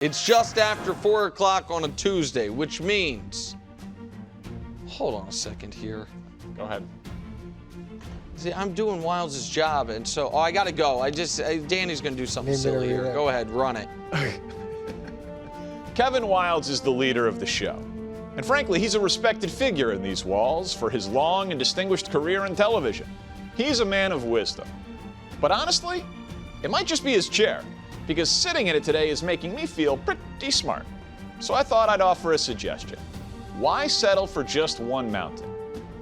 It's just after 4 o'clock on a Tuesday, which means, hold on a second here. Go ahead. See, I'm doing Wilds' job, and so, I gotta go. Danny's gonna do something silly here. Go ahead, run it. Kevin Wilds is the leader of the show. And frankly, he's a respected figure in these walls for his long and distinguished career in television. He's a man of wisdom. But honestly, it might just be his chair, because sitting in it today is making me feel pretty smart. So I thought I'd offer a suggestion. Why settle for just one mountain?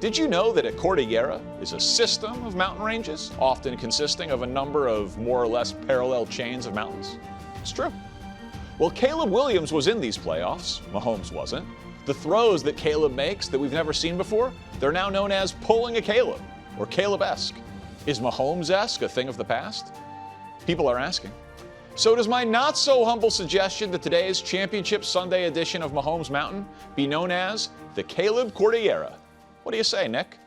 Did you know that a cordillera is a system of mountain ranges, often consisting of a number of more or less parallel chains of mountains? It's true. Well, Caleb Williams was in these playoffs. Mahomes wasn't. The throws that Caleb makes that we've never seen before, they're now known as pulling a Caleb, or Caleb-esque. Is Mahomes-esque a thing of the past? People are asking. So does my not-so-humble suggestion that today's Championship Sunday edition of Mahomes Mountain be known as the Caleb Cordillera? What do you say, Nick?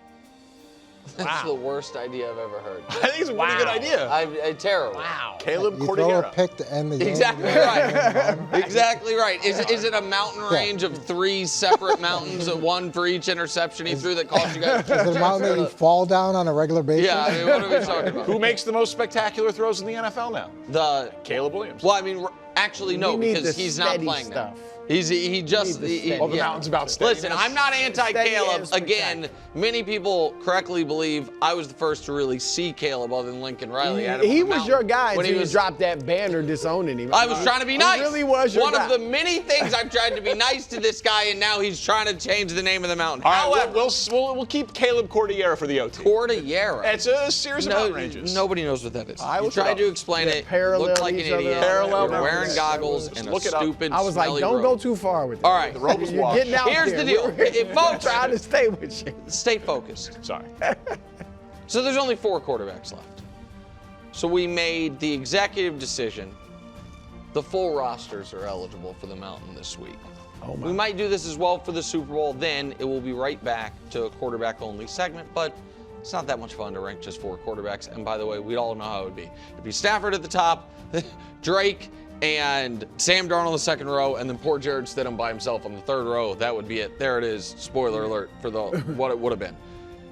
That's the worst idea I've ever heard. I think it's a pretty good idea. Terrible. Wow. Caleb You Cordillera. throw a pick to end the game. Exactly right. Exactly right. Is it a mountain range of 3 separate mountains, one for each interception he threw that cost you guys? Is it a mountain that you fall down on a regular basis? Yeah, I mean, what are we talking about? Who makes the most spectacular throws in the NFL now? Caleb Williams. Well, I mean, actually, no, because he's not playing now. The mountain's about steadiness. Listen, I'm not anti-Caleb. Again, many people correctly believe I was the first to really see Caleb other than Lincoln Riley. He was your guy until you dropped that banner disowning him. I was trying to be nice. He really was your guy. One of the many things I've tried to be nice to this guy, and now he's trying to change the name of the mountain. All right, we'll keep Caleb Cordillera for the OT. Cordillera. It's a series of mountain ranges. Nobody knows what that is. I You tried to explain it. Looked like an idiot. Parallel You're wearing mountains. goggles and a stupid, I was like, smelly don't robe. go too far with it. All right. The rope is You're washed. getting out Here's there. the deal. Folks, Trying to stay with you. stay focused. Sorry. So there's only 4 quarterbacks left. So we made the executive decision. The full rosters are eligible for the mountain this week. Oh my. We might do this as well for the Super Bowl. Then it will be right back to a quarterback-only segment, but it's not that much fun to rank just 4 quarterbacks. And by the way, we all know how it would be. It'd be Stafford at the top, Drake, and Sam Darnold in the second row, and then poor Jared Stidham by himself on the third row. That would be it. There it is. Spoiler alert for what it would have been.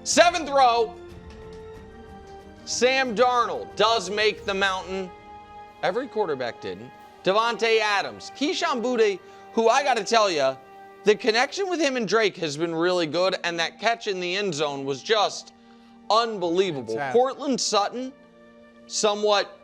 7th row, Sam Darnold does make the mountain. Every quarterback didn't. Devontae Adams, Keyshawn Boutte, who I got to tell you, the connection with him and Drake has been really good, and that catch in the end zone was just unbelievable. Cortland Sutton, somewhat,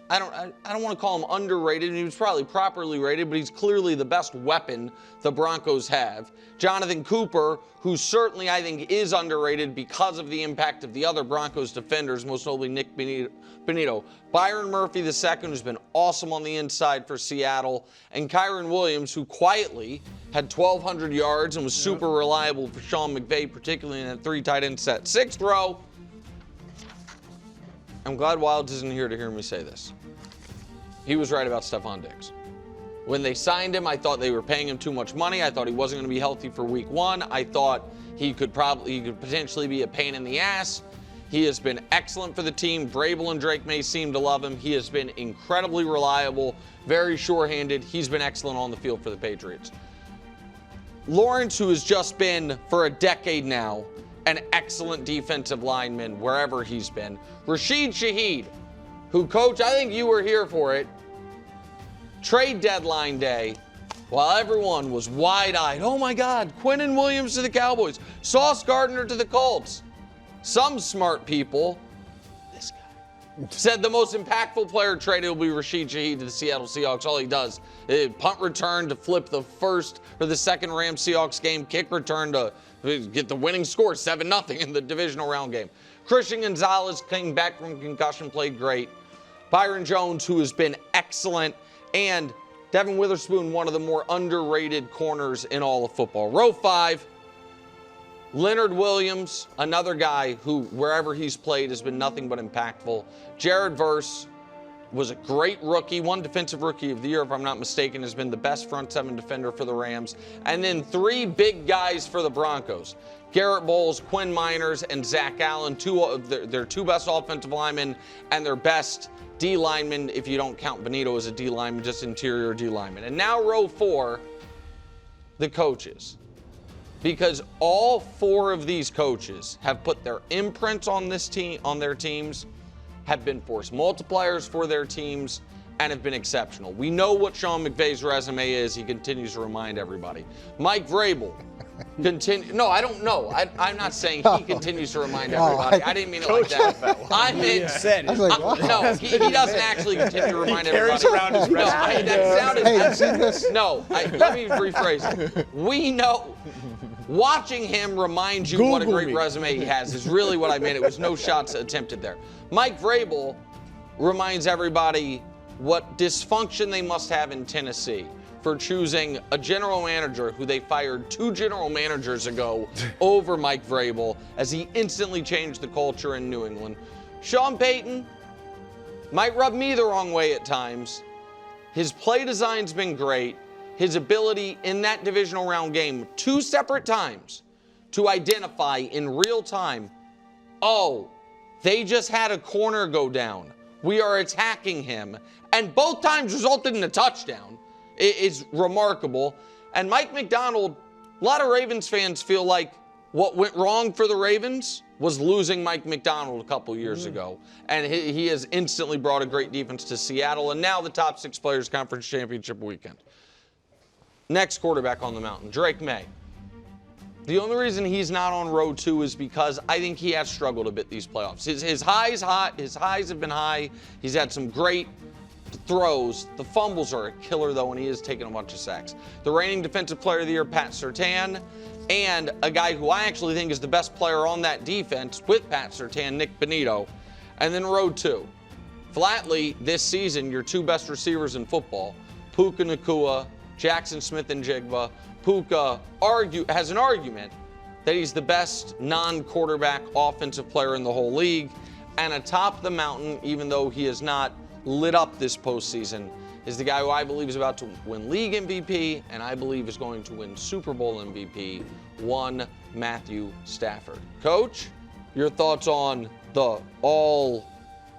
I don't want to call him underrated. He was probably properly rated, but he's clearly the best weapon the Broncos have. Jonathan Cooper, who certainly I think is underrated because of the impact of the other Broncos defenders, most notably Nick Benito. Byron Murphy II, who's been awesome on the inside for Seattle. And Kyron Williams, who quietly had 1,200 yards and was super reliable for Sean McVay, particularly in that 3 tight end set. 6th row. I'm glad Wilds isn't here to hear me say this. He was right about Stephon Diggs. When they signed him, I thought they were paying him too much money. I thought he wasn't going to be healthy for week 1. I thought he could potentially be a pain in the ass. He has been excellent for the team. Vrabel and Drake may seem to love him. He has been incredibly reliable, very sure-handed. He's been excellent on the field for the Patriots. Lawrence, who has just been, for a decade now, an excellent defensive lineman wherever he's been. Rashid Shaheed, who, Coach, I think you were here for it. Trade deadline day, while everyone was wide-eyed. Oh, my God, Quinnen Williams to the Cowboys. Sauce Gardner to the Colts. Some smart people, this guy, said the most impactful player traded will be Rashid Shaheed to the Seattle Seahawks. All he does is punt return to flip the first or the second Rams Seahawks game, kick return to get the winning score, 7-0 in the divisional round game. Christian Gonzalez came back from concussion, played great. Byron Jones, who has been excellent, and Devin Witherspoon, one of the more underrated corners in all of football. Row 5, Leonard Williams, another guy who, wherever he's played, has been nothing but impactful. Jared Verse, was a great rookie, won Defensive Rookie of the Year, if I'm not mistaken, has been the best front seven defender for the Rams. And then 3 big guys for the Broncos. Garrett Bowles, Quinn Miners, and Zach Allen, their 2 best offensive linemen and their best D lineman, if you don't count Benito as a D lineman, just interior D lineman. And now row 4, the coaches. Because all 4 of these coaches have put their imprints on this team, on their teams, have been force multipliers for their teams, and have been exceptional. We know what Sean McVay's resume is. He continues to remind everybody. Mike Vrabel no, I don't know. I'm not saying he continues to remind everybody. I didn't mean it like that. I meant said it. Like, wow. no, he doesn't actually continue to remind everybody. Carries around his resume. That sounded. Hey, you see this? No, let me rephrase it. We know. Watching him remind you what a great resume he has is really what I meant. It was no shots attempted there. Mike Vrabel reminds everybody what dysfunction they must have in Tennessee for choosing a general manager who they fired 2 general managers ago over Mike Vrabel, as he instantly changed the culture in New England. Sean Payton might rub me the wrong way at times. His play design's been great. His ability in that divisional round game 2 separate times to identify in real time, oh, they just had a corner go down. We are attacking him. And both times resulted in a touchdown. It is remarkable. And Mike McDonald, a lot of Ravens fans feel like what went wrong for the Ravens was losing Mike McDonald a couple years ago. And he has instantly brought a great defense to Seattle, and now the top 6 players conference championship weekend. Next quarterback on the mountain, Drake May. The only reason he's not on row 2 is because I think he has struggled a bit these playoffs. His highs have been high. He's had some great throws. The fumbles are a killer, though, and he is taking a bunch of sacks. The reigning Defensive Player of the Year, Pat Surtain, and a guy who I actually think is the best player on that defense with Pat Surtain, Nick Benito. And then row 2. Flatly, this season, your 2 best receivers in football, Puka Nacua, Jackson Smith-Njigba. Puka has an argument that he's the best non-quarterback offensive player in the whole league. And atop the mountain, even though he has not lit up this postseason, is the guy who I believe is about to win league MVP and I believe is going to win Super Bowl MVP, one Matthew Stafford. Coach, your thoughts on the all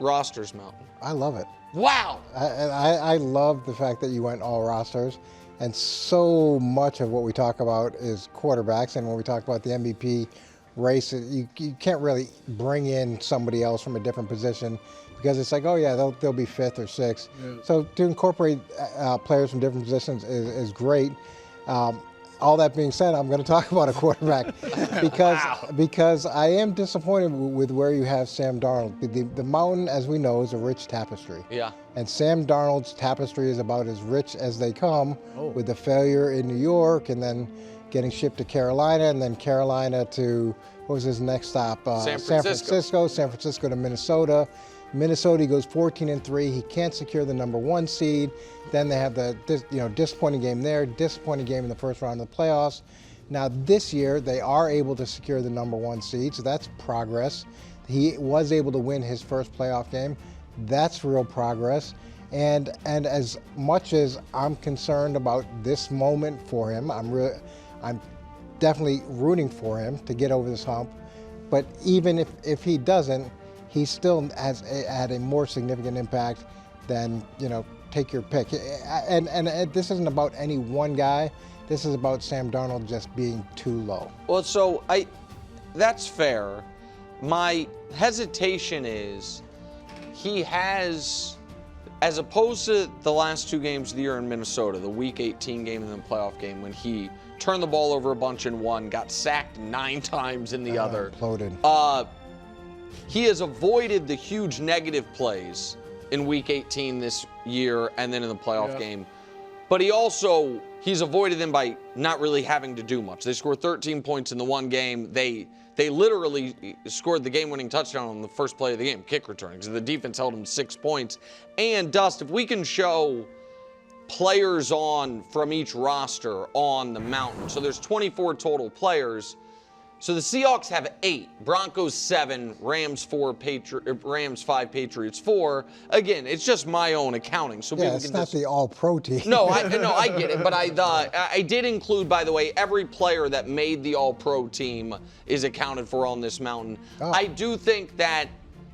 rosters mountain? I love it. Wow. I love the fact that you went all rosters. And so much of what we talk about is quarterbacks. And when we talk about the MVP race, you can't really bring in somebody else from a different position because it's like, oh yeah, they'll be 5th or 6th. Yeah. So to incorporate players from different positions is great. All that being said, I'm going to talk about a quarterback because I am disappointed with where you have Sam Darnold. The mountain, as we know, is a rich tapestry. Yeah. And Sam Darnold's tapestry is about as rich as they come, with the failure in New York and then getting shipped to Carolina and then Carolina to, what was his next stop? San Francisco. San Francisco to Minnesota. Minnesota, he goes 14-3. He can't secure the #1 seed. Then they have the disappointing game there, disappointing game in the first round of the playoffs. Now this year they are able to secure the #1 seed, so that's progress. He was able to win his first playoff game. That's real progress. And as much as I'm concerned about this moment for him, I'm definitely rooting for him to get over this hump. But even if he doesn't, he still has had a more significant impact than, take your pick. And this isn't about any one guy. This is about Sam Darnold just being too low. Well, so that's fair. My hesitation is he has, as opposed to the last 2 games of the year in Minnesota, the Week 18 game and then playoff game, when he turned the ball over a bunch in one, got sacked 9 times in the other. Imploded. He has avoided the huge negative plays in Week 18 this year and then in the playoff game. But he's avoided them by not really having to do much. They scored 13 points in the one game. They literally scored the game-winning touchdown on the first play of the game, kick return, because the defense held them to 6 points. And, Dust, if we can show players from each roster on the mountain, so there's 24 total players, So the Seahawks have 8, Broncos 7, Rams 4, Rams 5, Patriots 4. Again, it's just my own accounting. So yeah, it's not the all-pro team. No, I get it. But I did include, by the way, every player that made the all-pro team is accounted for on this mountain. Oh. I do think that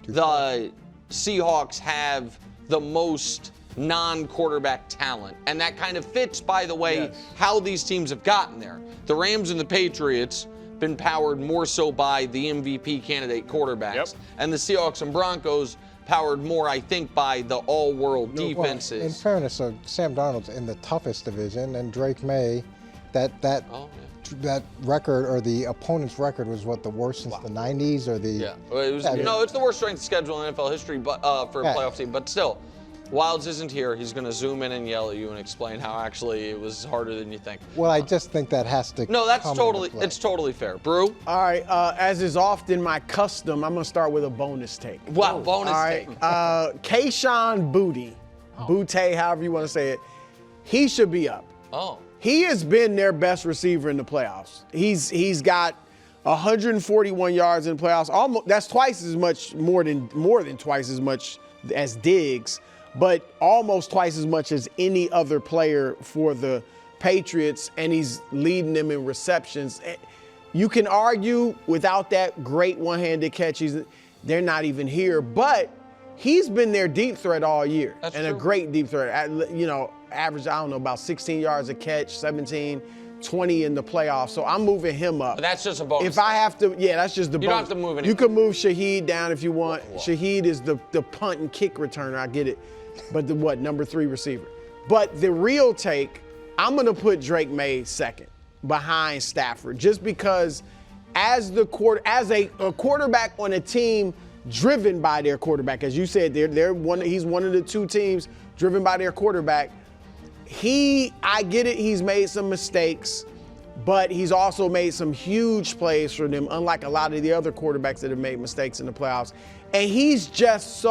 the Seahawks have the most non-quarterback talent. And that kind of fits, by the way, how these teams have gotten there. The Rams and the Patriots been powered more so by the MVP candidate quarterbacks. And the Seahawks and Broncos powered more, I think, by the all-world defenses. Well, in fairness, so Sam Darnold's in the toughest division, and Drake May, that record, or the opponent's record, was what, the worst since the 90s, or the? Yeah, it's the worst strength of schedule in NFL history, but for a playoff team. But still, Wilds isn't here. He's going to zoom in and yell at you and explain how actually it was harder than you think. Well, I just think that has to. No, it's totally fair. Brew? All right, as is often my custom, I'm going to start with a bonus take. Wow, bonus take. Kayshon Boutte, however you want to say it, he should be up. Oh. He has been their best receiver in the playoffs. He's got 141 yards in the playoffs. Almost, that's twice as much, more than twice as much as Diggs, but almost twice as much as any other player for the Patriots, and he's leading them in receptions. You can argue without that great one-handed catch, they're not even here, but he's been their deep threat all year. That's and true. A great deep threat. Average, I don't know, about 16 yards a catch, 17, 20 in the playoffs. So I'm moving him up. But that's just a bonus. If I have to, that's just the bonus. You don't have to move anything. You can move Shaheed down if you want. Whoa. Shaheed is the punt and kick returner, I get it. But number 3 receiver. But the real take, I'm going to put Drake May second behind Stafford, just because as a quarterback on a team driven by their quarterback, as you said, he's one of the 2 teams driven by their quarterback. I get it, he's made some mistakes, but he's also made some huge plays for them, unlike a lot of the other quarterbacks that have made mistakes in the playoffs. And he's just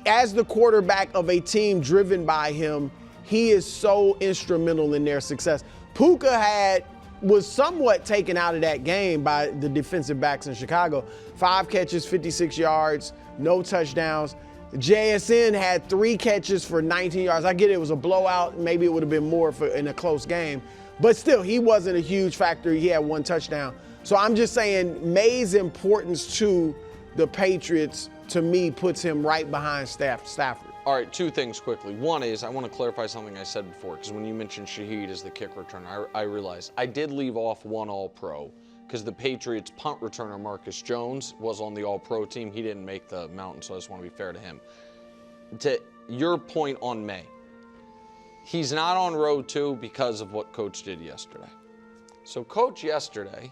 as the quarterback of a team driven by him, he is so instrumental in their success. Puka was somewhat taken out of that game by the defensive backs in Chicago. 5 catches, 56 yards, no touchdowns. JSN had 3 catches for 19 yards. I get it was a blowout. Maybe it would have been more in a close game. But still, he wasn't a huge factor. He had 1 touchdown. So I'm just saying May's importance to the Patriots, to me, puts him right behind Stafford. All right, 2 things quickly. One is I want to clarify something I said before, because when you mentioned Shaheed as the kick returner, I realized I did leave off 1 All-Pro, because the Patriots punt returner Marcus Jones was on the All-Pro team. He didn't make the mountain, so I just want to be fair to him. To your point on May, he's not on row 2 because of what Coach did yesterday. So Coach yesterday,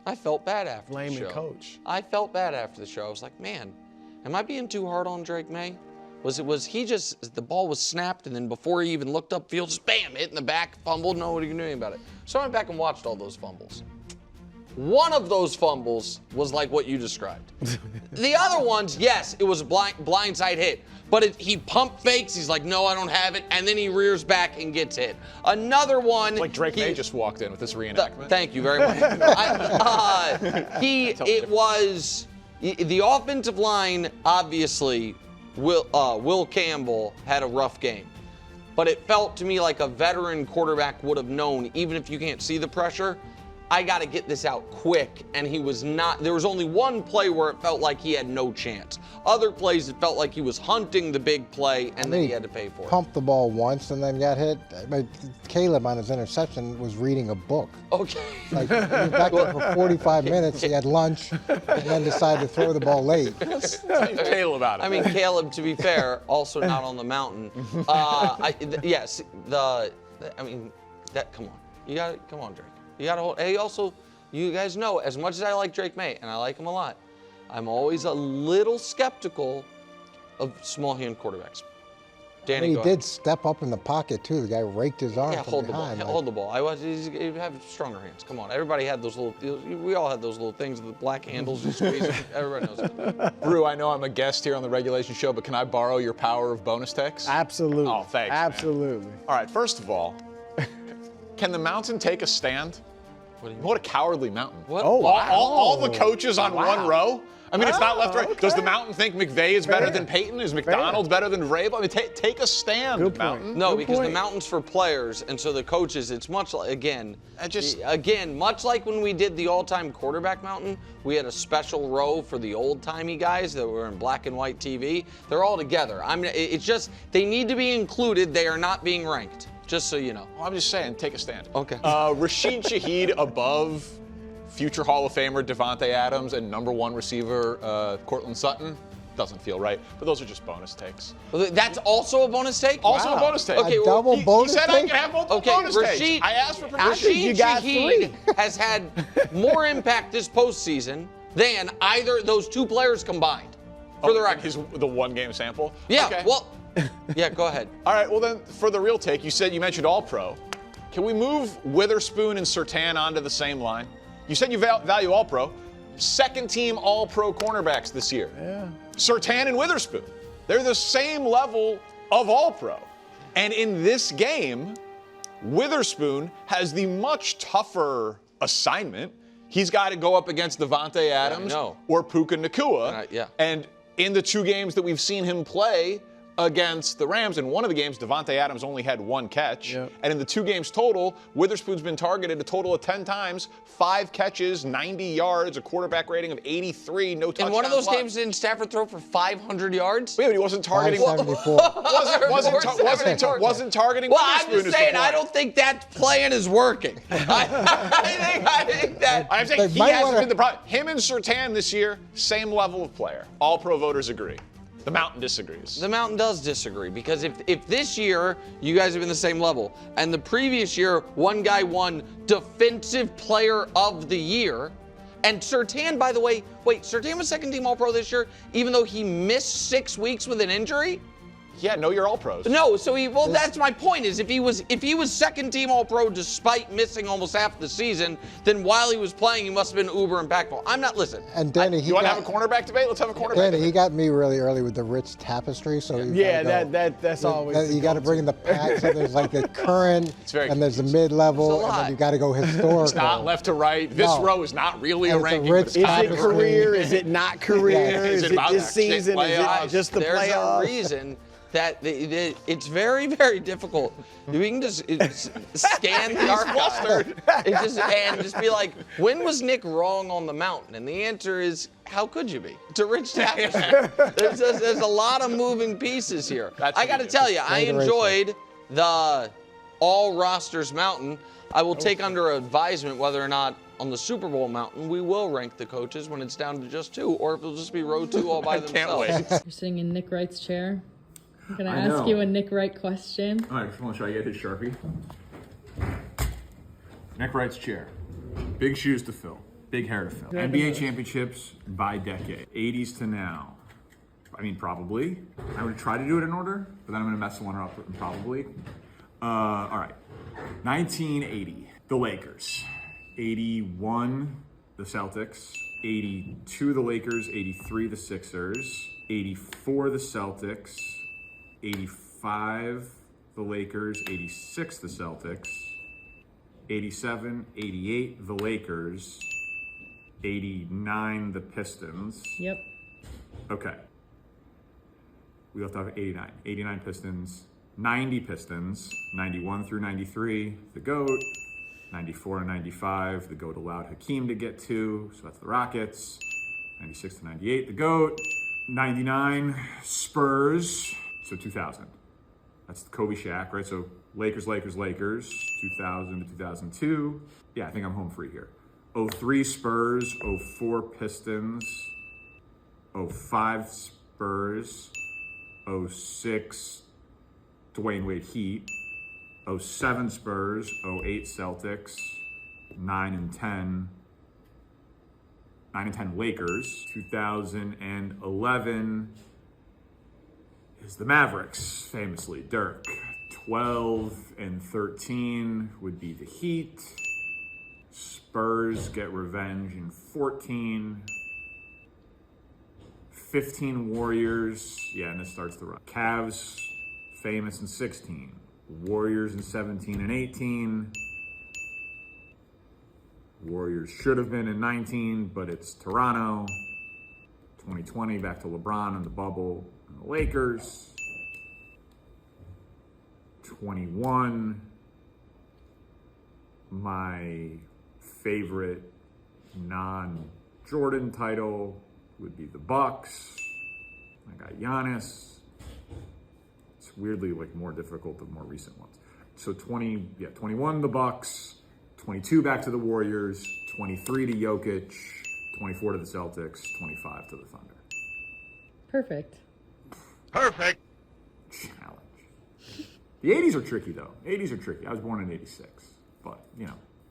I felt bad after the show. Coach. I felt bad after the show. I was like, man, am I being too hard on Drake May? The ball was snapped, and then before he even looked upfield, just bam, hit in the back, fumbled, no, what are you doing about it? So I went back and watched all those fumbles. One of those fumbles was like what you described. The other ones, yes, it was a blindside hit. But he pump fakes. He's like, no, I don't have it. And then he rears back and gets hit. Another one. It's like Drake May just walked in with this reenactment. Thank you very much. The offensive line, obviously, Will Campbell had a rough game. But it felt to me like a veteran quarterback would have known, even if you can't see the pressure, I got to get this out quick, and he was not. There was only 1 play where it felt like he had no chance. Other plays, it felt like he was hunting the big play, and then he had to pay for it. Pumped the ball once and then got hit. But Caleb on his interception was reading a book. Okay. Like, he was back there for 45 minutes. He had lunch, and then decided to throw the ball late. Caleb about it. I mean, Caleb, to be fair, also not on the mountain. Come on. Come on, Drake. You got to hold. Hey, also, you guys know, as much as I like Drake May, and I like him a lot, I'm always a little skeptical of small hand quarterbacks. Danny, he did step up in the pocket, too. The guy raked his arm from behind. Hold the ball. He'd have stronger hands. Come on. Everybody had those we all had those little things with the black handles you squeeze. Everybody knows it. Brew, I know I'm a guest here on the regulation show, but can I borrow your power of bonus takes? Absolutely. Oh, thanks, Absolutely. Man. All right, first of all, can the mountain take a stand? What a cowardly mountain. What? Oh, wow. All the coaches on one row? I mean, it's not left, right. okay. Does the mountain think McVay is better Fair. than Peyton? Is McDonald better than Vrabel? I mean, take a stand, Good point. mountain. No, Good because the point. mountain's for players, and so the coaches, it's much like, again, much like when we did the all-time quarterback mountain, we had a special row for the old-timey guys that were in black and white TV. They're all together. I mean, it's just, they need to be included. They are not being ranked, just so you know. Well, I'm just saying, take a stand. Okay. Rashid Shaheed above future Hall of Famer Devontae Adams and number 1 receiver Cortland Sutton. Doesn't feel right, but those are just bonus takes. That's also a bonus take? Also a bonus take. Okay, A double He bonus said I take? can have multiple Okay, bonus Rashid, takes. I asked for permission. Rashid You got Shaheed has had more impact this postseason than either those two players combined. For the record. The 1-game sample? Yeah, Okay. well, yeah, go ahead. All right, well then, for the real take, you mentioned All-Pro. Can we move Witherspoon and Surtain onto the same line? You said you value All-Pro. Second-team All-Pro cornerbacks this year. Yeah. Surtain and Witherspoon. They're the same level of All-Pro. And in this game, Witherspoon has the much tougher assignment. He's got to go up against Devontae Adams or Puka Nacua. Yeah. And in the 2 games that we've seen him play against the Rams, in one of the games, Devontae Adams only had 1 catch. Yep. And in the 2 games total, Witherspoon's been targeted a total of 10 times, 5 catches, 90 yards, a quarterback rating of 83, no touchdowns. In one of those left. games, didn't Stafford throw for 500 yards? Wait, but he wasn't targeting. 574. Wasn't targeting. Well, I'm Witherspoon just is the saying, I point. don't think that plan is working. I think that. I'm saying They he might hasn't wanna- been the problem. Him and Surtain this year, same level of player. All pro voters agree. The Mountain disagrees. The Mountain does disagree because if this year you guys have been the same level and the previous year one guy won Defensive Player of the Year, and Surtain, by the way, Surtain was second team All-Pro this year even though he missed 6 weeks with an injury? Yeah, know your all pros. No, so that's my point is if he was second team All-Pro despite missing almost half the season, then while he was playing he must have been uber impactful. I'm not listening. And Danny, You want to have a cornerback debate? Let's have a cornerback Danny, debate. he got me really early with the rich tapestry. So That's always. you got to bring in the pack. So there's like the current, very and there's the confusing. It's mid-level, a and lot. then you got to go historical. It's not left to right. This No. row is not really a And it's a ranking. rich but it's Is kind it of a career? Is it not career? Yeah. Is Is it it about this that season? Is playoffs? it just the There's playoffs? a reason that it's very, very difficult. We can just scan the archive and just be like, when was Nick wrong on the Mountain? And the answer is, how could you be? It's a rich tapestry. There's a lot of moving pieces here. That's I got to ridiculous. tell you, I enjoyed the all rosters Mountain. I will take under advisement whether or not on the Super Bowl Mountain we will rank the coaches when it's down to just 2, or if it'll just be row 2 all by Can't themselves. wait. You're sitting in Nick Wright's chair. I'm going to I ask know. you a Nick Wright question. All right, just want to show you his Sharpie. Nick Wright's chair. Big shoes to fill. Big hair to fill. NBA championships by decade. 80s to now. I mean, probably. I would try to do it in order, but then I'm going to mess one up probably. All right. 1980, the Lakers. 81, the Celtics. 82, the Lakers. 83, the Sixers. 84, the Celtics. 85, the Lakers. 86, the Celtics. 87, 88, the Lakers. 89, the Pistons. Yep. Okay. We left off 89. 89 Pistons. 90 Pistons. 91 through 93, the GOAT. 94 and 95, the GOAT allowed Hakeem to get to, so that's the Rockets. 96 to 98, the GOAT. 99, Spurs, so 2000. That's the Kobe Shaq, right? So Lakers, 2000 to 2002. Yeah, I think I'm home free here. 03 Spurs, 04 Pistons, 05 Spurs, 06 Dwayne Wade Heat, 07 Spurs, 08 Celtics, 9 and 10 Lakers. 2011 is the Mavericks, famously Dirk. 12 and 13 would be the Heat. Spurs get revenge in 14. 15 Warriors, yeah, and this starts the run. Cavs, famous in 16. Warriors in 17 and 18. Warriors should have been in 19, but it's Toronto. 2020, back to LeBron and the bubble and the Lakers. 21, my favorite non-Jordan title would be the Bucks. I got Giannis. It's weirdly like more difficult than more recent ones. So 21 the Bucks, 22 back to the Warriors, 23 to Jokic, 24 to the Celtics, 25 to the Thunder. Perfect. Perfect. Challenge. The 80s are tricky though. 80s are tricky. I was born in 86, but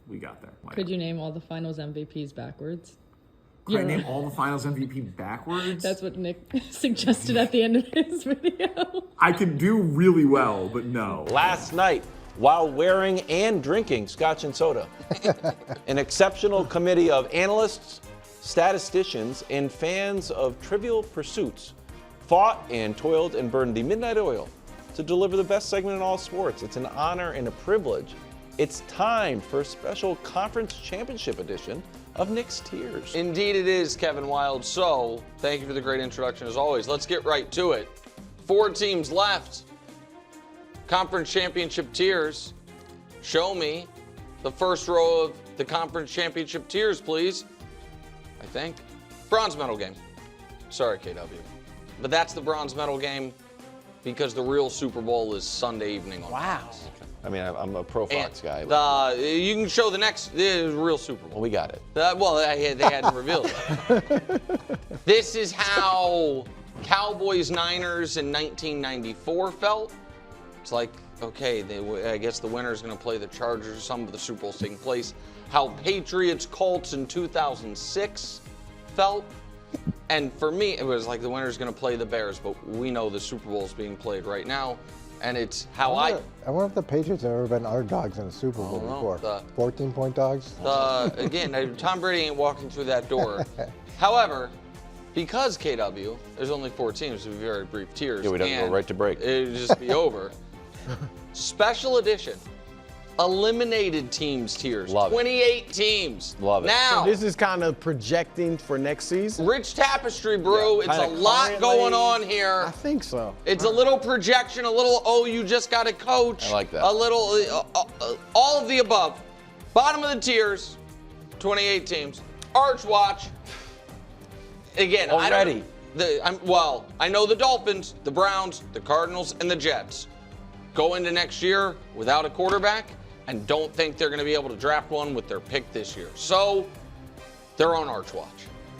we got there. Could you name all the finals MVPs backwards? Could I name all the finals MVP backwards? That's what Nick suggested at the end of his video. I could do really well, but no. Last night, while wearing and drinking scotch and soda, an exceptional committee of analysts, statisticians, and fans of trivial pursuits fought and toiled and burned the midnight oil to deliver the best segment in all sports. It's an honor and a privilege. It's time for a special conference championship edition of Nick's Tears. Indeed it is, Kevin Wild. So, thank you for the great introduction as always. Let's get right to it. 4 teams left. Conference championship tiers. Show me the first row of the conference championship tiers, please. I think. Bronze medal game. Sorry, KW. But that's the bronze medal game because the real Super Bowl is Sunday evening on Fox. I mean, I'm a pro Fox guy. You can show the real Super Bowl. Well, we got it. They hadn't revealed it. This is how Cowboys-Niners in 1994 felt. It's like, okay, I guess the winner's going to play the Chargers. Some of the Super Bowls taking place. How Patriots-Colts in 2006 felt. And for me, it was like the winner's going to play the Bears, but we know the Super Bowl is being played right now. And it's how I wonder if the Patriots have ever been underdogs in a Super Bowl before. 14-point dogs? Again, Tom Brady ain't walking through that door. However, because KW, there's only 4 teams, it would be very brief tiers. Yeah, we'd have to go right to break. It would just be over. Special edition. Eliminated teams tiers. Love it. 28 teams. Love it. Now, So this is kind of projecting for next season? rich tapestry, bro. Yeah, It's a kinda lot currently- going on here. I think so. It's a little projection, a little, you just got to coach. I like that. A little, all of the above. Bottom of the tiers, 28 teams. Arch watch. Again, Already. I know the Dolphins, the Browns, the Cardinals, and the Jets go into next year without a quarterback and don't think they're going to be able to draft one with their pick this year. So they're on Arch watch.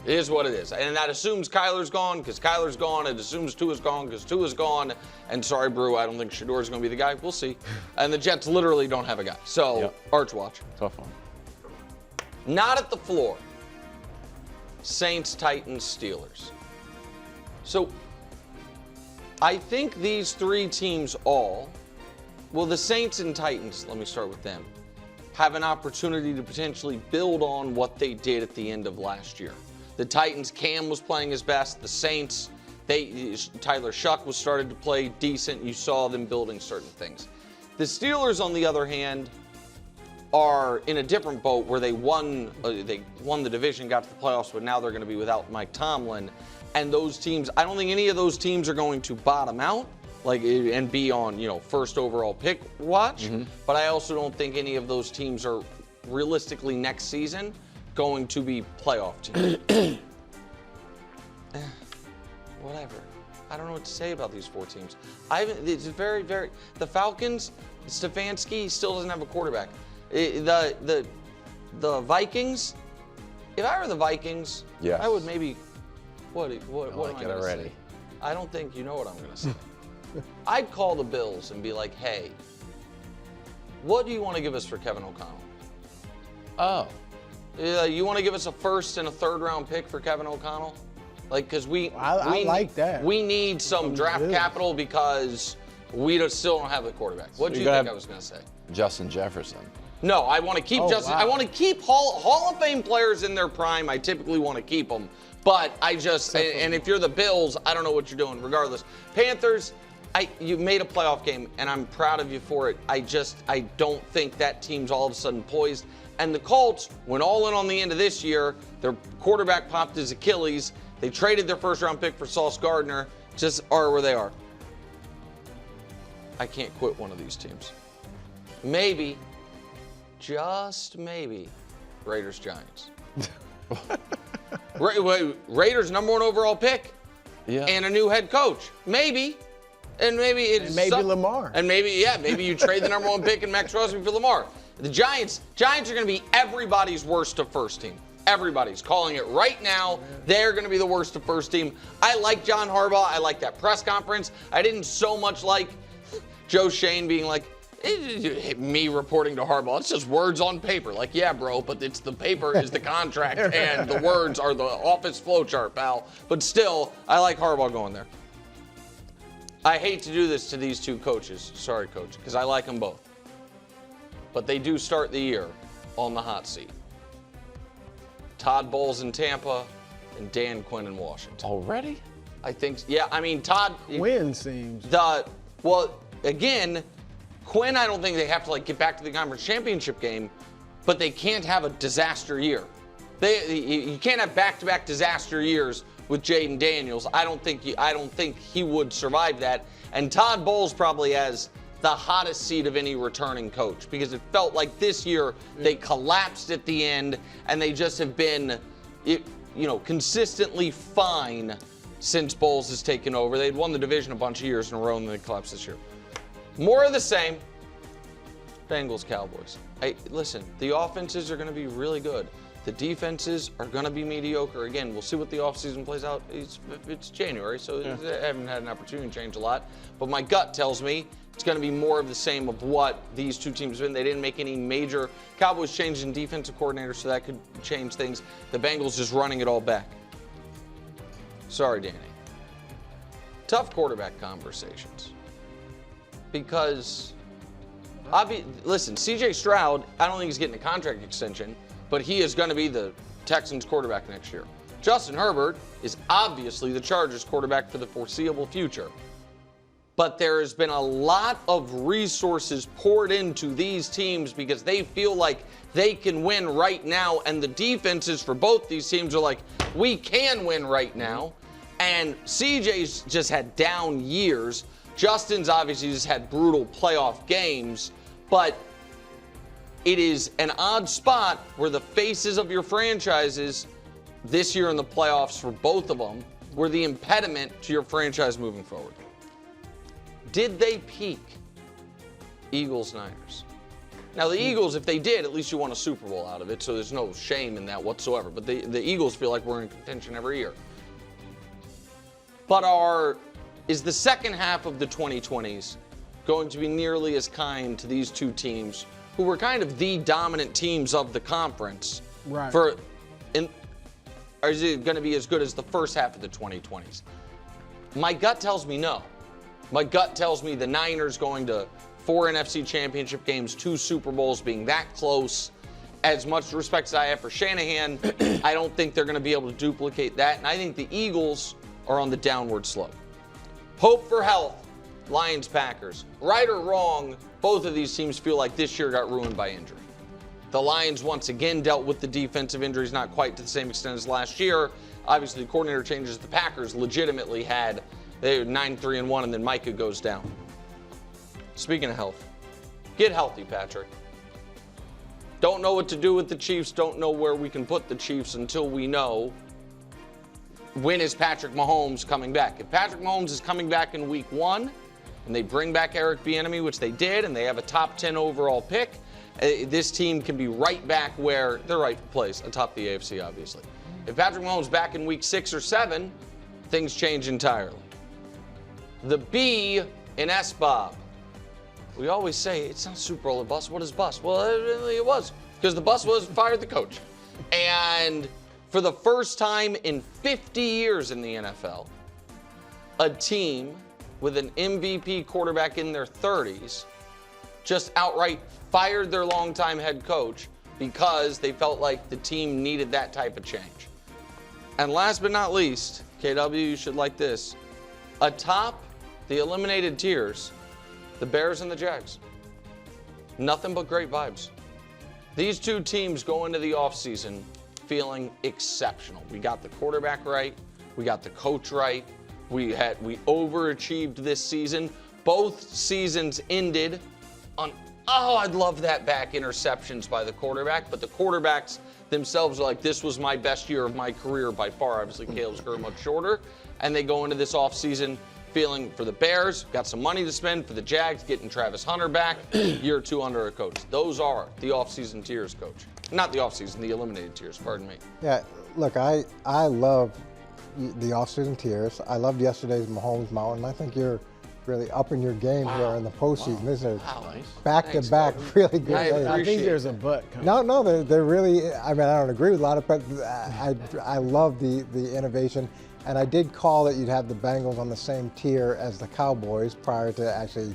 It is what it is. And that assumes Kyler's gone because Kyler's gone. It assumes Tua's gone because Tua's gone. And sorry, Brew, I don't think Shador's going to be the guy. We'll see. And the Jets literally don't have a guy. So, Arch watch. Tough one. Not at the floor. Saints, Titans, Steelers. So I think these 3 teams the Saints and Titans, let me start with them, have an opportunity to potentially build on what they did at the end of last year. The Titans, Cam was playing his best. The Saints, Tyler Shuck was started to play decent. You saw them building certain things. The Steelers, on the other hand, are in a different boat where they won the division, got to the playoffs, but now they're going to be without Mike Tomlin. And those teams, I don't think any of those teams are going to bottom out and be on, first overall pick watch. But I also don't think any of those teams are realistically next season going to be playoff teams. Whatever. I don't know what to say about these 4 teams. It's very, very. The Falcons, Stefanski still doesn't have a quarterback. The Vikings. If I were the Vikings, Yes. I would maybe. What am like I it going to already. say? I don't think you know what I'm going to say. I'd call the Bills and be like, hey, what do you want to give us for Kevin O'Connell? Oh. You want to give us a first and a third round pick for Kevin O'Connell? Because I like that. We need some draft Bills. capital because we still don't have the quarterback. What do you think I was going to say? Justin Jefferson. No, I want to keep Justin. Wow. I want to keep Hall of Fame players in their prime. I typically want to keep them. But and if you're the Bills, I don't know what you're doing. Regardless, Panthers, you made a playoff game, and I'm proud of you for it. I don't think that team's all of a sudden poised. And the Colts went all in on the end of this year. Their quarterback popped his Achilles. They traded their first-round pick for Sauce Gardner. Just are where they are. I can't quit one of these teams. Maybe, just maybe, Raiders-Giants. Raiders number 1 overall pick. Yeah. And a new head coach. Maybe. And maybe it's Lamar. And maybe you trade the number 1 pick and Max Crosby for Lamar. The Giants are going to be everybody's worst of first team. Everybody's calling it right now. They're going to be the worst of first team. I like John Harbaugh. I like that press conference. I didn't so much like Joe Shane being like, me reporting to Harbaugh. It's just words on paper. Like, yeah, bro, but it's the paper is the contract and the words are the office flowchart, pal. But still, I like Harbaugh going there. I hate to do this to these two coaches. Sorry, coach, because I like them both. But they do start the year on the hot seat. Todd Bowles in Tampa and Dan Quinn in Washington. Already? I think, yeah, I mean, Todd. Quinn seems. Well, again, Quinn, I don't think they have to get back to the conference championship game, but they can't have a disaster year. You can't have back-to-back disaster years with Jaden Daniels. I don't think he would survive that. And Todd Bowles probably has the hottest seat of any returning coach because it felt like this year they collapsed at the end and they just have been, consistently fine since Bowles has taken over. They'd won the division a bunch of years in a row and they collapsed this year. More of the same. Bengals, Cowboys. Listen, the offenses are going to be really good. The defenses are going to be mediocre. Again, we'll see what the offseason plays out. It's January, so I haven't had an opportunity to change a lot. But my gut tells me it's going to be more of the same of what these two teams have been. They didn't make any major. Cowboys changing defensive coordinator, so that could change things. The Bengals just running it all back. Sorry, Danny. Tough quarterback conversations. Because, listen, CJ Stroud, I don't think he's getting a contract extension, but he is going to be the Texans quarterback next year. Justin Herbert is obviously the Chargers quarterback for the foreseeable future. But there has been a lot of resources poured into these teams because they feel like they can win right now. And the defenses for both these teams are like, we can win right now. And CJ's just had down years. Justin's obviously just had brutal playoff games. But it is an odd spot where the faces of your franchises this year in the playoffs for both of them were the impediment to your franchise moving forward. Did they peak? Eagles-Niners. Now, the Eagles, if they did, at least you won a Super Bowl out of it, so there's no shame in that whatsoever. But the Eagles feel like we're in contention every year. But is the second half of the 2020s going to be nearly as kind to these two teams who were kind of the dominant teams of the conference? Right. Or is it going to be as good as the first half of the 2020s? My gut tells me no. My gut tells me the Niners going to 4 NFC Championship games, 2 Super Bowls, being that close. As much respect as I have for Shanahan, I don't think they're going to be able to duplicate that. And I think the Eagles are on the downward slope. Hope for health, Lions-Packers. Right or wrong, both of these teams feel like this year got ruined by injury. The Lions once again dealt with the defensive injuries, not quite to the same extent as last year. Obviously, the coordinator changes. The Packers legitimately they were 9-3-1, and then Micah goes down. Speaking of health, get healthy, Patrick. Don't know what to do with the Chiefs. Don't know where we can put the Chiefs until we know when is Patrick Mahomes coming back. If Patrick Mahomes is coming back in week 1, and they bring back Eric Bieniemy, which they did, and they have a top 10 overall pick, this team can be right back where they're right place, atop the AFC, obviously. If Patrick Mahomes is back in week 6 or 7, things change entirely. The B in SBOB. We always say it's not Super Bowl or bust. What is bust? Well, it was, because the bust was fired the coach. And for the first time in 50 years in the NFL, a team with an MVP quarterback in their 30s just outright fired their longtime head coach because they felt like the team needed that type of change. And last but not least, KW, you should like this. Atop the eliminated tiers, the Bears and the Jags. Nothing but great vibes. These two teams go into the offseason feeling exceptional. We got the quarterback right. We got the coach right. We overachieved this season. Both seasons ended on, I'd love that back interceptions by the quarterback, but the quarterbacks themselves are like, this was my best year of my career by far. Obviously, Caleb's career much shorter. And they go into this offseason feeling for the Bears, got some money to spend, for the Jags, getting Travis Hunter back, year 2 under a coach. Those are the offseason tiers, Coach. Not the offseason, the eliminated tiers, pardon me. Yeah, look, I love the offseason tiers. I loved yesterday's Mahomes Mountain. I think you're really upping your game here in the postseason. These are back-to-back really good days. I think there's a but. No, they're really, I mean, I don't agree with a lot of it, but I love the innovation. And I did call that you'd have the Bengals on the same tier as the Cowboys prior to actually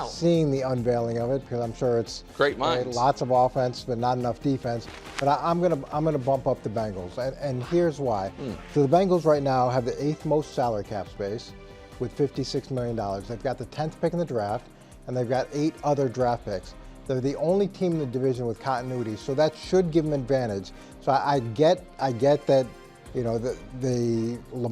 seeing the unveiling of it, because I'm sure it's great minds. Lots of offense, but not enough defense. But I'm gonna bump up the Bengals, and here's why. So the Bengals right now have the 8th most salary cap space with $56 million. They've got the 10th pick in the draft, and they've got 8 other draft picks. They're the only team in the division with continuity, so that should give them advantage. So I get that. You know,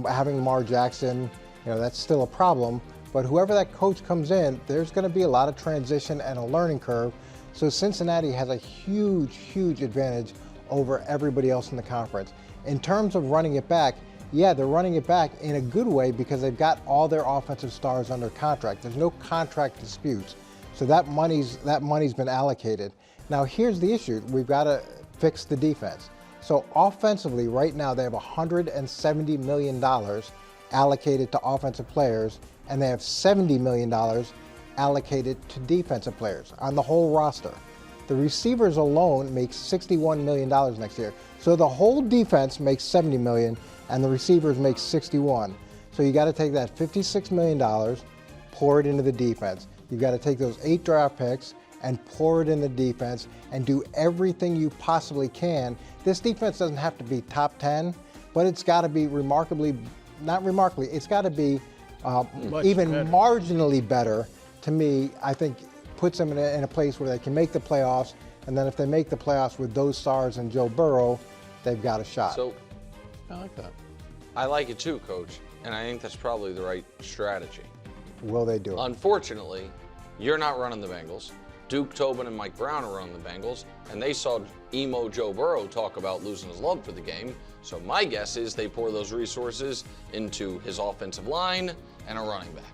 having Lamar Jackson, that's still a problem. But whoever that coach comes in, there's going to be a lot of transition and a learning curve. So Cincinnati has a huge, huge advantage over everybody else in the conference. In terms of running it back, yeah, they're running it back in a good way because they've got all their offensive stars under contract. There's no contract disputes. So that money's been allocated. Now here's the issue. We've got to fix the defense. So offensively, right now, they have $170 million allocated to offensive players, and they have $70 million allocated to defensive players on the whole roster. The receivers alone make $61 million next year. So the whole defense makes $70 million, and the receivers make $61. So you got to take that $56 million, pour it into the defense. You've got to take those 8 draft picks and pour it in the defense and do everything you possibly can. This defense doesn't have to be top 10, but it's got to be it's got to be even better. Marginally better. To me, I think puts them in a place where they can make the playoffs, and then if they make the playoffs with those stars and Joe Burrow, they've got a shot. So, I like that. I like it too, Coach, and I think that's probably the right strategy. Will they do it? Unfortunately, you're not running the Bengals. Duke Tobin and Mike Brown are running the Bengals, and they saw emo Joe Burrow talk about losing his love for the game. So my guess is they pour those resources into his offensive line and a running back.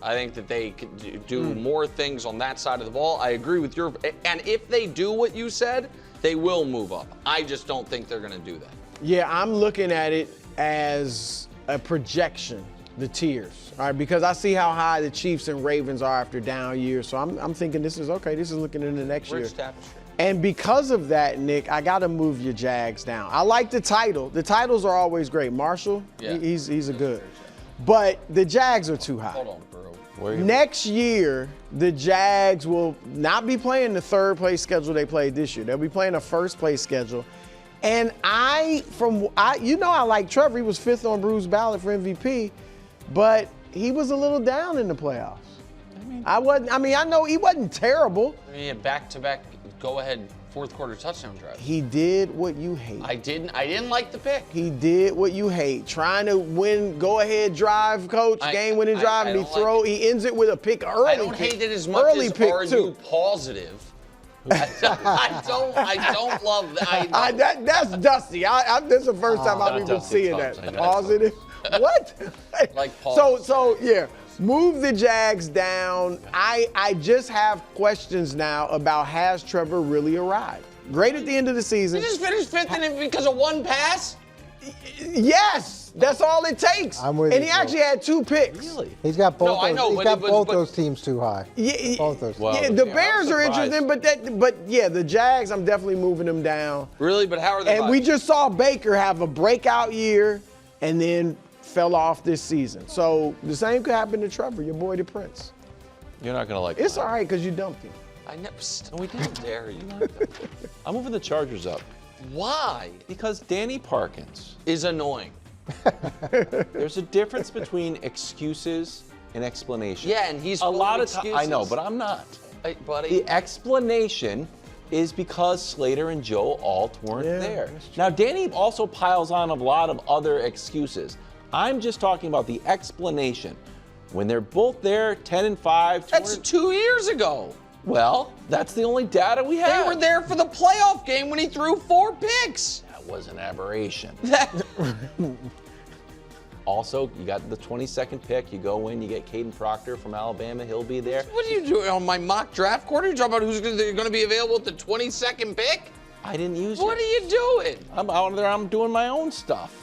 I think that they could do more things on that side of the ball. I agree with and if they do what you said, they will move up. I just don't think they're going to do that. Yeah, I'm looking at it as a projection, the tiers, all right, because I see how high the Chiefs and Ravens are after down years. So I'm thinking this is okay. This is looking into next year. Tapestry. And because of that, Nick, I got to move your Jags down. I like the title. The titles are always great. Marshall, he's a good. But the Jags are too high. Hold on, bro. Next year, the Jags will not be playing the 3rd place schedule they played this year. They'll be playing a 1st place schedule. And I like Trevor. He was 5th on Bruce's ballot for MVP, but he was a little down in the playoffs. I know he wasn't terrible. He had back-to-back go-ahead 4th quarter touchdown drive. He did what you hate. I didn't like the pick. He did what you hate. Trying to win go-ahead drive, coach, game-winning drive, and he ends it with a pick early. I don't hate it as much as are you positive. I don't love that. That's Dusty. This is the first time I've even seen that. Positive. What? Like Paul. So yeah. Move the Jags down. I just have questions now about has Trevor really arrived? Great at the end of the season. He just finished 5th in it because of 1 pass? Yes, that's all it takes. I'm with and you, he actually had 2 picks. Really? He's got both. He's got both those teams too high. Yeah, both those. Well, the Bears are interesting, but the Jags, I'm definitely moving them down. Really? But how are they? And we just saw Baker have a breakout year, and then fell off this season. So the same could happen to Trevor, your boy the Prince. You're not going to like it. It's all right because you dumped him. I never. We didn't dare you. I'm moving the Chargers up. Why? Because Danny Parkins is annoying. There's a difference between excuses and explanations. Yeah, and he's a lot of excuses. I know, but I'm not. Hey, buddy. The explanation is because Slater and Joe Alt weren't there. Now, Danny also piles on a lot of other excuses. I'm just talking about the explanation. When they're both there, 10-5. That's 2 years ago. Well, that's the only data we have. They were there for the playoff game when he threw 4 picks. That was an aberration. Also, you got the 22nd pick. You go in, you get Caden Proctor from Alabama. He'll be there. What are you doing on my mock draft quarter? You talking about who's going to be available at the 22nd pick? I didn't use it. What are you doing? I'm out there. I'm doing my own stuff.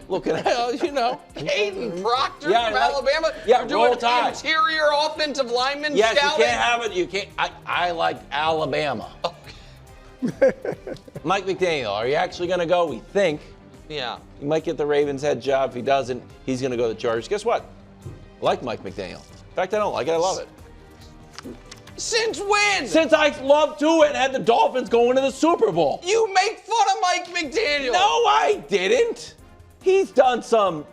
Looking at, Caden Proctor from Alabama? Yeah, You're doing Roll Tide. interior offensive lineman Yes, scouting? you can't have it. You can't. I like Alabama. Okay. Mike McDaniel, are you actually going to go? We think. Yeah. He might get the Ravens head job. If he doesn't, he's going to go to the Chargers. Guess what? I like Mike McDaniel. In fact, I don't like it. I love it. Since when? Since I loved Tua and had the Dolphins going to the Super Bowl. You make fun of Mike McDaniel. No, I didn't. He's done some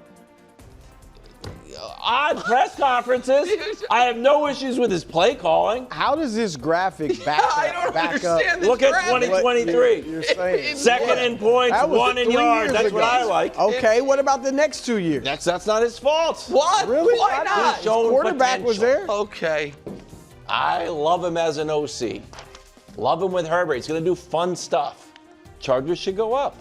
odd press conferences. I have no issues with his play calling. How does this graphic back up? I don't back understand up? this Look at graphic. 2023. You're saying. Second in points, That was 1 in 3 yards. years That's ago. what I like. Okay, what about the next 2 years? That's not his fault. What? Really? Why not? He's showing Quarterback was potential. there. Okay. I love him as an OC. Love him with Herbert. He's going to do fun stuff. Chargers should go up.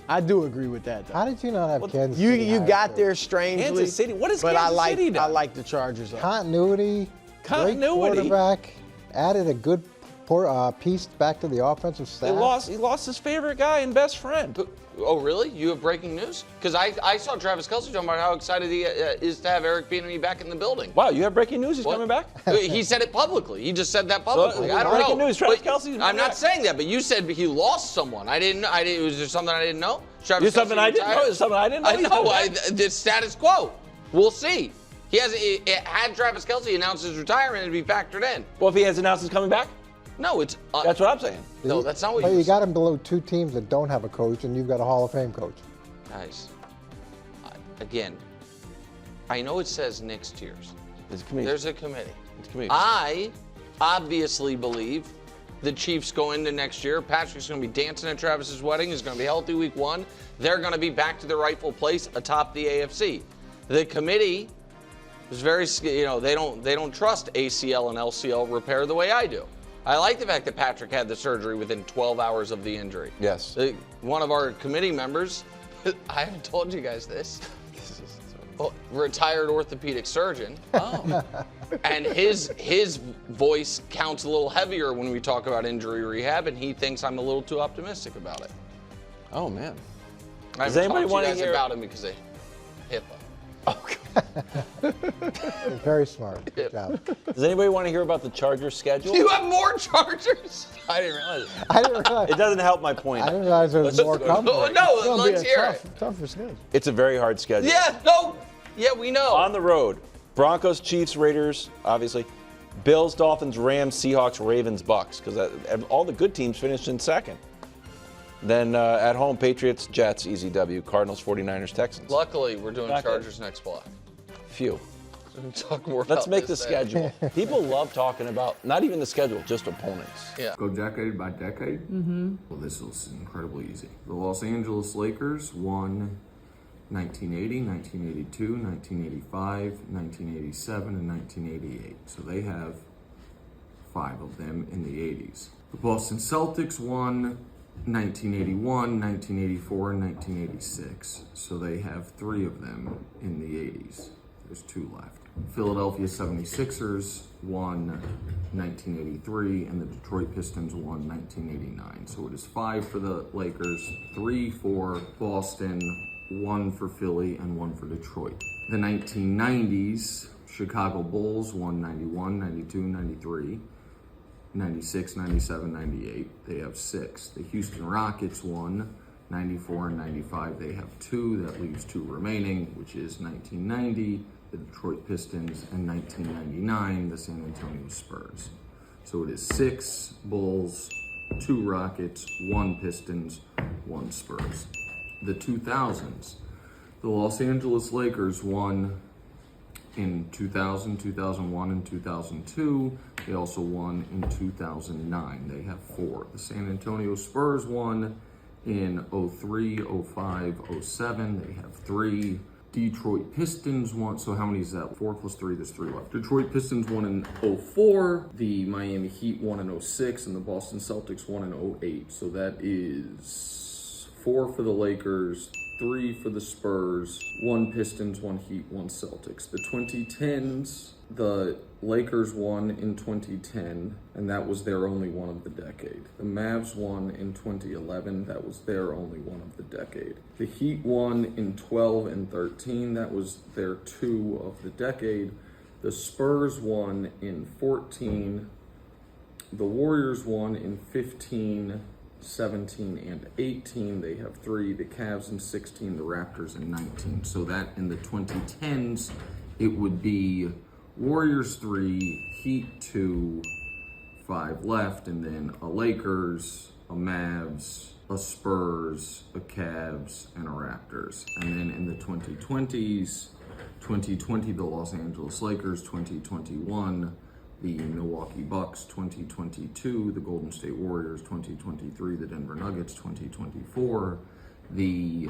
I do agree with that, though. How did you not have Kansas You City? you higher got first? there strangely. Kansas City? What is but Kansas City I done? like the Chargers. Continuity. Continuity. Great quarterback. Added a good piece back to the offensive staff. He lost his favorite guy and best friend. Oh, really? You have breaking news? Because I saw Travis Kelce talking about how excited he is to have Eric Bieniemy back in the building. Wow, you have breaking news. He's What? coming back? He said it publicly. He just said that publicly. I don't breaking know. news, Travis But Kelce's I'm not back. saying that, but you said he lost someone. I didn't know. Was there something I didn't know? Travis There's something Kelce I didn't retired? know. There's something I didn't know. I He's know. coming back. The status quo. We'll see. He has had Travis Kelce announce his retirement to be factored in. Well, if he has announced he's coming back, No, it's that's what I'm saying. no. That's not what But you you got him below 2 teams that don't have a coach, and you've got a Hall of Fame coach. guys. Again, I know it says Nick's tiers. There's a committee. There's a committee. It's a committee. I obviously believe the Chiefs go into next year. Patrick's going to be dancing at Travis's wedding. He's going to be healthy week 1. They're going to be back to their rightful place atop the AFC. The committee is very, they don't trust ACL and LCL repair the way I do. I like the fact that Patrick had the surgery within 12 hours of the injury. Yes. One of our committee members, I haven't told you guys this, retired orthopedic surgeon. Oh. And his voice counts a little heavier when we talk about injury rehab, and he thinks I'm a little too optimistic about it. Oh, man. I Does haven't anybody talked wanna to you guys hear- about him because of HIPAA. Very smart. Good job. Does anybody want to hear about the Chargers schedule? Do you have more Chargers? I didn't realize it. I didn't realize. It doesn't help my point. I didn't realize there was more coming. No, let's hear it. Tougher schedule. It's a very hard schedule. Yeah, no. Yeah, we know. On the road, Broncos, Chiefs, Raiders, obviously. Bills, Dolphins, Rams, Seahawks, Ravens, Bucks, because all the good teams finished in second. Then at home, Patriots, Jets, easy W. Cardinals, 49ers, Texans. Luckily, we're doing Not good. Chargers next block. Phew. We'll talk more Let's about make the this then. schedule. People love talking about, not even the schedule, just opponents. Yeah. Go decade by decade? Mm-hmm. Well, this was incredibly easy. The Los Angeles Lakers won 1980, 1982, 1985, 1987, and 1988. So they have 5 of them in the 80s. The Boston Celtics won 1981, 1984, and 1986. So they have 3 of them in the 80s. There's 2 left. Philadelphia 76ers won 1983, and the Detroit Pistons won 1989. So it is 5 for the Lakers, 3 for Boston, 1 for Philly, and 1 for Detroit. The 1990s, Chicago Bulls won 91, 92, 93, 96, 97, 98. They have 6. The Houston Rockets won 94 and 95. They have 2. That leaves 2 remaining, which is 1990, the Detroit Pistons, and 1999, the San Antonio Spurs. So it is 6 Bulls, 2 Rockets, 1 Pistons, 1 Spurs. The 2000s, the Los Angeles Lakers won in 2000, 2001, and 2002. They also won in 2009. They have 4. The San Antonio Spurs won in 03, 05, 07. They have 3. Detroit Pistons won, so how many is that? 4 plus 3, there's 3 left. Detroit Pistons won in 04, the Miami Heat won in 06, and the Boston Celtics won in 08. So that is 4 for the Lakers, 3 for the Spurs, 1 Pistons, 1 Heat, 1 Celtics. The 2010s, the Lakers won in 2010, and that was their only one of the decade. The Mavs won in 2011, that was their only one of the decade. The Heat won in 12 and 13, that was their 2 of the decade. The Spurs won in 14, the Warriors won in 15, 17, and 18. They have 3. The Cavs in 16, the Raptors in 19. So that in the 2010s, it would be Warriors 3, Heat 2, 5 left, and then a Lakers, a Mavs, a Spurs, a Cavs, and a Raptors. And then in the 2020s, 2020, the Los Angeles Lakers, 2021, the Milwaukee Bucks, 2022, the Golden State Warriors, 2023, the Denver Nuggets, 2024, the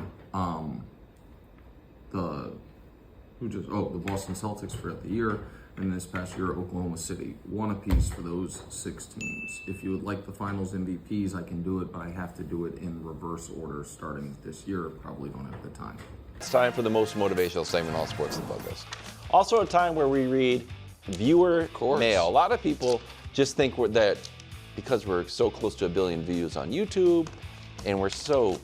Boston Celtics throughout the year, and this past year, Oklahoma City. 1 apiece for those 6 teams. If you would like the finals MVPs, I can do it, but I have to do it in reverse order starting this year. Probably don't have the time. It's time for the most motivational segment in all sports and Broncos. Also a time where we read viewer mail. A lot of people just think that because we're so close to 1 billion views on YouTube and we're so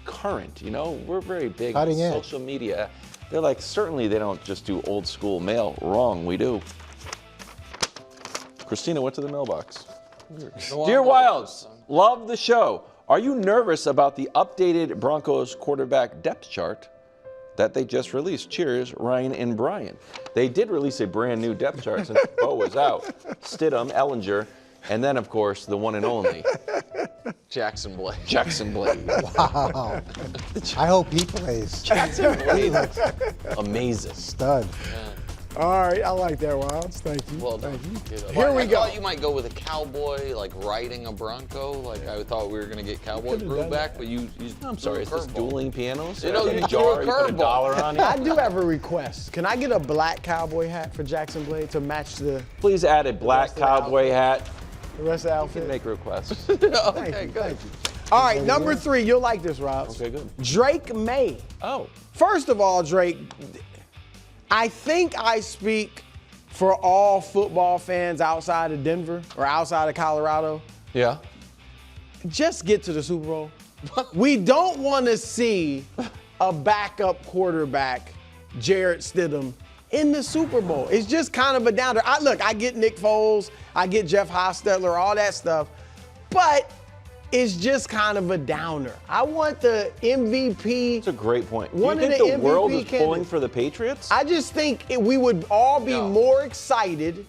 current, we're very big on social media. They're like, certainly they don't just do old school mail. Wrong, we do. Christina went to the mailbox. Dear Wilds, love the show. Are you nervous about the updated Broncos quarterback depth chart that they just released? Cheers, Ryan and Brian. They did release a brand new depth chart since Bo was out. Stidham, Ellinger, and then, of course, the one and only Jackson Blade. Jackson Blade. Wow. I hope he plays. Jackson Blade looks amazing. Stud. All right, I like that, Wilds. Thank you. Well done. Here we go. I thought you might go with a cowboy, like riding a Bronco. Like I thought we were going to get cowboy groove back, but you I'm sorry, is this dueling pianos? You know, you jar, threw a you put a curveball. dollar on it. I do have a request. Can I get a black cowboy hat for Jackson Blade to match the Please add a black cowboy hat. rest of the outfit? Make requests. Okay, good. All right, number 3. You'll like this, Rob. Okay, good. Drake May. Oh. First of all, Drake, I think I speak for all football fans outside of Denver or outside of Colorado. Yeah. Just get to the Super Bowl. We don't want to see a backup quarterback, Jarrett Stidham, in the Super Bowl. It's just kind of a downer. I get Nick Foles, I get Jeff Hostetler, all that stuff, but it's just kind of a downer. I want the MVP. That's a great point. Do One you of think the the world MVP is pulling candidates. for the Patriots? I just think we would all be more excited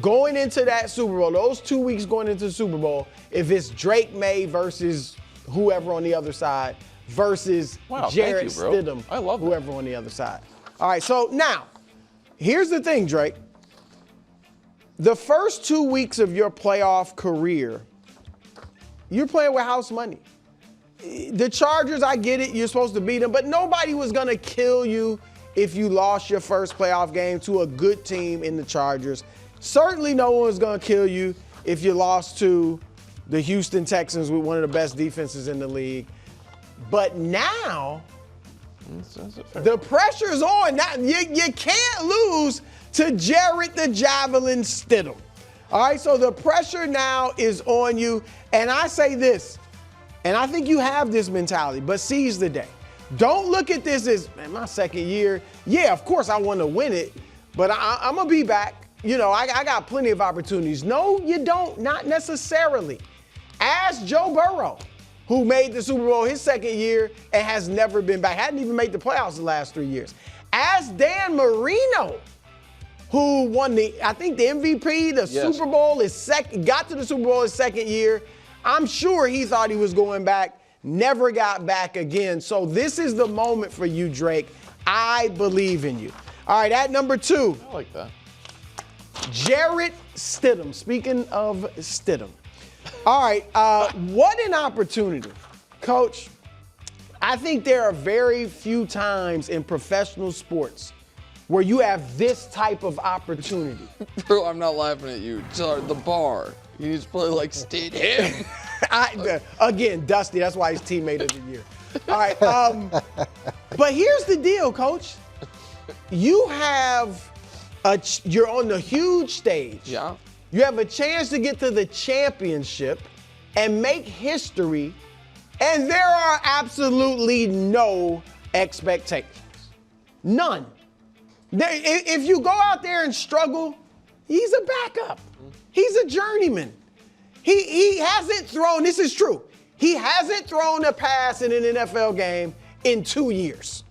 going into that Super Bowl, those 2 weeks going into the Super Bowl, if it's Drake May versus whoever on the other side versus Jarrett Stidham, I love that. whoever on the other side. All right, so now, here's the thing, Drake. The first 2 weeks of your playoff career, you're playing with house money. The Chargers, I get it, you're supposed to beat them, but nobody was going to kill you if you lost your first playoff game to a good team in the Chargers. Certainly no one was going to kill you if you lost to the Houston Texans with one of the best defenses in the league. But now, the pressure's on. Now, you can't lose to Jarrett the Javelin Stidham. All right, so the pressure now is on you. And I say this, and I think you have this mentality, but seize the day. Don't look at this as, man, my second year. Yeah, of course I want to win it, but I'm going to be back. I got plenty of opportunities. No, you don't, not necessarily. Ask Joe Burrow, who made the Super Bowl his second year and has never been back, hadn't even made the playoffs the last 3 years. Ask Dan Marino, who won the MVP, the Super Bowl, got to the Super Bowl his second year. I'm sure he thought he was going back, never got back again. So this is the moment for you, Drake. I believe in you. All right, at number 2, I like that. Jarrett Stidham. Speaking of Stidham. All right, what an opportunity. Coach, I think there are very few times in professional sports where you have this type of opportunity. Bro, I'm not laughing at you. Sorry, the bar. He needs to play like Stidham. Again, Dusty, that's why he's teammate of the year. All right, but here's the deal, Coach. You have you're on the huge stage. Yeah. You have a chance to get to the championship and make history, and there are absolutely no expectations. None. If you go out there and struggle, he's a backup. He's a journeyman. He hasn't thrown, this is true, he hasn't thrown a pass in an NFL game in 2 years.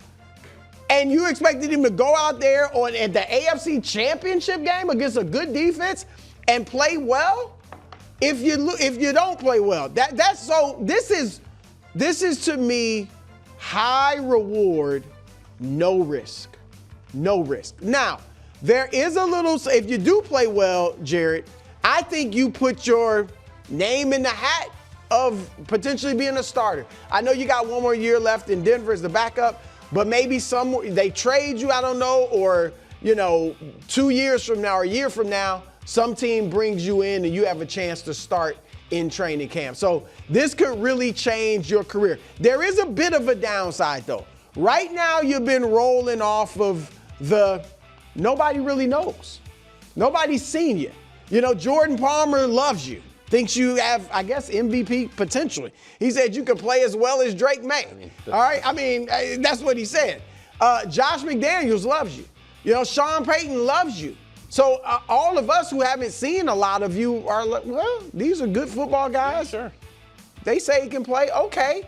And you expected him to go out there at the AFC Championship game against a good defense and play well? If you don't play well, this is to me high reward, no risk. No risk. Now, there is a little, if you do play well, Jared, I think you put your name in the hat of potentially being a starter. I know you got one more year left in Denver as the backup, but maybe they trade you, I don't know, or, 2 years from now or a year from now, some team brings you in and you have a chance to start in training camp. So this could really change your career. There is a bit of a downside, though. Right now, you've been rolling off of nobody really knows. Nobody's seen you. Jordan Palmer loves you. Thinks you have, I guess, MVP potentially. He said you could play as well as Drake May. All right? That's what he said. Josh McDaniels loves you. Sean Payton loves you. So all of us who haven't seen a lot of you are like, well, these are good football guys. Yeah, sure. They say he can play. Okay.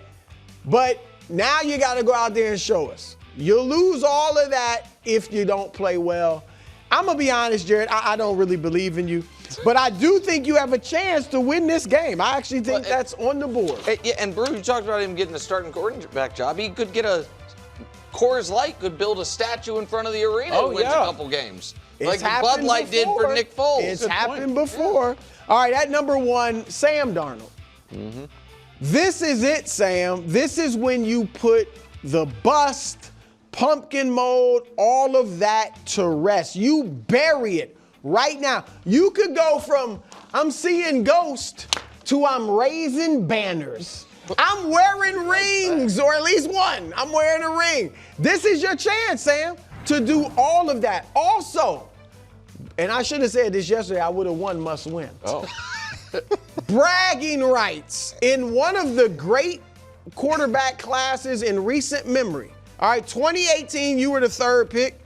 But now you got to go out there and show us. You'll lose all of that if you don't play well. I'm going to be honest, Jared, I don't really believe in you. But I do think you have a chance to win this game. I actually think that's on the board. Yeah, and Brew, you talked about him getting a starting quarterback job. He could get a Coors Light, could build a statue in front of the arena and wins a couple games. It's like Bud Light did for Nick Foles. It's happened before. Yeah. All right, at number 1, Sam Darnold. Mm-hmm. This is it, Sam. This is when you put the bust, pumpkin mold, all of that to rest. You bury it right now. You could go from I'm seeing ghosts to I'm raising banners. I'm wearing rings, or at least one. I'm wearing a ring. This is your chance, Sam, to do all of that. Also, and I should have said this yesterday, I would have won must win. Oh. Bragging rights in one of the great quarterback classes in recent memory. All right, 2018, you were the 3rd pick.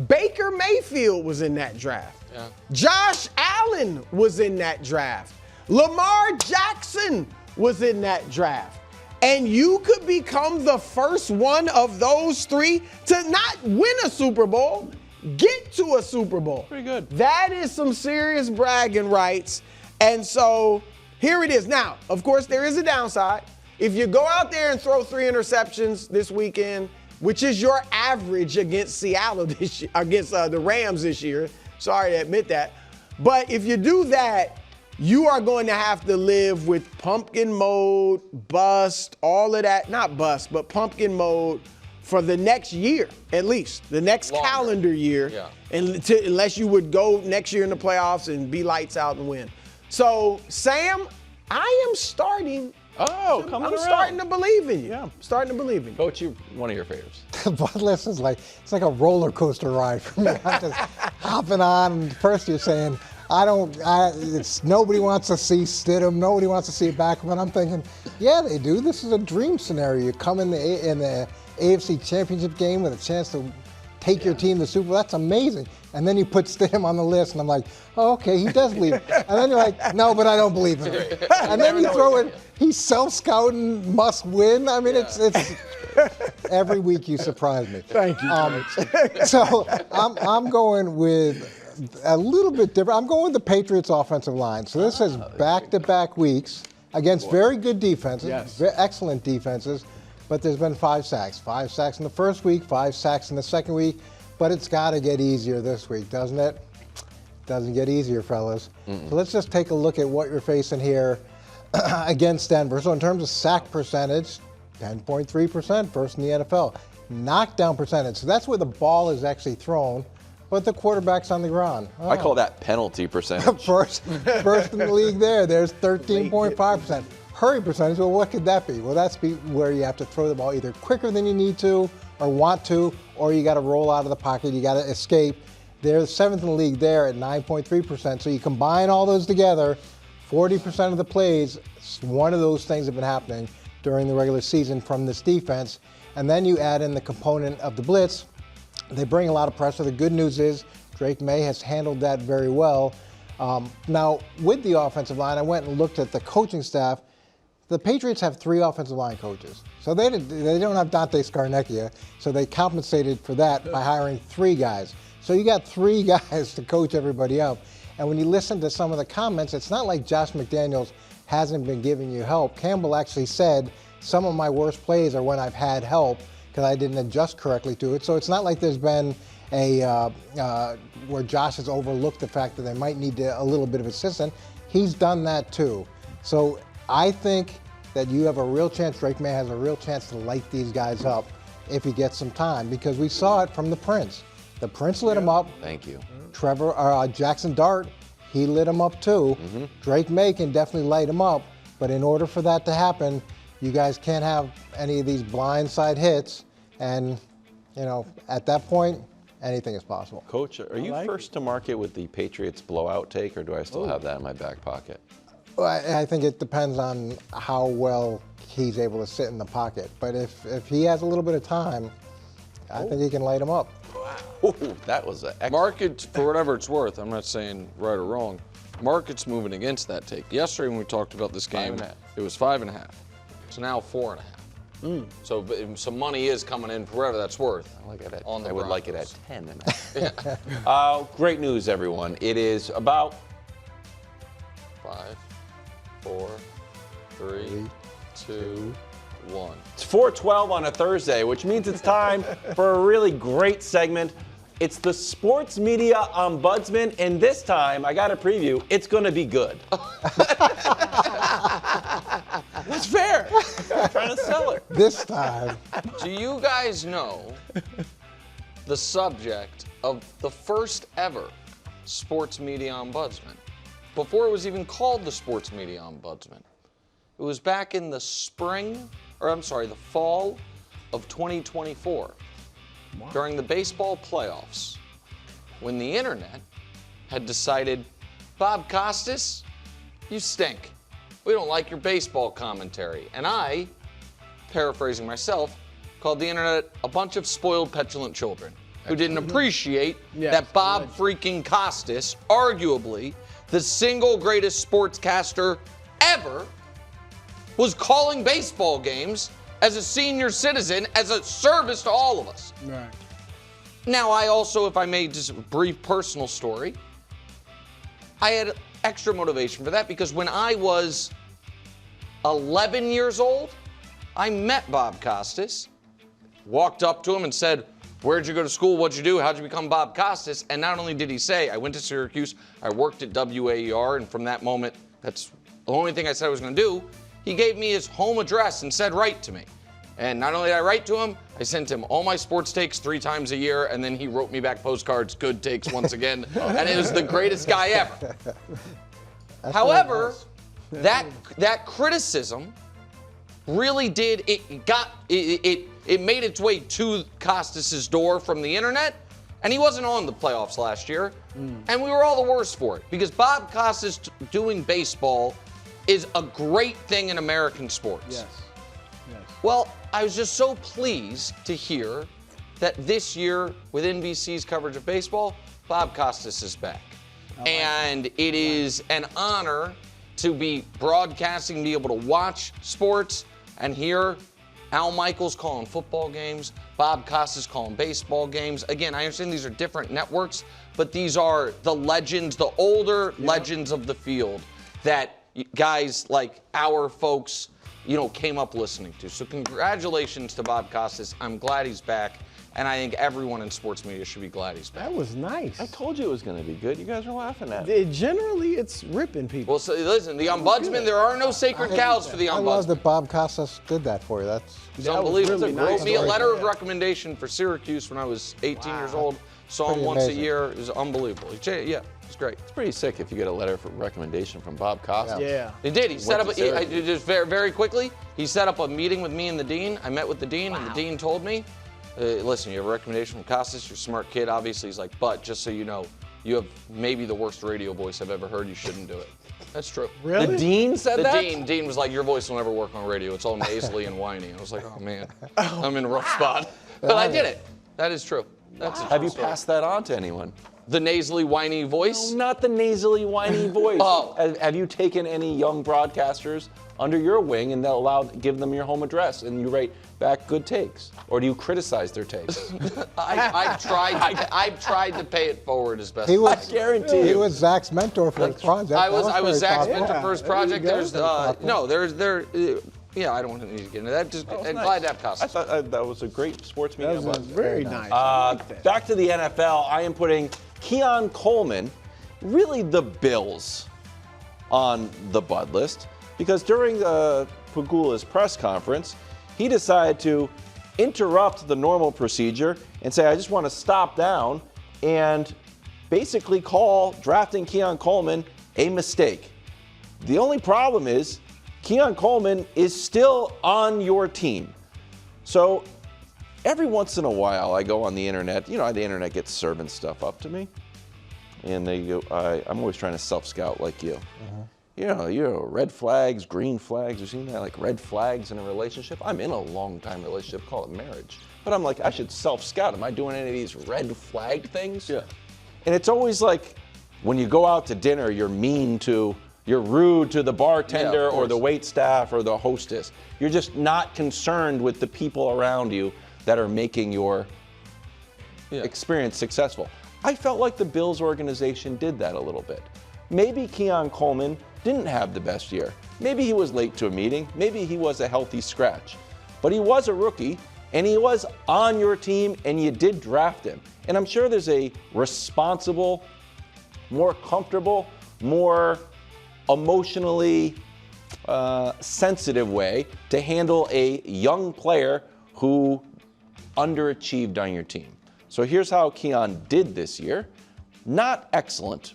Baker Mayfield was in that draft. Yeah. Josh Allen was in that draft. Lamar Jackson was in that draft. And you could become the first one of those 3 to not win a Super Bowl, get to a Super Bowl. Pretty good. That is some serious bragging rights. And so here it is. Now, of course, there is a downside. If you go out there and throw 3 interceptions this weekend, which is your average against Seattle this year, against the Rams this year, sorry to admit that. But if you do that, you are going to have to live with pumpkin mode, bust, all of that. Not bust, but pumpkin mode for the next year, at least. The next calendar year. Yeah. Unless you would go next year in the playoffs and be lights out and win. So, Sam, I am starting. I'm starting to believe in you. Yeah. I'm starting to believe in you. Coach, you're one of your favorites. But listen, it's like a roller coaster ride for me. I'm just hopping on. First you're saying, nobody wants to see Stidham. Nobody wants to see it back. But I'm thinking, yeah, they do. This is a dream scenario. You come in the AFC Championship game with a chance to take your team to the Super Bowl. That's amazing. And then you put Stidham on the list, and I'm like, oh, okay, he does believe it. And then you're like, no, but I don't believe him. And then you throw in, he's self-scouting, must win. I mean, it's every week you surprise me. Thank you. So I'm going with a little bit different. I'm going with the Patriots offensive line. So this is back-to-back weeks against very good defenses, excellent defenses, but there's been 5 sacks. 5 sacks in the first week, 5 sacks in the second week. but it's got to get easier this week, doesn't it? Doesn't get easier, fellas. So let's just take a look at what you're facing here against Denver. So in terms of sack percentage, 10.3%, first in the NFL. Knockdown percentage, so that's where the ball is actually thrown, but the quarterback's on the ground. Oh. I call that penalty percentage. first in the league there. There's 13.5%. Hurry percentage, well, what could that be? Well, that's where you have to throw the ball either quicker than you need to or want to, or you got to roll out of the pocket, you got to escape. They're seventh in the league there at 9.3%. So you combine all those together, 40% of the plays, one of those things have been happening during the regular season from this defense. And then you add in the component of the blitz. They bring a lot of pressure. The good news is Drake May has handled that very well. Now, with the offensive line, I went and looked at the coaching staff. The Patriots have 3 offensive line coaches. So they don't have Dante Scarnecchia, so they compensated for that by hiring 3 guys. So you got 3 guys to coach everybody up. And when you listen to some of the comments, it's not like Josh McDaniels hasn't been giving you help. Campbell actually said, some of my worst plays are when I've had help because I didn't adjust correctly to it. So it's not like there's been where Josh has overlooked the fact that they might need a little bit of assistance. He's done that too. So I think that you have a real chance, Drake May has a real chance to light these guys up if he gets some time, because we saw it from the Prince. The Prince lit him up. Thank you. Jackson Dart, he lit him up too. Drake May can definitely light him up, but in order for that to happen, you guys can't have any of these blindside hits, and at that point, anything is possible. Coach, are you first to market with the Patriots blowout take, or do I still have that in my back pocket? Well, I think it depends on how well he's able to sit in the pocket. But if he has a little bit of time, I think he can light him up. Ooh, that was an Market, for whatever it's worth, I'm not saying right or wrong, market's moving against that take. Yesterday when we talked about this game, it was 5.5. It's now 4.5. So some money is coming in for whatever that's worth. I would would like it at 10. Great news, everyone. It is about 5, 4, 3, 2, 1. It's 4:12 on a Thursday, which means it's time for a really great segment. It's the Sports Media Ombudsman, and this time, I got a preview, it's going to be good. That's fair. I'm trying to sell it. This time. Do you guys know the subject of the first ever Sports Media Ombudsman? Before it was even called the Sports Media Ombudsman. It was back in the the fall of 2024, during the baseball playoffs, when the internet had decided, Bob Costas, you stink. We don't like your baseball commentary. And I, paraphrasing myself, called the internet a bunch of spoiled, petulant children who didn't appreciate that Bob freaking Costas, arguably the single greatest sportscaster ever, was calling baseball games as a senior citizen, as a service to all of us. Right. Now, I also, if I may, just a brief personal story, I had extra motivation for that because when I was 11 years old, I met Bob Costas, walked up to him and said, where'd you go to school? What'd you do? How'd you become Bob Costas? And not only did he say, I went to Syracuse, I worked at WAER, and from that moment, that's the only thing I said I was going to do. He gave me his home address and said, write to me. And not only did I write to him, I sent him all my sports takes 3 times a year, and then he wrote me back postcards, good takes once again, and it was the greatest guy ever. However, that criticism really did, it made its way to Costas's door from the internet, and he wasn't on the playoffs last year, and we were all the worse for it, because Bob Costas doing baseball is a great thing in American sports. Yes. Well, I was just so pleased to hear that this year, with NBC's coverage of baseball, Bob Costas is back. And it is an honor to be broadcasting, be able to watch sports and hear Al Michaels calling football games, Bob Costas calling baseball games. Again, I understand these are different networks, but these are the legends, the older legends of the field that guys like our folks, came up listening to. So congratulations to Bob Costas. I'm glad he's back. And I think everyone in sports media should be glad he's back. That was nice. I told you it was going to be good. You guys are laughing at it. Generally, it's ripping people. Well, so, listen, the ombudsman, there are no sacred cows for the I love ombudsman. that Bob Costas did that for you. It's That was unbelievable. really nice. Wrote me a letter of recommendation for Syracuse when I was 18 years old. Saw him Pretty once amazing. a year. It was unbelievable. Yeah, it's great. It's pretty sick if you get a letter for recommendation from Bob Costas. Yeah. He did. He set up. to Syracuse. Just very quickly. He set up a meeting with me and the dean. I met with the dean, and the dean told me, "Listen, you have a recommendation from Costas. You're a smart kid, obviously." He's like, "But just so you know, you have maybe the worst radio voice I've ever heard. You shouldn't do it." That's true. Really? The dean said The that? dean was like, "Your voice will never work on radio. It's all nasally and whiny." And I was like, "Oh man, I'm in a rough spot." But I did it. That is true. That's a Have true you story. passed that on to anyone? The nasally, whiny voice? Not the nasally, whiny voice. Oh. Have you taken any young broadcasters under your wing and give them your home address and you write back good takes? Or do you criticize their takes? I've tried to pay it forward as best He as was, possible. Guarantee he you. was Zach's mentor for his project. I was very Zach's thoughtful. mentor for his project. there you There's go. yeah, I don't want to need to get into that. Just Nice. glad to have I Costas. thought that was a great sports media. That was buzz. very nice. I like that. Back to the NFL, I am putting Keon Coleman, really the Bills, on the bud list because during Pagula's press conference, he decided to interrupt the normal procedure and say, I just want to stop down and basically call drafting Keon Coleman a mistake. The only problem is Keon Coleman is still on your team. So every once in a while I go on the internet, you know, the internet gets serving stuff up to me. And they go, I'm always trying to self-scout like you. You know, red flags, green flags. You seen that, like red flags in a relationship? I'm in a long-time relationship, call it marriage. But I'm like, I should self-scout. Am I doing any of these red flag things? Yeah. And it's always like, when you go out to dinner, you're rude to the bartender or the wait staff or the hostess. You're just not concerned with the people around you that are making your experience successful. I felt like the Bills organization did that a little bit. Maybe Keon Coleman didn't have the best year. Maybe he was late to a meeting. Maybe he was a healthy scratch. But he was a rookie, and he was on your team, and you did draft him. And I'm sure there's a responsible, more comfortable, more emotionally sensitive way to handle a young player who underachieved on your team. So here's how Keon did this year. Not excellent.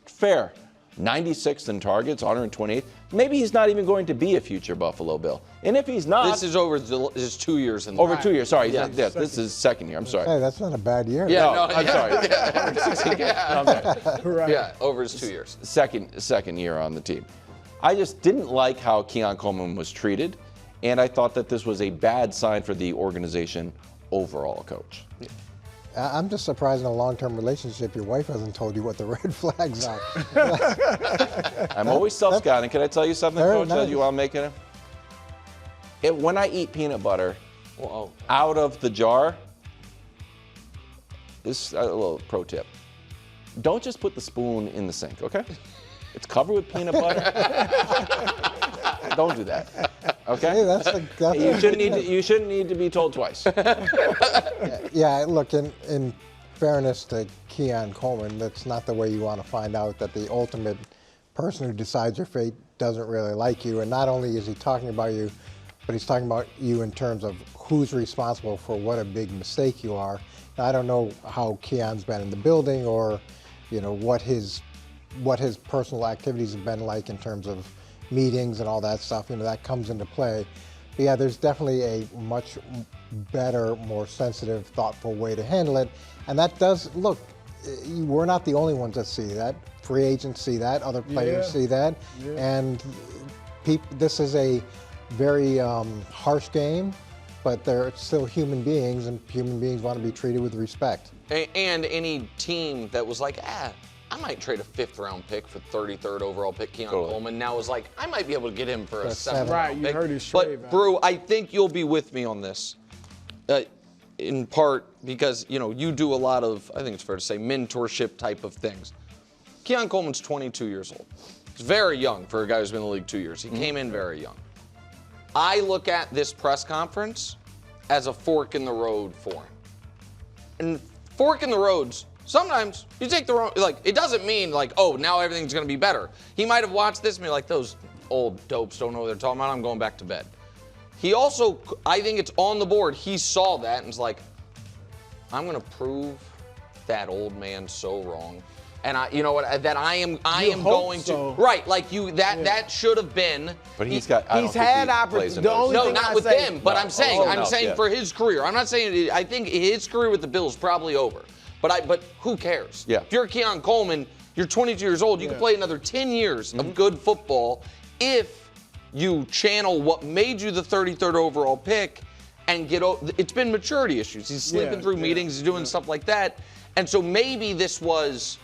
Fair. 96th in targets, 128th. Maybe he's not even going to be a future Buffalo Bill. And if he's not... This is over his 2 years in the Over 2 years, sorry. Yeah. This is his second year, I'm sorry. Hey, that's not a bad year. I'm sorry. 116 games. I'm sorry. Yeah, over his 2 years. Second year on the team. I just didn't like how Keon Coleman was treated, and I thought that this was a bad sign for the organization overall, Coach. I'm just surprised in a long-term relationship your wife hasn't told you what the red flags are. I'm always self-scouting. Can I tell you something, Very Coach, that nice. you want to make it? When I eat peanut butter out of the jar, this is a little pro tip. Don't just put the spoon in the sink, okay? It's covered with peanut butter. Don't do that. Okay? Hey, that's You shouldn't need to be told twice. Yeah, look, in fairness to Keon Coleman, that's not the way you want to find out that the ultimate person who decides your fate doesn't really like you. And not only is he talking about you, but he's talking about you in terms of who's responsible for what a big mistake you are. Now, I don't know how Keon's been in the building or, you know, what his personal activities have been like in terms of meetings and all that stuff. You know, that comes into play. But yeah, there's definitely a much better, more sensitive, thoughtful way to handle it. And that does, look, we're not the only ones that see that. Free agents see that, other players see that. And this is a very harsh game, but they're still human beings, and human beings want to be treated with respect. And any team that was like, I might trade a 5th-round pick for 33rd overall pick, Keon Coleman. Now is like, I might be able to get him for a 7th round pick. You heard his But Brew, I think you'll be with me on this, in part because you do a lot of, I think it's fair to say, mentorship type of things. Keon Coleman's 22 years old. He's very young for a guy who's been in the league 2 years. He came in very young. I look at this press conference as a fork in the road for him. And fork in the roads. Sometimes you take the wrong, like, it doesn't mean like, oh, now everything's going to be better. He might have watched this and be like, those old dopes don't know what they're talking about. I'm going back to bed. He also, I think it's on the board. He saw that and was like, I'm going to prove that old man so wrong. And you know what? That I am going so. to. Right, like that should have been. But he's had opportunities. No, not with them. But I'm saying for his career. I'm not saying. I think his career with the Bills is probably over. But who cares? Yeah. If you're Keon Coleman, you're 22 years old. You can play another 10 years of good football if you channel what made you the 33rd overall pick and get. It's been maturity issues. He's sleeping through meetings. He's doing stuff like that. And so maybe this was,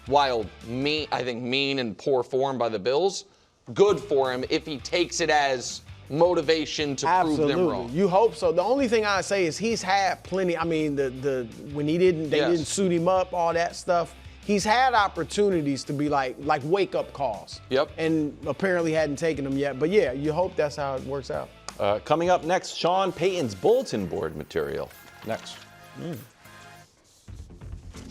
while mean and poor form by the Bills, good for him if he takes it as motivation to prove them wrong. You hope so. The only thing I say is he's had plenty. I mean, when they didn't suit him up, all that stuff. He's had opportunities to be like wake up calls. Yep. And apparently hadn't taken them yet. But yeah, you hope that's how it works out. Coming up next, Sean Payton's bulletin board material. Next.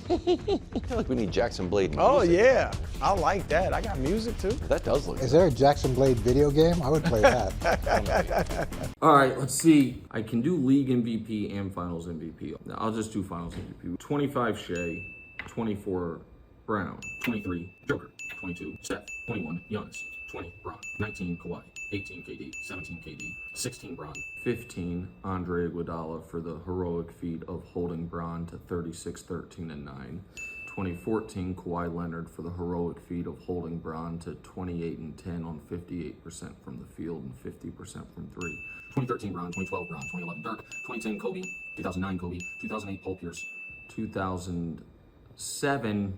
I feel like we need Jackson Blade music. Oh, yeah. I like that. I got music, too. That does look good. Is there a Jackson Blade video game? I would play that. All right, let's see. I can do league MVP and finals MVP. I'll just do finals MVP. 25 Shea, 24 Brown, 23 Joker, 22 Steph, 21 Giannis, 20 Bron, 19 Kawhi, 18 KD, 17 KD, 16 Bron, 15 Andre Iguodala for the heroic feat of holding Bron to 36, 13, and 9. 2014 Kawhi Leonard for the heroic feat of holding Bron to 28 and 10 on 58% from the field and 50% from three. 2013 Bron, 2012 Bron, 2011 Dirk, 2010 Kobe, 2009 Kobe, 2008 Paul Pierce, 2007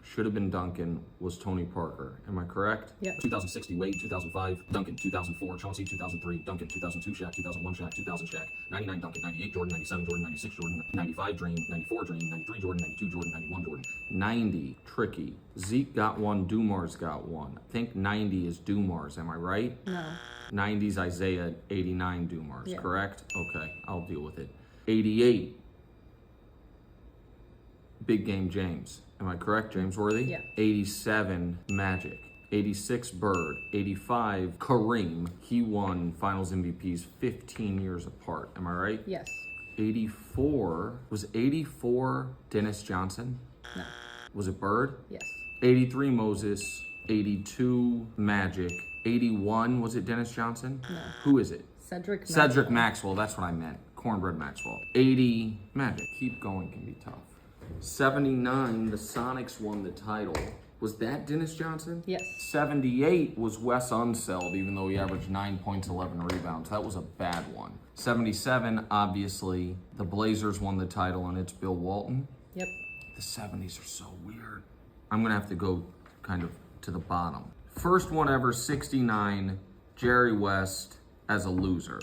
should have been Duncan, was Tony Parker. Am I correct? Yeah. 2006 Wade, 2005 Duncan, 2004 Chauncey, 2003 Duncan, 2002 Shaq, 2001 Shaq, 2000 Shaq, 99 Duncan, 98 Jordan, 97 Jordan, 96 Jordan, 95 Dream, 94 Dream, 93 Jordan, 92 Jordan, 91 Jordan. 90, tricky. Zeke got one, Dumars got one. I think 90 is Dumars, am I right? No. 90's Isaiah, 89 Dumars, Yeah. correct? Okay, I'll deal with it. 88, Big Game James. Am I correct, James Worthy? Yeah. 87, Magic. 86, Bird. 85, Kareem. He won Finals MVPs 15 years apart. Am I right? Yes. 84, was 84 Dennis Johnson? No. Was it Bird? Yes. 83, Moses. 82, Magic. 81, was it Dennis Johnson? No. Who is it? Cedric Maxwell, that's what I meant. Cornbread Maxwell. 80, Magic. Keep going can be tough. 79, the Sonics won the title. Was that Dennis Johnson? Yes. 78 was Wes Unseld, even though he averaged 9 points, 11 rebounds. That was a bad one. 77, obviously, the Blazers won the title, and it's Bill Walton. Yep. The 70s are so weird. I'm going to have to go kind of to the bottom. First one ever, 69, Jerry West as a loser.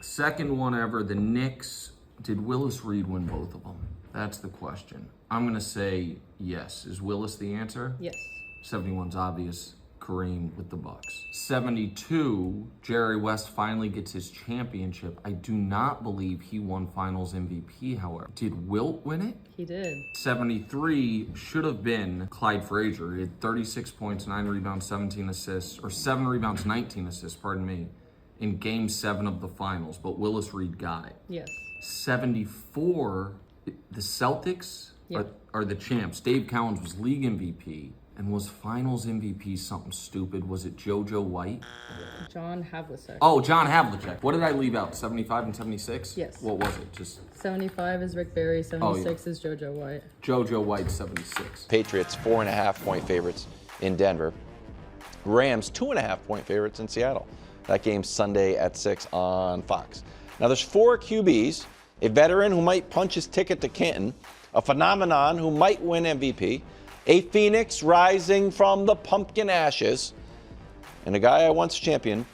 Second one ever, the Knicks. Did Willis Reed win both of them? That's the question. I'm going to say yes. Is Willis the answer? Yes. 71's obvious. Kareem with the Bucks. 72, Jerry West finally gets his championship. I do not believe he won Finals MVP, however. Did Wilt win it? He did. 73 should have been Clyde Frazier. He had 36 points, 9 rebounds, 17 assists, or 7 rebounds, 19 assists, pardon me, in Game 7 of the Finals, but Willis Reed got it. Yes. 74, the Celtics are the champs. Dave Cowens was league MVP and was Finals MVP something stupid. Was it JoJo White? John Havlicek. Oh, John Havlicek. What did I leave out? 75 and 76? Yes. What was it? Just 75 is Rick Barry, 76 is JoJo White. JoJo White, 76. Patriots 4.5-point favorites in Denver. Rams 2.5-point favorites in Seattle. That game's Sunday at 6 on Fox. Now there's 4 QBs, a veteran who might punch his ticket to Canton, a phenomenon who might win MVP, a phoenix rising from the pumpkin ashes, and a guy I once championed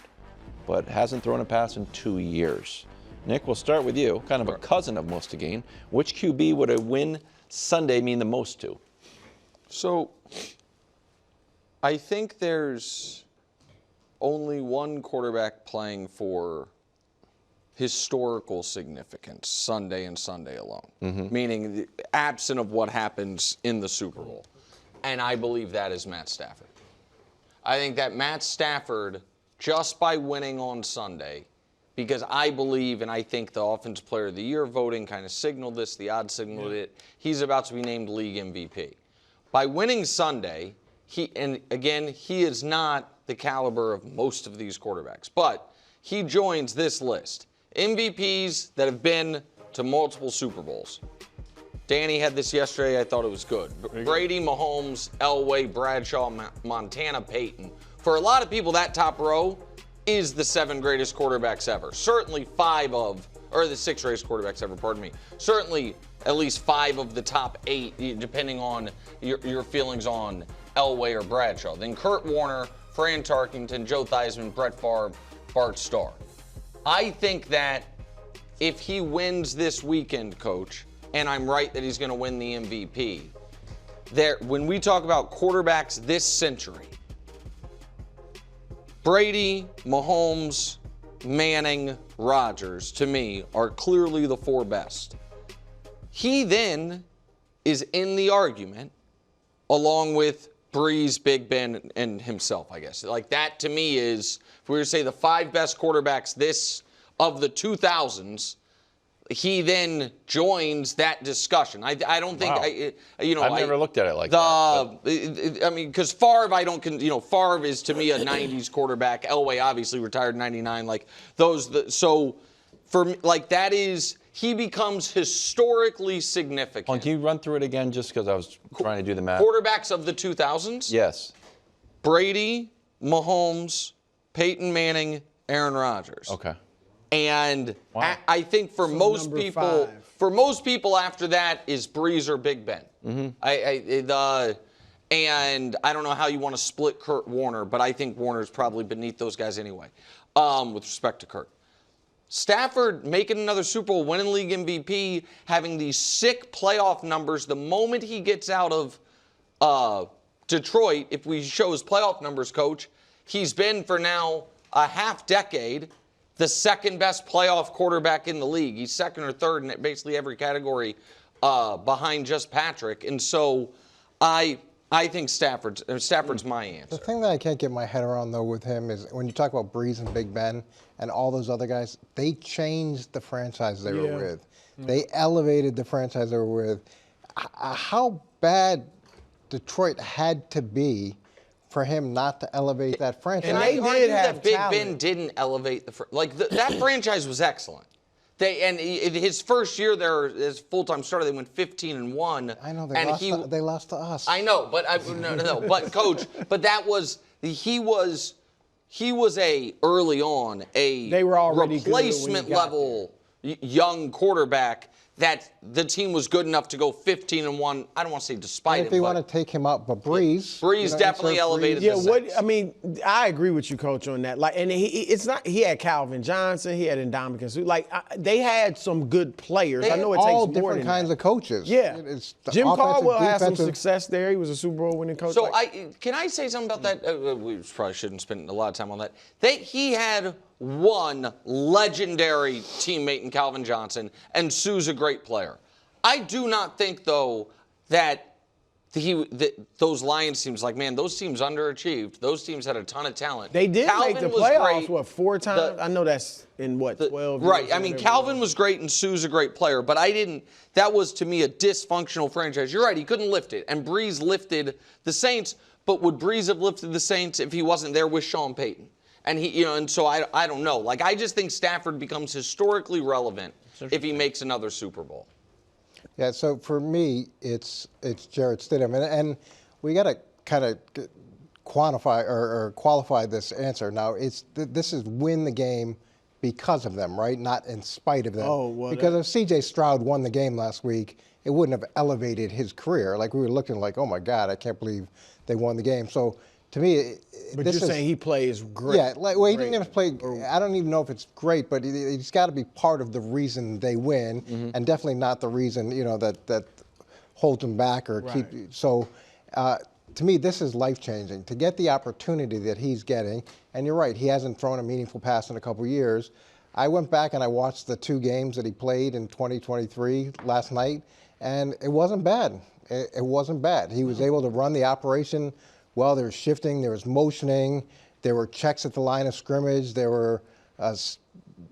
but hasn't thrown a pass in 2 years. Nick, we'll start with you, kind of a cousin of Mostagain. Which QB would a win Sunday mean the most to? So, I think there's only one quarterback playing for historical significance Sunday and Sunday alone, meaning absent of what happens in the Super Bowl. And I believe that is Matt Stafford. I think that Matt Stafford, just by winning on Sunday, because I believe, and I think the Offensive Player of the Year voting kind of signaled this, the odds signaled it, he's about to be named league MVP. By winning Sunday, he is not the caliber of most of these quarterbacks, but he joins this list. MVPs that have been to multiple Super Bowls. Danny had this yesterday. I thought it was good. Brady, Mahomes, Elway, Bradshaw, Montana, Peyton. For a lot of people, that top row is the 7 greatest quarterbacks ever. Certainly the 6 greatest quarterbacks ever, pardon me. Certainly at least 5 of the top 8, depending on your feelings on Elway or Bradshaw. Then Kurt Warner, Fran Tarkenton, Joe Theismann, Brett Favre, Bart Starr. I think that if he wins this weekend, Coach, and I'm right that he's going to win the MVP, when we talk about quarterbacks this century, Brady, Mahomes, Manning, Rodgers, to me, are clearly the 4 best. He then is in the argument along with Brees, Big Ben, and himself, I guess. Like that to me is, if we were to say the 5 best quarterbacks of the 2000s, he then joins that discussion. I don't think, wow. I've never looked at it like that. I mean, because Favre, Favre is to me a 90s quarterback. Elway obviously retired in 99. Like so for me, like that is, he becomes historically significant. Can you run through it again just because I was trying to do the math? Quarterbacks of the 2000s? Yes. Brady, Mahomes, Peyton Manning, Aaron Rodgers. Okay. And wow. I think for most people after that is Brees or Big Ben. And I don't know how you want to split Kurt Warner, but I think Warner's probably beneath those guys anyway, with respect to Kurt. Stafford making another Super Bowl, winning league MVP, having these sick playoff numbers the moment he gets out of Detroit. If we show his playoff numbers, Coach, he's been for now a half decade the 2nd best playoff quarterback in the league. He's 2nd or 3rd in basically every category behind just Patrick. And so I think Stafford's my answer. The thing that I can't get my head around, though, with him is when you talk about Brees and Big Ben and all those other guys, they changed the franchise they were with. They elevated the franchise they were with. How bad Detroit had to be for him not to elevate that franchise? And I argue that Big Ben didn't elevate that franchise was excellent. His first year there as full-time starter, they went 15-1. I know they lost to us. I know, but but Coach, he was early on a replacement level young quarterback that the team was good enough to go 15-1. I don't want to say despite him. If you want to take him up, but Brees definitely elevated. I agree with you, Coach, on that. Like, and he had Calvin Johnson, he had Ndamukong Suh. Like, they had some good players. I know it takes more than different kinds of coaches. Yeah, Jim Caldwell had some success there. He was a Super Bowl winning coach. So can I say something about that? We probably shouldn't spend a lot of time on that. He had one legendary teammate in Calvin Johnson, and Suh's a great player. I do not think, though, that those Lions teams, like, man, those teams underachieved. Those teams had a ton of talent. They did make the playoffs, 4 times? I know that's in 12 years? Right. I mean, Calvin was great, and Suh's a great player, but that was, to me, a dysfunctional franchise. You're right, he couldn't lift it, and Brees lifted the Saints, but would Brees have lifted the Saints if he wasn't there with Sean Payton? And and so I don't know. Like, I just think Stafford becomes historically relevant if he makes another Super Bowl. Yeah, so for me, it's Jarrett Stidham. And we got to kind of quantify or qualify this answer. Now, this is win the game because of them, right? Not in spite of them. Because if C.J. Stroud won the game last week, it wouldn't have elevated his career. Like, we were looking like, oh, my God, I can't believe they won the game. So, to me, but you're saying he plays great. Yeah, he didn't even play. I don't even know if it's great, but he's got to be part of the reason they win, and definitely not the reason that holds him back or keep. So, to me, this is life changing to get the opportunity that he's getting. And you're right, he hasn't thrown a meaningful pass in a couple years. I went back and I watched the 2 games that he played in 2023 last night, and it wasn't bad. It wasn't bad. He was able to run the operation well. There was shifting, there was motioning, there were checks at the line of scrimmage. There were,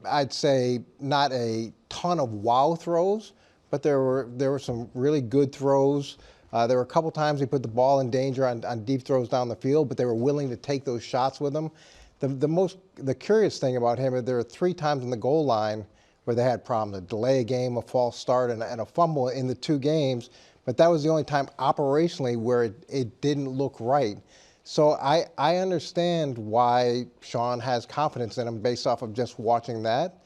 I'd say, not a ton of wow throws, but there were some really good throws. There were a couple times he put the ball in danger on deep throws down the field, but they were willing to take those shots with him. The curious thing about him is there are 3 times in the goal line where they had problems: a delay a game, a false start, and a fumble in the 2 games. But that was the only time operationally where it didn't look right. So I understand why Sean has confidence in him based off of just watching that.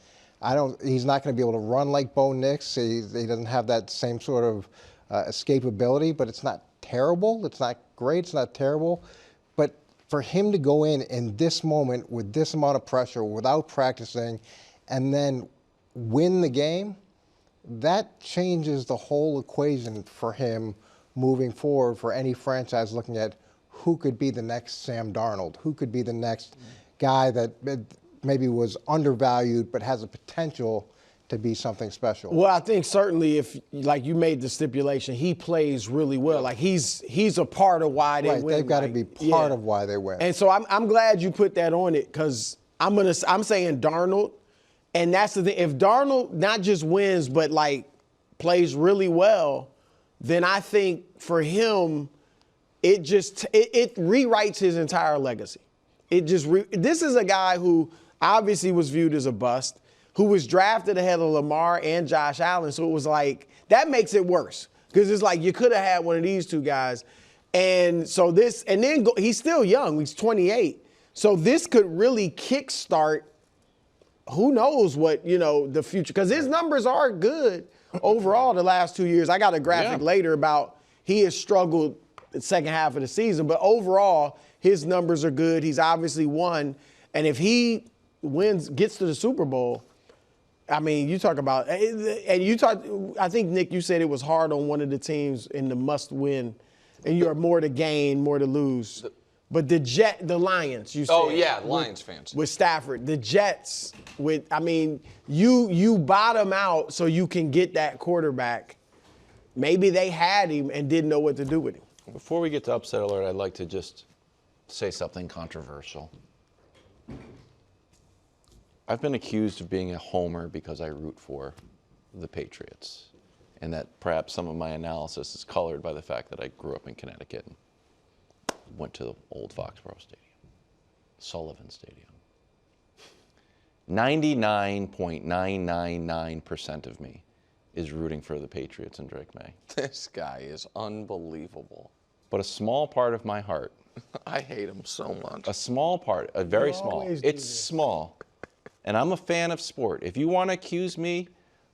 He's not going to be able to run like Bo Nix. He doesn't have that same sort of escapability, but it's not terrible. It's not great. It's not terrible. But for him to go in this moment with this amount of pressure without practicing and then win the game, that changes the whole equation for him moving forward for any franchise looking at who could be the next Sam Darnold, who could be the next guy that maybe was undervalued but has a potential to be something special. Well, I think certainly if, like you made the stipulation, he plays really well. Like he's a part of why they win. They've got to be part of why they win. And so I'm glad you put that on it, because I'm saying Darnold, and that's the thing. If Darnold not just wins but like plays really well, then I think for him it rewrites his entire legacy. This is a guy who obviously was viewed as a bust, who was drafted ahead of Lamar and Josh Allen. So it was like, that makes it worse, because it's like you could have had one of these 2 guys. And so he's still young. He's 28. So this could really kickstart who knows what, the future. Because his numbers are good overall the last 2 years. I got a graphic later about he has struggled the second half of the season. But overall, his numbers are good. He's obviously won. And if he gets to the Super Bowl, I mean, you talk about, and I think, Nick, you said it was hard on one of the teams in the must win, and you're more to gain, more to lose. But the Lions, you said. Oh, yeah, Lions fans. With Stafford. The Jets, you bottom out so you can get that quarterback. Maybe they had him and didn't know what to do with him. Before we get to upset alert, I'd like to just say something controversial. I've been accused of being a homer because I root for the Patriots, and that perhaps some of my analysis is colored by the fact that I grew up in Connecticut and went to the old Foxborough Stadium, Sullivan Stadium. 99.999% of me is rooting for the Patriots and Drake May. This guy is unbelievable. But a small part of my heart. I hate him so much. A small part, a very small. It's small. And I'm a fan of sport. If you want to accuse me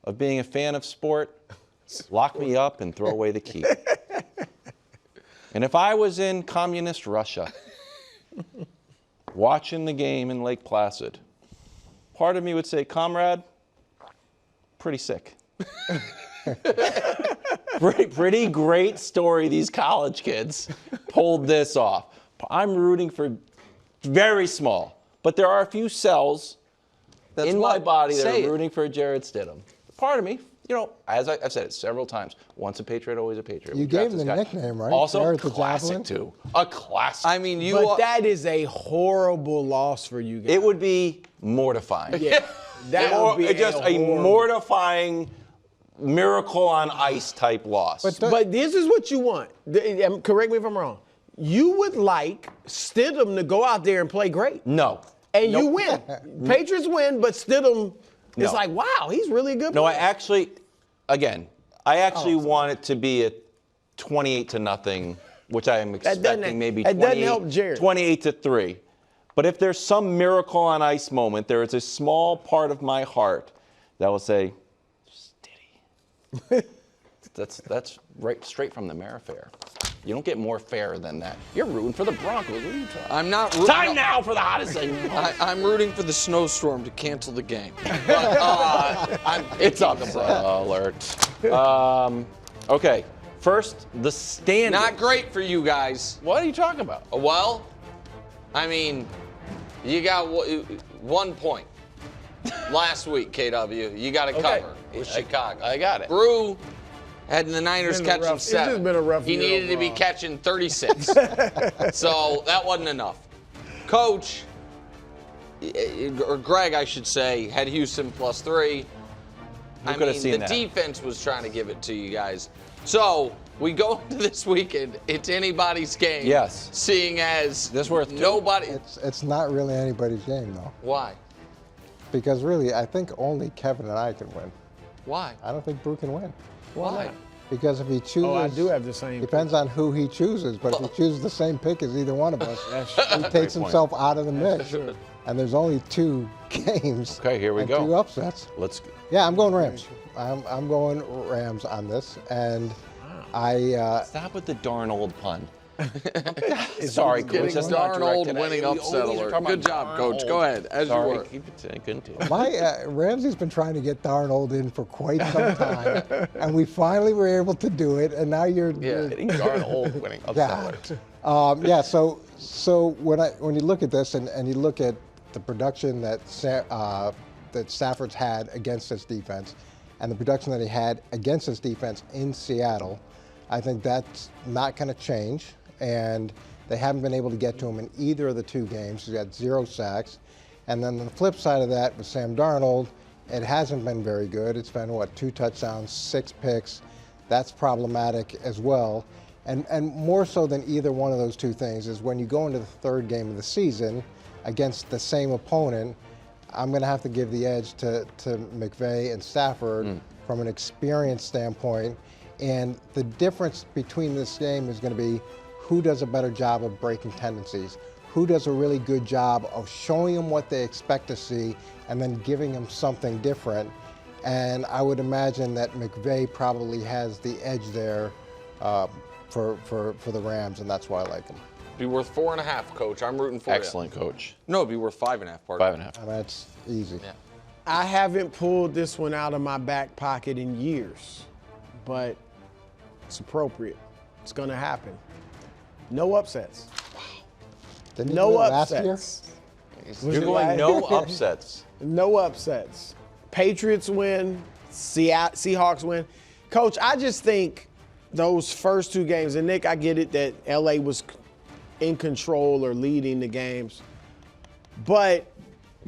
of being a fan of sport, lock me up and throw away the key. And if I was in communist Russia, watching the game in Lake Placid, part of me would say, comrade, pretty sick. Pretty great story these college kids pulled this off. I'm rooting for very small, but there are a few cells in my body that are rooting for Jared Stidham. Part of me, as I've said it several times, once a Patriot, always a Patriot. You gave him the nickname, right? Also, Jared classic too. A classic. I mean, But that is a horrible loss for you guys. It would be mortifying. Yeah. That would be just a mortifying miracle on ice type loss. But this is what you want. Correct me if I'm wrong. You would like Stidham to go out there and play great. No. And you win. Patriots win, but Stidham is like, wow, he's really a good player. No, I actually want it to be a 28-0, which I am expecting maybe 28-3. But if there's some miracle on ice moment, there is a small part of my heart that will say, Stiddy. That's right, straight from the Mara Fair. You don't get more fair than that. You're rooting for the Broncos. What are you talking? I'm not rooting. Time now for the hottest thing. I'm rooting for the snowstorm to cancel the game. But, it's upset alert. Okay, first, the standings. Not great for you guys. What are you talking about? Well, I mean, you got 1 point. last week, KW. You got to cover with Chicago. I got it. Brew had the Niners catching 7. It's just been a rough He year needed to be overall. catching 36. So that wasn't enough. Coach, or Greg, I should say, had Houston +3. I could have mean, seen the that? defense was trying to give it to you guys. So we go into this weekend. It's anybody's game. Yes. Seeing as This worth 2? nobody. It's not really anybody's game, though. Why? Because really, I think only Kevin and I can win. Why? I don't think Brew can win. Why? Because if he chooses, Oh, I do have the same. depends on who he chooses. But if he chooses the same pick as either one of us, he takes point. himself out of the mix. And there's only 2 games. Okay, here we and go. 2 upsets. Let's. Yeah, I'm going Rams. I'm going Rams on this, and I. Stop with the Darnold pun. Sorry, Getting Coach. That's not Darnold directed at winning you. We upset always are alert. talking Good about job, Coach. Darnold. Go ahead, as you Sorry, were. keep it saying. Continue. My Ramsey's been trying to get Darnold in for quite some time, and we finally were able to do it. And now you're Getting Darnold winning upset yeah. alert. So when you look at this and you look at the production that Stafford's had against this defense, and the production that he had against this defense in Seattle, I think that's not going to change. And they haven't been able to get to him in either of the 2 games. He's got 0 sacks. And then on the flip side of that, with Sam Darnold, it hasn't been very good. It's been, 2 touchdowns, 6 picks. That's problematic as well. And more so than either one of those 2 things is when you go into the 3rd game of the season against the same opponent, I'm going to have to give the edge to McVay and Stafford from an experience standpoint. And the difference between this game is going to be who does a better job of breaking tendencies, who does a really good job of showing them what they expect to see and then giving them something different. And I would imagine that McVay probably has the edge there for the Rams, and that's why I like him. Be worth 4.5, Coach. I'm rooting for Excellent, Coach. you. No, it'd be worth 5.5. Pardon. 5.5. I mean, that's easy. Yeah. I haven't pulled this one out of my back pocket in years, but it's appropriate. It's going to happen. No upsets. Didn't you No do it last year? upsets. You're going no upsets. No upsets. Patriots win. Seahawks win. Coach, I just think those first 2 games, and Nick, I get it that LA was in control or leading the games, but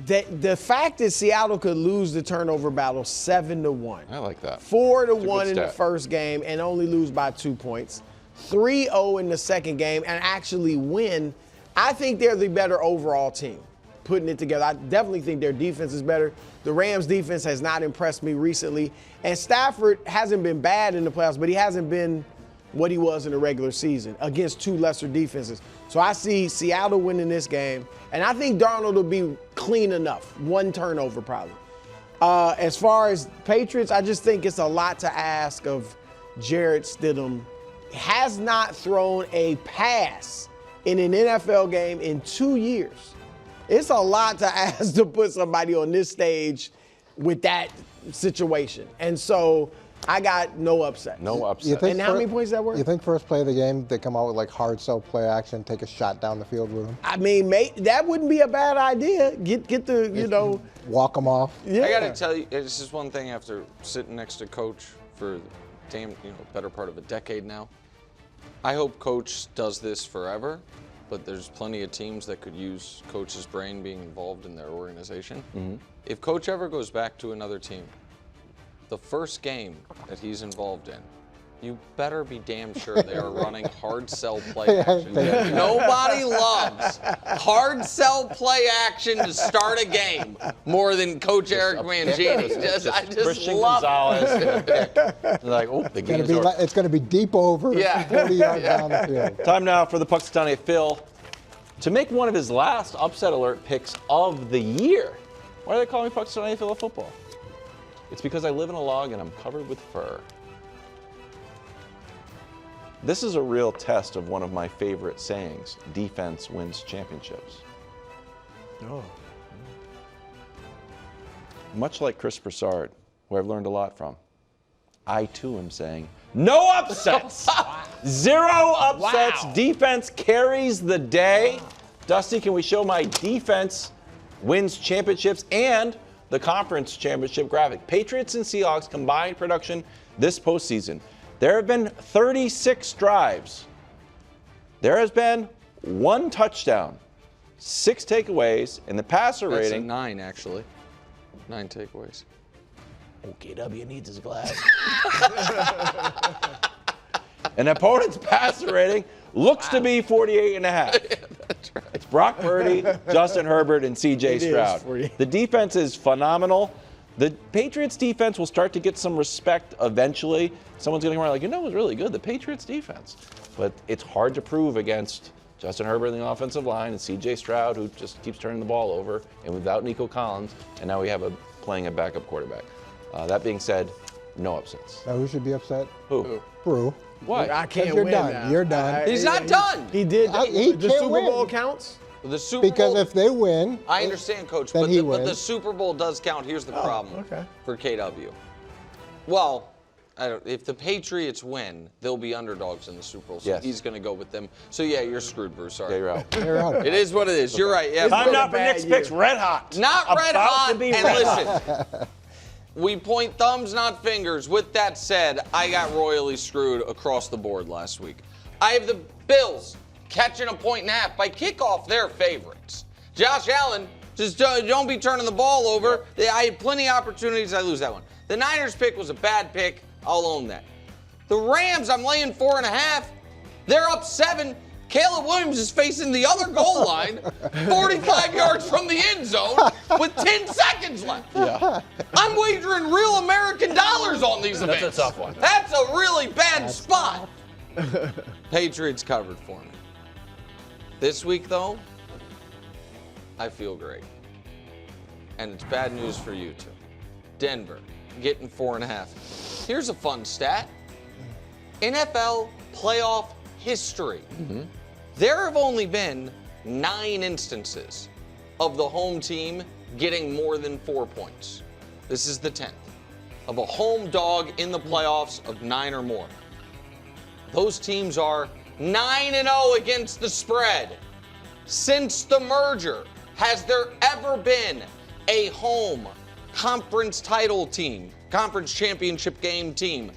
the fact that Seattle could lose the turnover battle 7-1. I like that. 4-1 in the stat. first game and only lose by 2 points. 3-0 in the second game and actually win. I think they're the better overall team putting it together. I definitely think their defense is better. The Rams defense has not impressed me recently. And Stafford hasn't been bad in the playoffs, but he hasn't been what he was in the regular season against 2 lesser defenses. So I see Seattle winning this game. And I think Darnold will be clean enough. 1 turnover probably. As far as Patriots, I just think it's a lot to ask of Jarrett Stidham. Has not thrown a pass in an NFL game in 2 years. It's a lot to ask to put somebody on this stage with that situation. And so I got no upset. No upset. And how many points that were? You think first play of the game, they come out with like hard sell play action, take a shot down the field with them? I mean, that wouldn't be a bad idea. Get the, Walk them off? yeah. I got to tell you, it's just one thing after sitting next to Coach for better part of a decade now. I hope Coach does this forever, but there's plenty of teams that could use Coach's brain being involved in their organization. Mm-hmm. If Coach ever goes back to another team, the first game that he's involved in, you better be damn sure they are running hard sell play action. Nobody loves hard sell play action to start a game more than Coach Eric Mangini. I just Christian love Gonzalez. They're like, oh, the game's over. It's going to be deep over, 40 yards down the field. Time now for the Puxatani Phil to make one of his last upset alert picks of the year. Why do they call me Puxatani Phil of football? It's because I live in a log and I'm covered with fur. This is a real test of one of my favorite sayings: defense wins championships. Oh. Much like Chris Broussard, who I've learned a lot from, I too am saying no upsets. 0 upsets. Wow. Defense carries the day. Dusty, can we show my defense wins championships and the conference championship graphic. Patriots and Seahawks combined production this postseason. There have been 36 drives. There has been 1 touchdown, 6 takeaways, and the passer That's rating. 9, actually. 9 takeaways. OKW needs his glass. An opponent's passer rating looks to be 48.5. That's right. It's Brock Purdy, Justin Herbert, and C.J. Stroud. The defense is phenomenal. The Patriots defense will start to get some respect eventually. Someone's going to come around like, it was really good, the Patriots defense. But it's hard to prove against Justin Herbert in the offensive line and C.J. Stroud, who just keeps turning the ball over, and without Nico Collins, and now we have playing a backup quarterback. That being said, no upsets. Now, who should be upset? Who? Brew. Why? I can't You're win done. now. You're done. He's not done. He did. He The can't Super win. Bowl counts? The Super Because Bowl. if they win, I understand, Coach, then but he but the wins. Super Bowl does count. Here's the problem okay. for KW. Well, if the Patriots win, they'll be underdogs in the Super Bowl. So Yes. he's going to go with them. So yeah, you're screwed, Bruce. Sorry. Yeah, you're out. they're out. It is what it is. You're right. Yeah. Time been now a for bad Nick's year. picks red hot. Not red About hot. to be And red hot. listen, we point thumbs, not fingers. With that said, I got royally screwed across the board last week. I have the Bills catching 1.5 points by kickoff. They're favorites. Josh Allen, just don't be turning the ball over. I had plenty of opportunities. I lose that one. The Niners pick was a bad pick. I'll own that. The Rams, I'm laying 4.5. They're up 7. Caleb Williams is facing the other goal line, 45 yards from the end zone, with 10 seconds left. Yeah. I'm wagering real American dollars on these events. That's a tough one. That's a really bad spot. Patriots covered for me. This week, though, I feel great. And it's bad news for you, too. Denver getting 4.5. Here's a fun stat. NFL playoff history. There have only been 9 instances of the home team getting more than 4 points. This is the 10th of a home dog in the playoffs of 9 or more. Those teams are 9-0 against the spread. Since the merger, has there ever been a home conference title team, conference championship game team,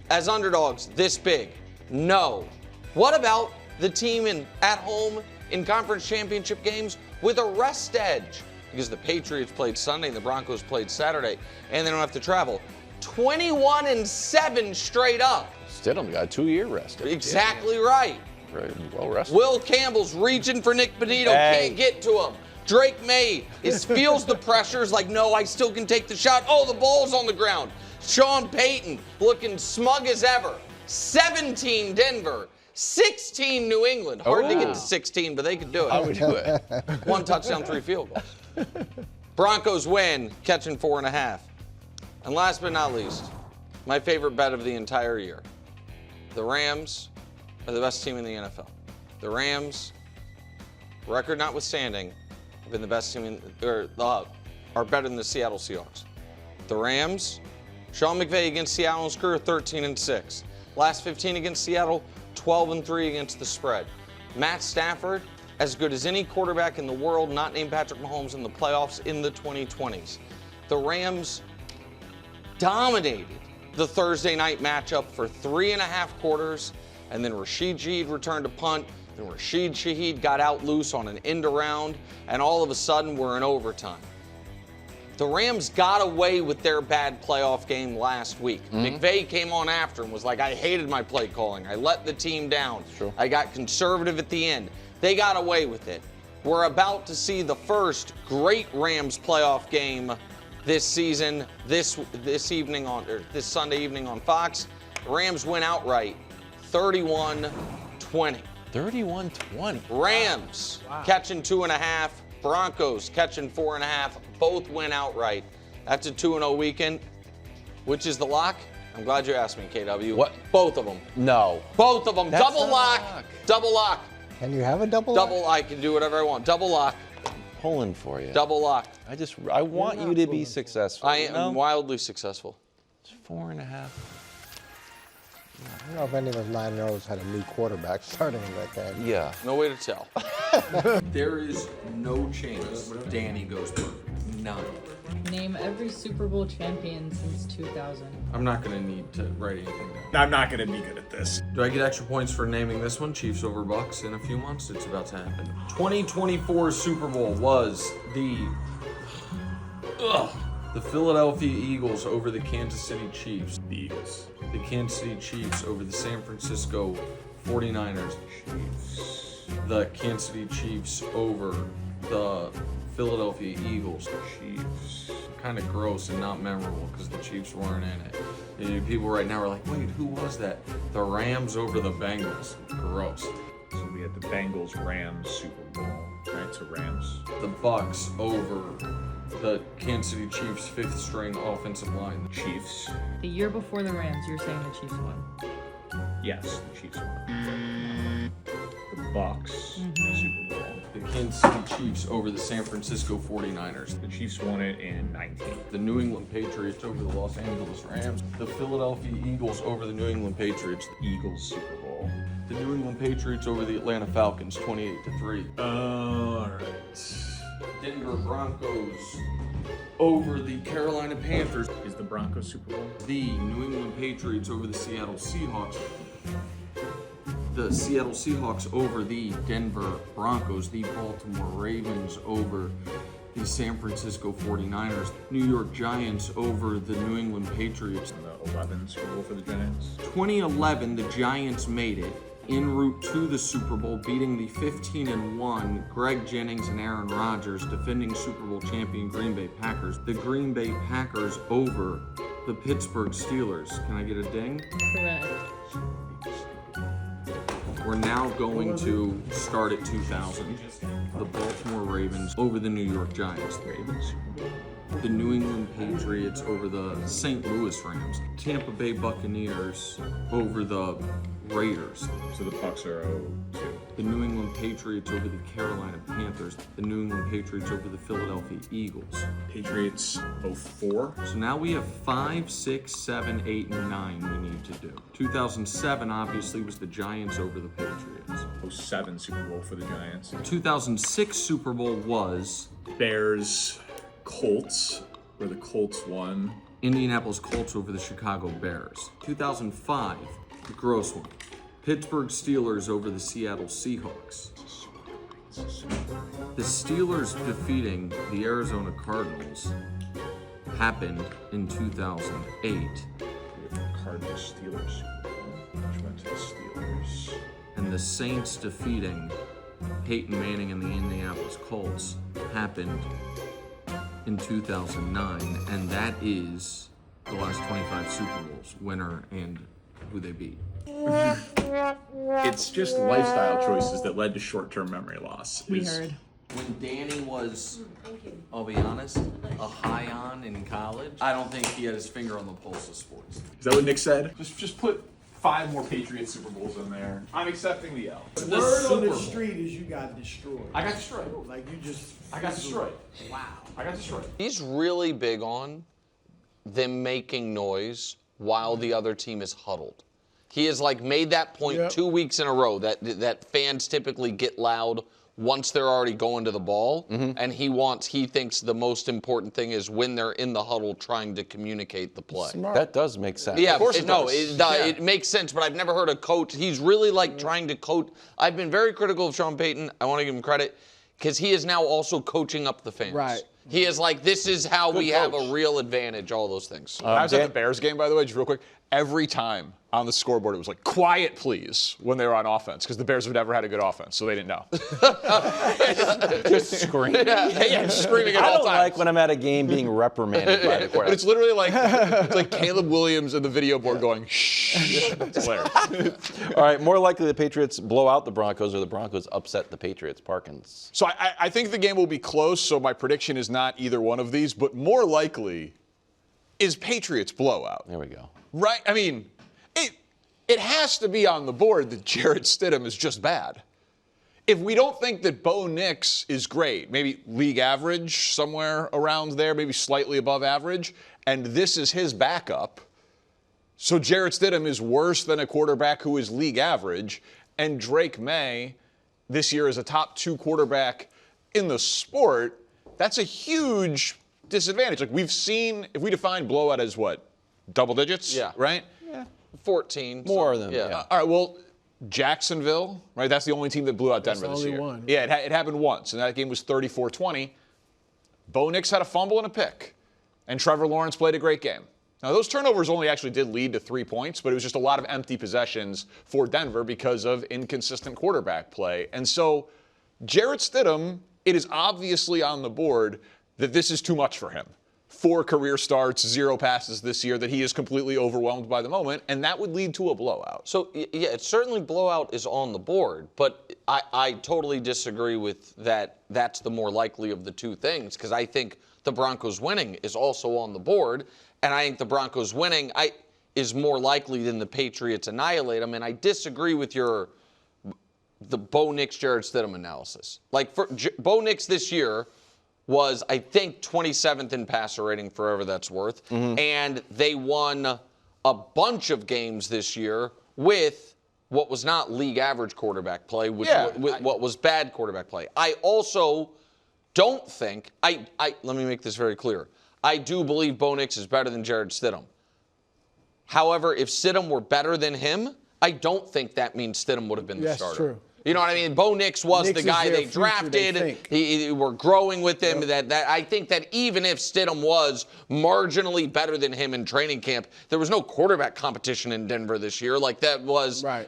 as underdogs this big? No. What about the team at home in conference championship games with a rest edge? Because the Patriots played Sunday and the Broncos played Saturday, and they don't have to travel. 21-7 straight up. Stidham got a 2-year rest. Exactly right. Very well rested. Will Campbell's reaching for Nick Benito, Hey. can't get to him. Drake May feels the pressures like, no, I still can take the shot. Oh, the ball's on the ground. Sean Payton looking smug as ever. 17 Denver, 16 New England. Hard to get to 16, but they could do it. How would you do it? 1 touchdown, 3 field goals. Broncos win, catching 4.5. And last but not least, my favorite bet of the entire year. The Rams are the best team in the NFL. The Rams, record notwithstanding, have been the best team are better than the Seattle Seahawks. The Rams, Sean McVay against Seattle and career 13-6. Last 15 against Seattle, 12-3 against the spread. Matt Stafford, as good as any quarterback in the world, not named Patrick Mahomes in the playoffs in the 2020s. The Rams dominated the Thursday night matchup for 3.5 quarters, and then Rashid Shaheed returned to punt, and Rashid Shaheed got out loose on an end around, and all of a sudden we're in overtime. The Rams got away with their bad playoff game last week. McVay came on after and was like, I hated my play calling. I let the team down. True. I got conservative at the end. They got away with it. We're about to see the first great Rams playoff game this season, this Sunday evening on Fox. The Rams win outright, 31-20. 31-20. Rams catching 2.5. Broncos catching 4.5. Both win outright. That's a 2-0 weekend. Which is the lock? I'm glad you asked me, KW. What? Both of them. No. Both of them. That's Double not a lock. lock. Double lock. Can you have a double? Double. I can do whatever I want. Double lock. Pulling for you. Double lock. I want you to be successful. I am wildly successful. It's 4.5. I don't know if any of us 9-0s had a new quarterback starting like that. Yeah. No way to tell. There is no chance Danny goes perfect. 89. Name every Super Bowl champion since 2000. I'm not going to need to write anything down. I'm not going to be good at this. Do I get extra points for naming this one? Chiefs over Bucks in a few months? It's about to happen. 2024 Super Bowl was the Philadelphia Eagles over the Kansas City Chiefs. The Eagles. The Kansas City Chiefs over the San Francisco 49ers. Chiefs. The Kansas City Chiefs over the Philadelphia Eagles. Chiefs. Kind of gross and not memorable because the Chiefs weren't in it. And people right now are like, wait, who was that? The Rams over the Bengals. Gross. So we had the Bengals-Rams Super Bowl. Right, so Rams. The Bucks over the Kansas City Chiefs' fifth string offensive line. The Chiefs. The year before the Rams, you were saying the Chiefs won. Yes, the Chiefs won. The Bucks Super Bowl. The Kansas City Chiefs over the San Francisco 49ers. The Chiefs won it in 19. The New England Patriots over the Los Angeles Rams. The Philadelphia Eagles over the New England Patriots. The Eagles Super Bowl. The New England Patriots over the Atlanta Falcons, 28-3. All right. Denver Broncos over the Carolina Panthers. Is the Broncos Super Bowl? The New England Patriots over the Seattle Seahawks. The Seattle Seahawks over the Denver Broncos. The Baltimore Ravens over the San Francisco 49ers. New York Giants over the New England Patriots. The 11 Super Bowl for the Giants. 2011, the Giants made it en route to the Super Bowl, beating the 15-1 Greg Jennings and Aaron Rodgers, defending Super Bowl champion Green Bay Packers. The Green Bay Packers over the Pittsburgh Steelers. Can I get a ding? Correct. We're now going to start at 2000. The Baltimore Ravens over the New York Giants. Ravens. The New England Patriots over the St. Louis Rams. Tampa Bay Buccaneers over the Raiders. So the Bucks are 0-2. The New England Patriots over the Carolina Panthers. The New England Patriots over the Philadelphia Eagles. Patriots 0-4. So now we have 5, 6, 7, 8, and 9 we need to do. 2007 obviously was the Giants over the Patriots. 07 Super Bowl for the Giants. 2006 Super Bowl was Bears, Colts, where the Colts won. Indianapolis Colts over the Chicago Bears. 2005, the gross one. Pittsburgh Steelers over the Seattle Seahawks. The Steelers defeating the Arizona Cardinals happened in 2008. Cardinals, Steelers Super Bowl, which went to the Steelers. And the Saints defeating Peyton Manning and the Indianapolis Colts happened in 2009, and that is the last 25 Super Bowls, winner and who they beat. It's just lifestyle choices that led to short-term memory loss. We heard. When Danny was, I'll be honest, a high on in college, I don't think he had his finger on the pulse of sports. Is that what Nick said? Just put 5 more Patriots Super Bowls in there. I'm accepting the L. The The word on Super the Bowl. street is you got destroyed. I got destroyed. Like you just. I got destroyed. Wow. I got destroyed. He's really big on them making noise while the other team is huddled. He has like made that point Yep. 2 weeks in a row that fans typically get loud once they're already going to the ball, and he thinks the most important thing is when they're in the huddle trying to communicate the play. That does make sense. Yeah, Of course it does. it makes sense, but I've never heard a coach. He's really like trying to coach. I've been very critical of Sean Payton. I want to give him credit because he is now also coaching up the fans. Right. He is like, this is how we have coach. a real advantage, all those things. I was at the Bears game, by the way, just real quick. Every time on the scoreboard, it was like, quiet, please, when they were on offense, because the Bears have never had a good offense, so they didn't know. Just scream. yeah, just screaming at I all don't times. like when I'm at a game being reprimanded by the But quarterback. it's literally like it's like Caleb Williams and the video board going, shh. It's hilarious. All right, more likely the Patriots blow out the Broncos or the Broncos upset the Patriots. Parkins. So I think the game will be close, so my prediction is not either one of these, but more likely is Patriots blowout. There we go. Right? I mean, it has to be on the board that Jarrett Stidham is just bad. If we don't think that Bo Nix is great, maybe league average, somewhere around there, maybe slightly above average, and this is his backup, so Jarrett Stidham is worse than a quarterback who is league average, and Drake May this year is a top 2 quarterback in the sport, that's a huge disadvantage. Like we've seen, if we define blowout as what? Double digits? Yeah. Right? 14. More than yeah. All right, well, Jacksonville, right? That's the only team that blew out Denver That's this the year. only one. Yeah, it happened once, and that game was 34-20. Bo Nix had a fumble and a pick, and Trevor Lawrence played a great game. Now, those turnovers only actually did lead to 3 points, but it was just a lot of empty possessions for Denver because of inconsistent quarterback play. And so, Jarrett Stidham, it is obviously on the board that this is too much for him. 4 career starts, 0 passes this year, that he is completely overwhelmed by the moment, and that would lead to a blowout. So, yeah, it's certainly blowout is on the board, but I totally disagree with that. That's the more likely of the two things, because I think the Broncos winning is also on the board, and I think the Broncos winning is more likely than the Patriots annihilate them, and I disagree with the Bo Nix, Jarrett Stidham analysis. Like, for Bo Nix this year was, I think, 27th in passer rating, for whatever that's worth. And they won a bunch of games this year with what was not league average quarterback play, what was bad quarterback play. I also don't think, let me make this very clear. I do believe Bo Nix is better than Jarrett Stidham. However, if Stidham were better than him, I don't think that means Stidham would have been the starter. True. You know what I mean? Bo Nix was Nix the is guy their they future, drafted. they think. He we're growing with him. That I think that even if Stidham was marginally better than him in training camp, there was no quarterback competition in Denver this year. Like that was right.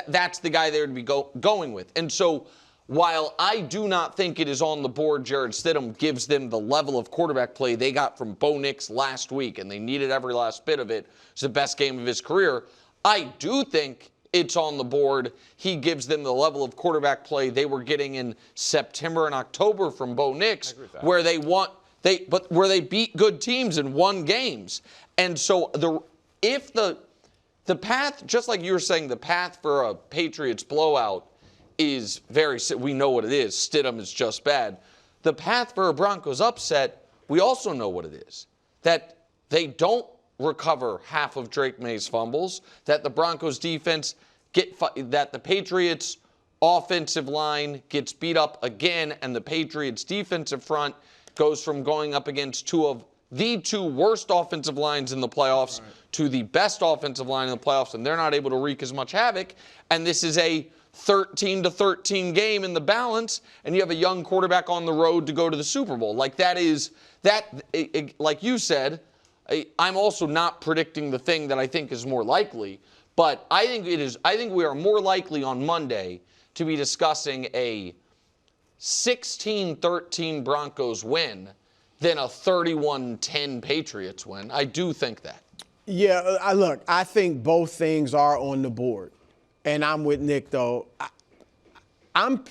That's the guy they would be going with. And so, while I do not think it is on the board, Jarrett Stidham gives them the level of quarterback play they got from Bo Nix last week, and they needed every last bit of it. It's the best game of his career. I do think it's on the board. He gives them the level of quarterback play they were getting in September and October from Bo Nix, where they beat good teams and won games. And so if the path, just like you were saying, the path for a Patriots blowout is we know what it is. Stidham is just bad. The path for a Broncos upset, we also know what it is. That they don't recover half of Drake May's fumbles, that the Broncos defense that the Patriots offensive line gets beat up again, and the Patriots defensive front goes from going up against two of the 2 worst offensive lines in the playoffs to the best offensive line in the playoffs, and they're not able to wreak as much havoc. And this is a 13-13 game in the balance, and you have a young quarterback on the road to go to the Super Bowl. Like like you said, I'm also not predicting the thing that I think is more likely, but I think we are more likely on Monday to be discussing a 16-13 Broncos win than a 31-10 Patriots win. I do think that. Yeah, I think both things are on the board. And I'm with Nick, though. I'm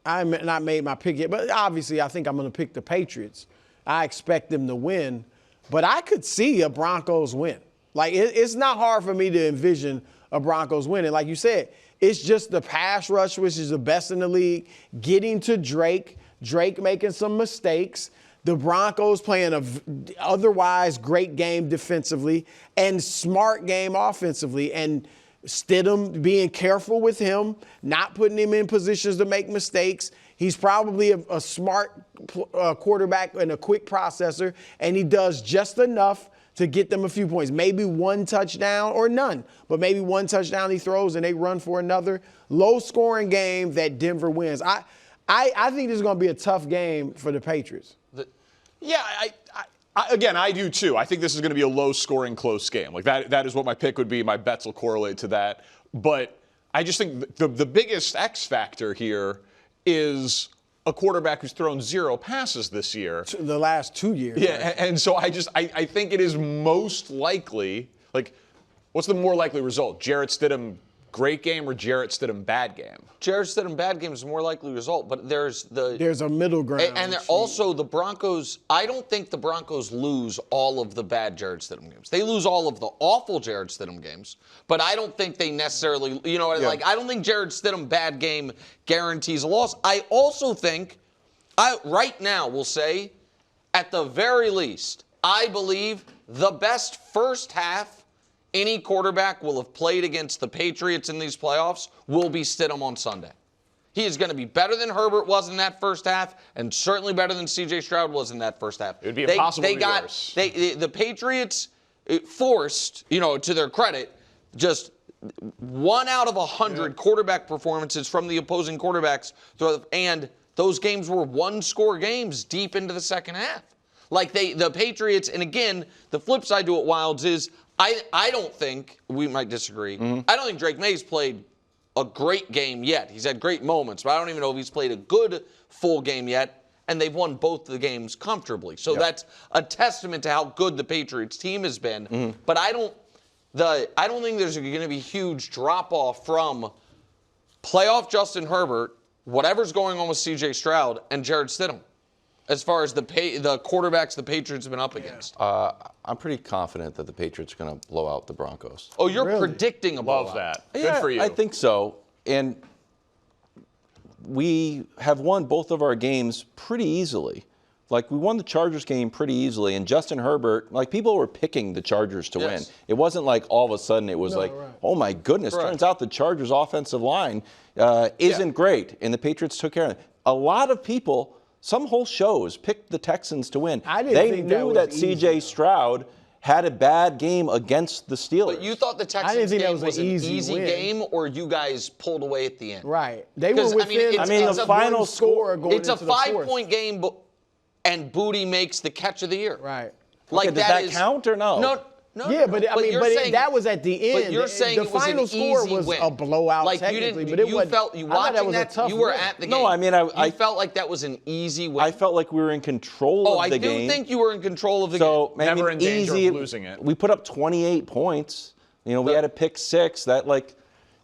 not made my pick yet, but obviously I think I'm going to pick the Patriots. I expect them to win, but I could see a Broncos win. Like, it's not hard for me to envision a Broncos win. And like you said, it's just the pass rush, which is the best in the league, getting to Drake making some mistakes, the Broncos playing an otherwise great game defensively and smart game offensively, and Stidham being careful with him, not putting him in positions to make mistakes. He's probably a smart quarterback and a quick processor, and he does just enough to get them a few points. Maybe 1 touchdown or none, but maybe 1 touchdown he throws and they run for another. Low-scoring game that Denver wins. I think this is going to be a tough game for the Patriots. I do too. I think this is going to be a low-scoring, close game. Like that is what my pick would be. My bets will correlate to that. But I just think the biggest X factor here is a quarterback who's thrown 0 passes this year. The last 2 years. Yeah, and so I think it is most likely, like, what's the more likely result? Jarrett Stidham great game or Jarrett Stidham bad game? Jarrett Stidham bad game is a more likely result, but there's a middle ground. And also the Broncos, I don't think the Broncos lose all of the bad Jarrett Stidham games. They lose all of the awful Jarrett Stidham games, but I don't think they necessarily, I don't think Jarrett Stidham bad game guarantees a loss. I also think, right now will say, at the very least, I believe the best first half any quarterback will have played against the Patriots in these playoffs will be Stidham on Sunday. He is going to be better than Herbert was in that first half, and certainly better than C.J. Stroud was in that first half. It would be impossible to be worse. The Patriots forced, to their credit, just 1 out of 100 quarterback performances from the opposing quarterbacks, and those games were one-score games deep into the second half. Like the Patriots, and again, the flip side to it, Wilds, is I don't think, we might disagree, I don't think Drake May's played a great game yet. He's had great moments, but I don't even know if he's played a good full game yet, and they've won both the games comfortably. So that's a testament to how good the Patriots team has been. But I don't think there's going to be huge drop-off from playoff Justin Herbert, whatever's going on with C.J. Stroud, and Jared Stidham, as far as the quarterbacks the Patriots have been up against. I'm pretty confident that the Patriots are going to blow out the Broncos. Oh, you're predicting a blowout. Love that. Yeah, Good for you. I think so. And we have won both of our games pretty easily. Like, we won the Chargers game pretty easily, and Justin Herbert, like, people were picking the Chargers to win. It wasn't like all of a sudden it was oh my goodness, turns out the Chargers offensive line isn't great, and the Patriots took care of it. A lot of people, some whole shows, picked the Texans to win. They knew that C.J. Stroud had a bad game against the Steelers. But you thought the Texans game was an easy game, or you guys pulled away at the end? Right. They were within the final score going it's a 5-point game, and Booty makes the catch of the year. Right. Like, does that count or no? No. Yeah, but that was at the end. But you're saying the final score was a blowout, like, technically, you but it was. Watching that, you were at the game. No, I mean, I felt like that was an easy win. I felt like we were in control of the game. I do think you were in control of the game. So never in danger of losing it. We put up 28 points. We had a pick 6. That, like,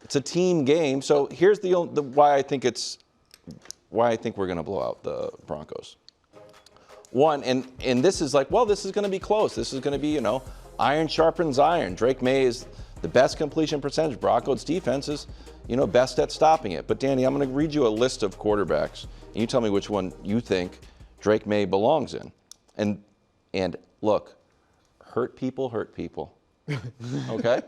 it's a team game. So here's why I think we're going to blow out the Broncos. One, and this is like, well, this is going to be close. This is going to be, iron sharpens iron. Drake May is the best completion percentage. Broncos defense is, best at stopping it. But Danny, I'm going to read you a list of quarterbacks, and you tell me which one you think Drake May belongs in. And look, hurt people. Okay?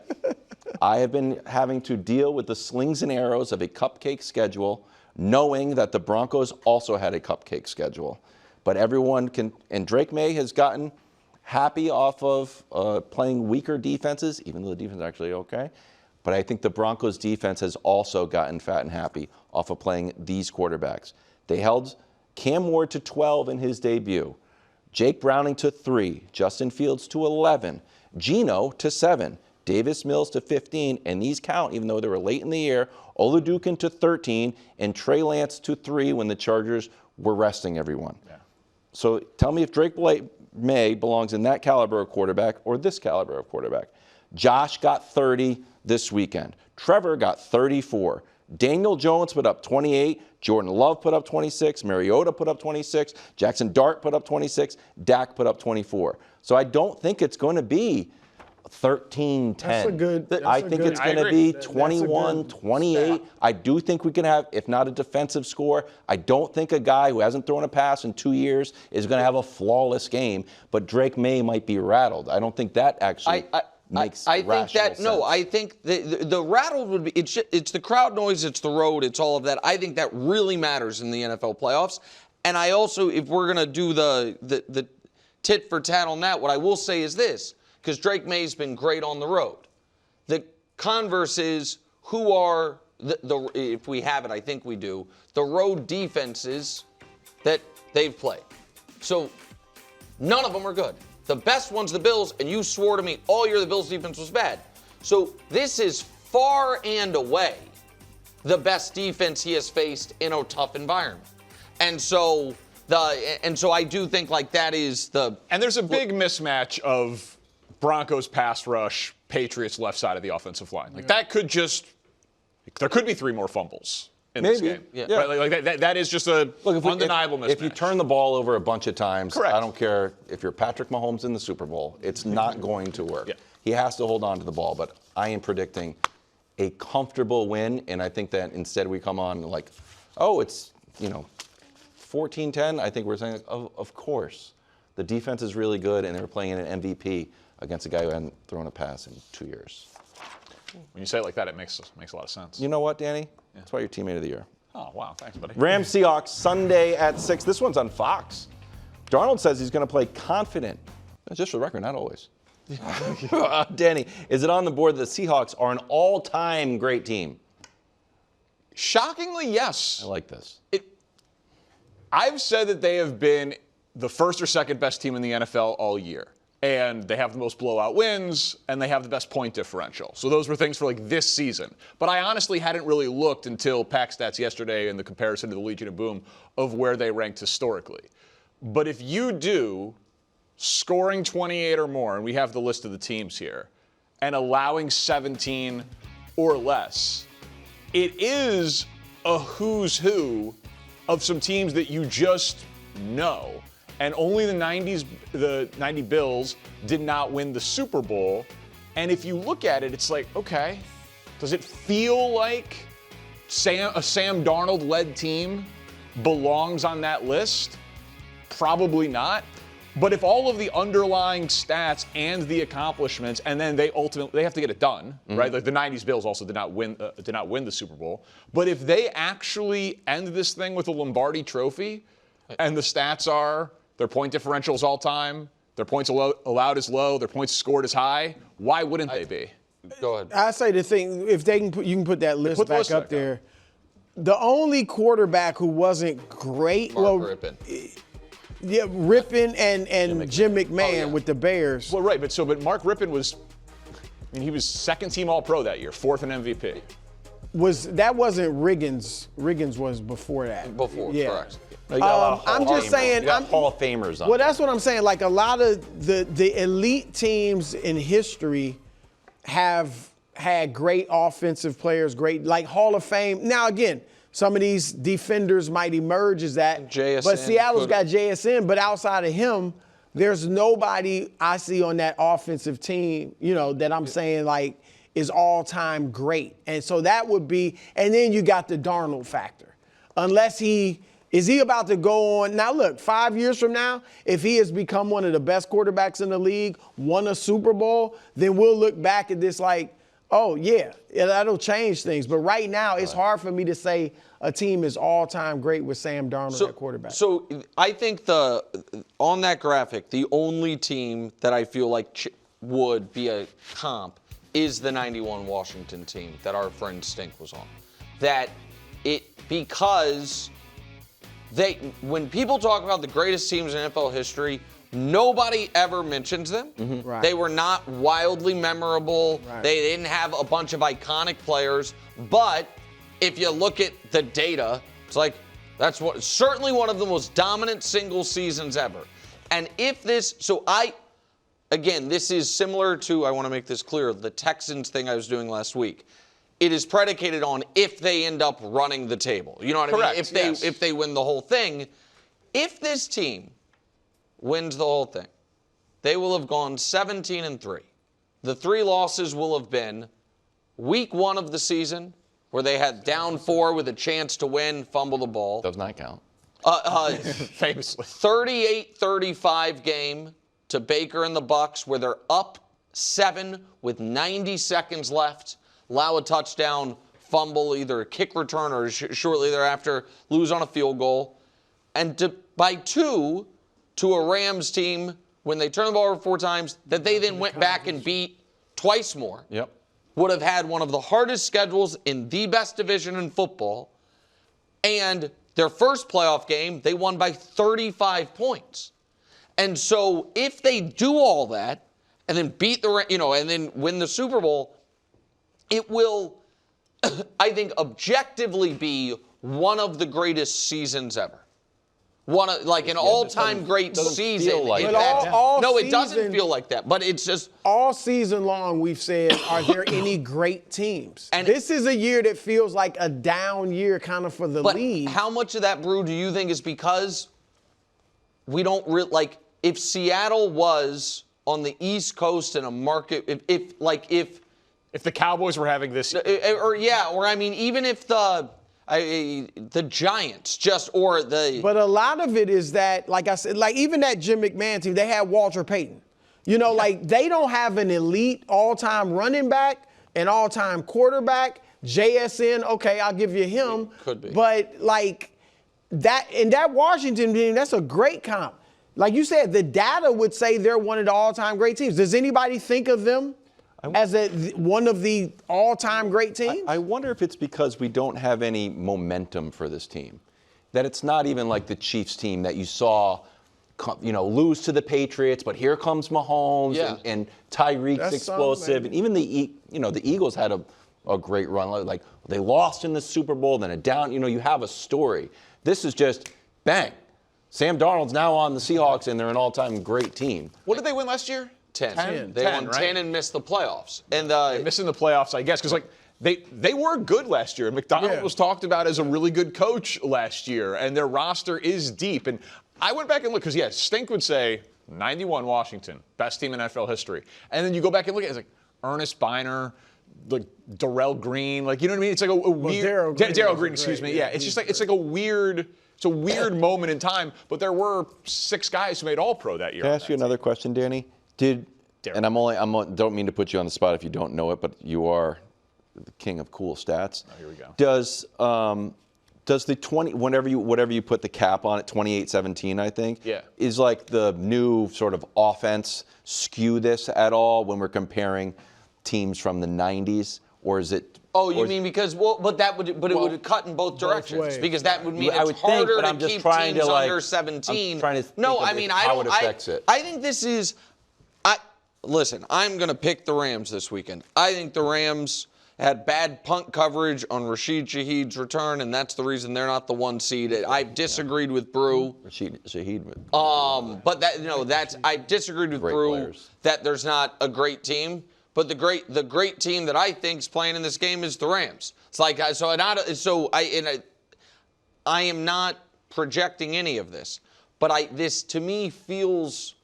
I have been having to deal with the slings and arrows of a cupcake schedule, knowing that the Broncos also had a cupcake schedule. But everyone can, and Drake May has gotten happy off of playing weaker defenses, even though the defense is actually okay. But I think the Broncos defense has also gotten fat and happy off of playing these quarterbacks. They held Cam Ward to 12 in his debut, Jake Browning to 3, Justin Fields to 11, Geno to 7, Davis Mills to 15, and these count even though they were late in the year, Olajuwon to 13, and Trey Lance to 3 when the Chargers were resting everyone. Yeah. So tell me if Drake May belongs in that caliber of quarterback or this caliber of quarterback. Josh got 30 this weekend. Trevor got 34. Daniel Jones put up 28. Jordan Love put up 26. Mariota put up 26. Jackson Dart put up 26. Dak put up 24. So I don't think it's going to be 13-10. I think it's going to be 21-28. I do think we can have, if not a defensive score, I don't think a guy who hasn't thrown a pass in 2 years is going to have a flawless game, but Drake May might be rattled. I don't think that actually makes rational sense. No, I think the rattled would be, it's the crowd noise, it's the road, it's all of that. I think that really matters in the NFL playoffs. And I also, if we're going to do the tit for tat on that, what I will say is this, because Drake May's been great on the road. The converse is, who are, if we have it, I think we do, the road defenses that they've played. So none of them are good. The best one's the Bills, and you swore to me all year the Bills' defense was bad. So this is far and away the best defense he has faced in a tough environment. And so I do think like that is the... And there's a big mismatch of Broncos pass rush, Patriots left side of the offensive line. Like that could just, there could be 3 more fumbles in this game. Yeah. Right? Like that is just a undeniable mismatch. If you turn the ball over a bunch of times, correct. I don't care if you're Patrick Mahomes in the Super Bowl, it's not going to work. Yeah. He has to hold on to the ball, but I am predicting a comfortable win, and I think that instead we come on like, oh, it's, 14-10. I think we're saying, of course. The defense is really good, and they're playing an MVP against a guy who hadn't thrown a pass in 2 years. When you say it like that, it makes a lot of sense. You know what, Danny? Yeah. That's why you're teammate of the year. Oh, wow. Thanks, buddy. Rams Seahawks Sunday at 6. This one's on Fox. Darnold says he's going to play confident. Just for the record, not always. Danny, is it on the board that the Seahawks are an all-time great team? Shockingly, yes. I like this. I've said that they have been the first or second best team in the NFL all year. And they have the most blowout wins, and they have the best point differential. So those were things for like this season. But I honestly hadn't really looked until Pack Stats yesterday in the comparison to the Legion of Boom of where they ranked historically. But if you do scoring 28 or more, and we have the list of the teams here, and allowing 17 or less, it is a who's who of some teams that you just know. And only the 90 Bills did not win the Super Bowl. And if you look at it, it's like, okay, does it feel like a Sam Darnold-led team belongs on that list? Probably not. But if all of the underlying stats and the accomplishments, and then they have to get it done, right? Like the 90s Bills also did not win the Super Bowl. But if they actually end this thing with a Lombardi trophy, and the stats are their point differentials all time, their points allowed is low, their points scored is high, why wouldn't they be? Go ahead. I say the thing, if they can you can put that list back up there. The only quarterback who wasn't great, Mark Rippon. Yeah, Rippon and Jim McMahon with the Bears. Well, right, but Mark Rippon he was second team All-Pro that year, fourth in MVP. That wasn't Riggins? Riggins was before that. Before, correct. I'm just saying. You got Hall of Famers on. Well, that's what I'm saying. Like a lot of the elite teams in history have had great offensive players, great like Hall of Fame. Now again, some of these defenders might emerge as that. JSN, but Seattle's got JSN. But outside of him, there's nobody I see on that offensive team, that I'm saying like is all-time great. And so that would be, and then you got the Darnold factor. Unless is he about to go on? Now, look, 5 years from now, if he has become one of the best quarterbacks in the league, won a Super Bowl, then we'll look back at this like, oh, yeah, that'll change things. But right now, it's hard for me to say a team is all-time great with Sam Darnold at quarterback. So I think on that graphic, the only team that I feel like would be a comp is the 91 Washington team that our friend Stink was on. Because when people talk about the greatest teams in NFL history, nobody ever mentions them. Right. They were not wildly memorable. Right. They didn't have a bunch of iconic players. But if you look at the data, it's like certainly one of the most dominant single seasons ever. And this is similar to, I want to make this clear, the Texans thing I was doing last week. It is predicated on if they end up running the table. You know what I mean? If they win the whole thing. If this team wins the whole thing, they will have gone 17-3. The 3 losses will have been week 1 of the season, where they had down 4 with a chance to win, fumble the ball. Does not count. Famously. 38-35 game to Baker and the Bucs, where they're up 7 with 90 seconds left, allow a touchdown, fumble, either a kick return or shortly thereafter, lose on a field goal. And by 2 to a Rams team, when they turned the ball over 4 times, that they then went back and beat twice more. Yep. Would have had one of the hardest schedules in the best division in football. And their first playoff game, they won by 35 points. And so if they do all that and then and then win the Super Bowl, it will, I think, objectively be one of the greatest seasons ever. An all-time great season. It doesn't feel like that. But it's just all season long we've said, are there any great teams? And this is a year that feels like a down year kind of for the league. How much of that, Brew, do you think is because we don't if Seattle was on the East Coast in a market, if the Cowboys were having this, even if the Giants But a lot of it is that, like I said, like even that Jim McMahon team, they had Walter Payton. They don't have an elite all-time running back, an all-time quarterback. JSN, okay, I'll give you him. Could be. But like that, in that Washington team, that's a great comp. Like you said, the data would say they're one of the all-time great teams. Does anybody think of them as one of the all-time great teams? I wonder if it's because we don't have any momentum for this team. That it's not even like the Chiefs team that you saw, lose to the Patriots, but here comes Mahomes and Tyreek's That's explosive. And even the Eagles had a great run. Like they lost in the Super Bowl, then you have a story. This is just bang. Sam Darnold's now on the Seahawks, and they're an all-time great team. What did they win last year? 10. They won 10 and missed the playoffs. And missing the playoffs, I guess, because they were good last year. McDonald was talked about as a really good coach last year, and their roster is deep. And I went back and looked because Stink would say 91 Washington, best team in NFL history, and then you go back and look at it, it's like Ernest Biner, like Darrell Green, like you know what I mean? It's like a weird Darrell Green, excuse me. Yeah, it's just like it's a weird moment in time. But there were 6 guys who made All-Pro that year. Can I ask you another question, Danny? And don't mean to put you on the spot if you don't know it, but you are the king of cool stats. Oh, here we go. Does the 20 whatever you put the cap on it, 28-17, I think, is like the new sort of offense skew this at all when we're comparing teams from the 90s, or is it? Oh, you mean because it would cut in both directions ways. Because that would mean I would it's harder think, to keep teams under 17. I'm trying to think no, of I mean how it affects it. I think this is. Listen, I'm going to pick the Rams this weekend. I think the Rams had bad punt coverage on Rashid Shaheed's return, and that's the reason they're not the 1 seed. I've disagreed with Brew. Rashid Shaheed. But I disagreed with Brew that there's not a great team. But the great team that I think is playing in this game is the Rams. It's like I am not projecting any of this, but this to me feels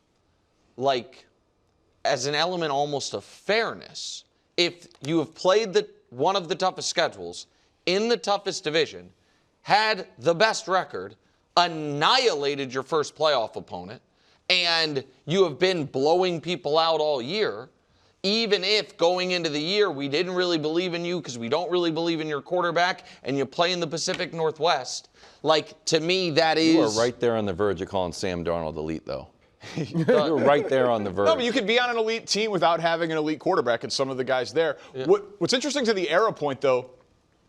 like, as an element almost of fairness, if you have played one of the toughest schedules in the toughest division, had the best record, annihilated your first playoff opponent, and you have been blowing people out all year, even if going into the year we didn't really believe in you because we don't really believe in your quarterback and you play in the Pacific Northwest, like, to me, that is... You are right there on the verge of calling Sam Darnold elite, though. You're right there on the verge. No, but you could be on an elite team without having an elite quarterback and some of the guys there. Yeah. What's interesting to the era point, though,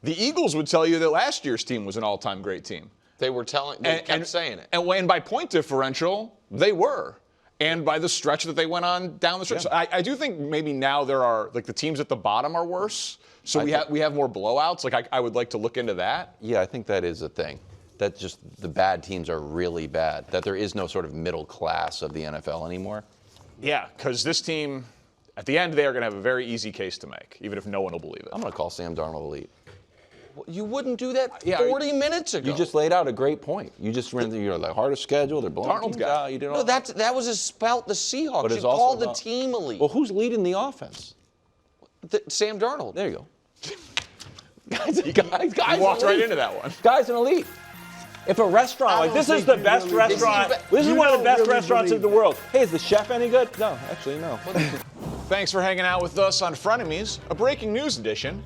the Eagles would tell you that last year's team was an all-time great team. They kept saying it. And by point differential, they were. And by the stretch that they went on down the stretch. Yeah. So I do think maybe now there are, like, the teams at the bottom are worse. So we have more blowouts. Like, I would like to look into that. Yeah, I think that is a thing. That just the bad teams are really bad. That there is no sort of middle class of the NFL anymore. Yeah, because this team, at the end, they are going to have a very easy case to make, even if no one will believe it. I'm going to call Sam Darnold elite. You wouldn't do that 40 minutes ago. You just laid out a great point. You just ran through the hardest schedule. They're blowing Darnold's got. You did all no, that was about the Seahawks. But you called the team elite. Well, who's leading the offense? Sam Darnold. There you go. guys walked right into that one. Guy's an elite. If a restaurant, like this is the best restaurant, this is one of the best restaurants in the world. Hey, is the chef any good? No, actually, no. Thanks for hanging out with us on Frenemies, a breaking news edition.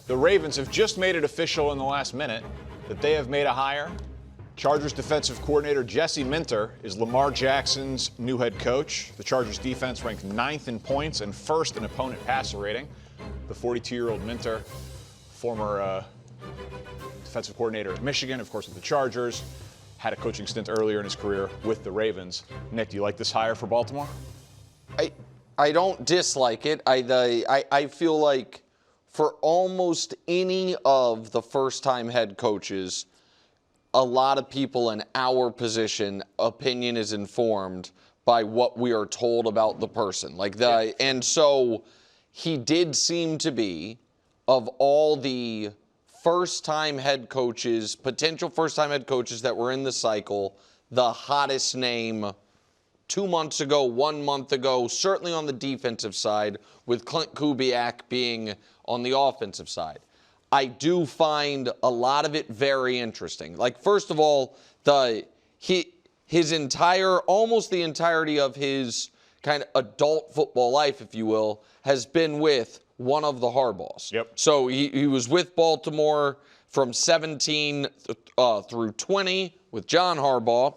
The Ravens have just made it official in the last minute that they have made a hire. Chargers defensive coordinator Jesse Minter is Lamar Jackson's new head coach. The Chargers defense ranked 9th in points and 1st in opponent passer rating. The 42-year-old Minter, former defensive coordinator at Michigan, of course, with the Chargers, had a coaching stint earlier in his career with the Ravens. Nick, do you like this hire for Baltimore? I don't dislike it. I feel like for almost any of the first-time head coaches, a lot of people in our position, opinion is informed by what we are told about the person. And so he did seem to be, of all the first-time head coaches, potential first-time head coaches that were in the cycle, the hottest name 2 months ago, 1 month ago, certainly on the defensive side, with Clint Kubiak being on the offensive side. I do find a lot of it very interesting. Like, first of all, almost the entirety of his kind of adult football life, if you will, has been with one of the Harbaughs. Yep. So he was with Baltimore from 17 through 20 with John Harbaugh,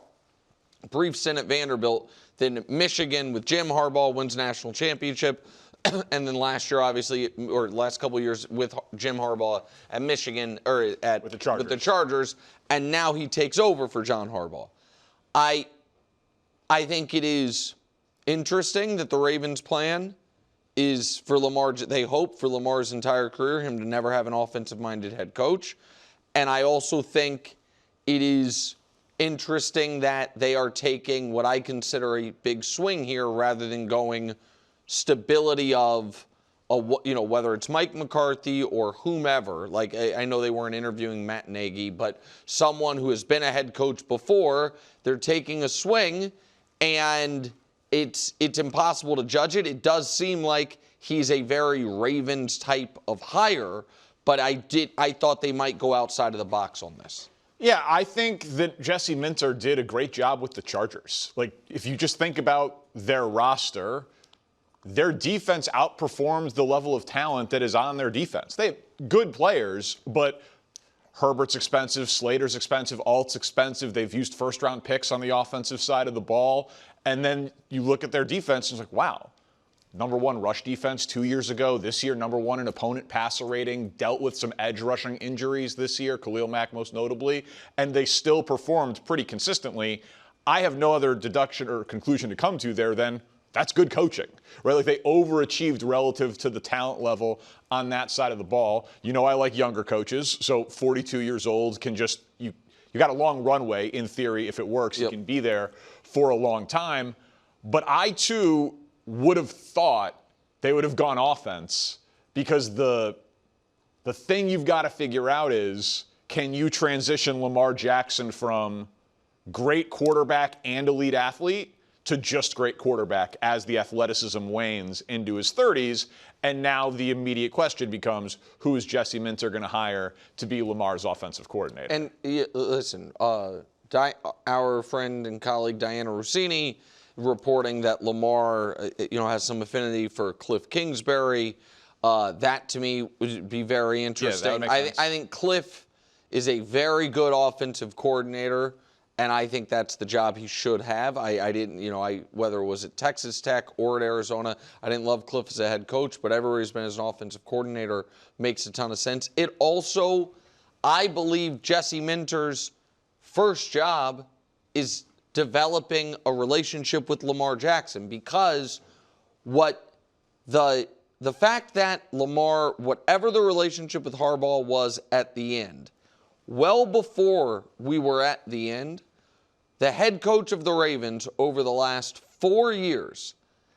brief stint at Vanderbilt, then Michigan with Jim Harbaugh, wins national championship, and then last year, obviously, or last couple of years with Jim Harbaugh at Michigan, or with the Chargers, and now he takes over for John Harbaugh. I think it is interesting that the Ravens' plan is for Lamar, they hope for Lamar's entire career, him to never have an offensive-minded head coach. And I also think it is interesting that they are taking what I consider a big swing here rather than going stability of, whether it's Mike McCarthy or whomever. Like, I know they weren't interviewing Matt Nagy, but someone who has been a head coach before, they're taking a swing, and it's impossible to judge it. It does seem like he's a very Ravens type of hire, but I thought they might go outside of the box on this. Yeah, I think that Jesse Minter did a great job with the Chargers. Like, if you just think about their roster, their defense outperforms the level of talent that is on their defense. They have good players, but Herbert's expensive, Slater's expensive, Alt's expensive. They've used first-round picks on the offensive side of the ball. And then you look at their defense and it's like, wow, number one rush defense 2 years ago. This year, number one in opponent passer rating, dealt with some edge rushing injuries this year, Khalil Mack most notably, and they still performed pretty consistently. I have no other deduction or conclusion to come to there than that's good coaching, right? Like, they overachieved relative to the talent level on that side of the ball. I like younger coaches, so 42 years old can just, you got a long runway in theory. If it works, you can be there for a long time. But I, too, would have thought they would have gone offense, because the thing you've got to figure out is, can you transition Lamar Jackson from great quarterback and elite athlete to just great quarterback as the athleticism wanes into his 30s? And now the immediate question becomes, who is Jesse Minter going to hire to be Lamar's offensive coordinator? And listen, our friend and colleague Diana Rossini reporting that Lamar, has some affinity for Cliff Kingsbury. That to me would be very interesting. Yeah, that would make sense. I think Cliff is a very good offensive coordinator, and I think that's the job he should have. I didn't, whether it was at Texas Tech or at Arizona, I didn't love Cliff as a head coach, but everywhere he's been as an offensive coordinator makes a ton of sense. It also, I believe Jesse Minter's first job is developing a relationship with Lamar Jackson, because the fact that Lamar, whatever the relationship with Harbaugh was at the end, well before we were at the end, the head coach of the Ravens over the last 4 years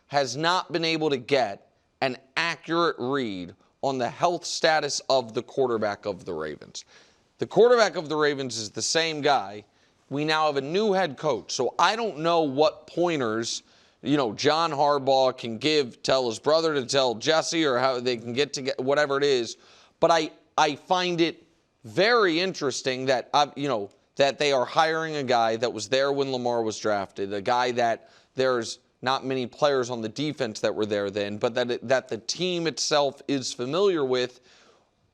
has not been able to get an accurate read on the health status of the quarterback of the Ravens. The quarterback of the Ravens is the same guy. We now have a new head coach, so I don't know what pointers, John Harbaugh can tell his brother to tell Jesse, or how they can get together, whatever it is. But I find it very interesting that, that they are hiring a guy that was there when Lamar was drafted, a guy that there's not many players on the defense that were there then, but that the team itself is familiar with,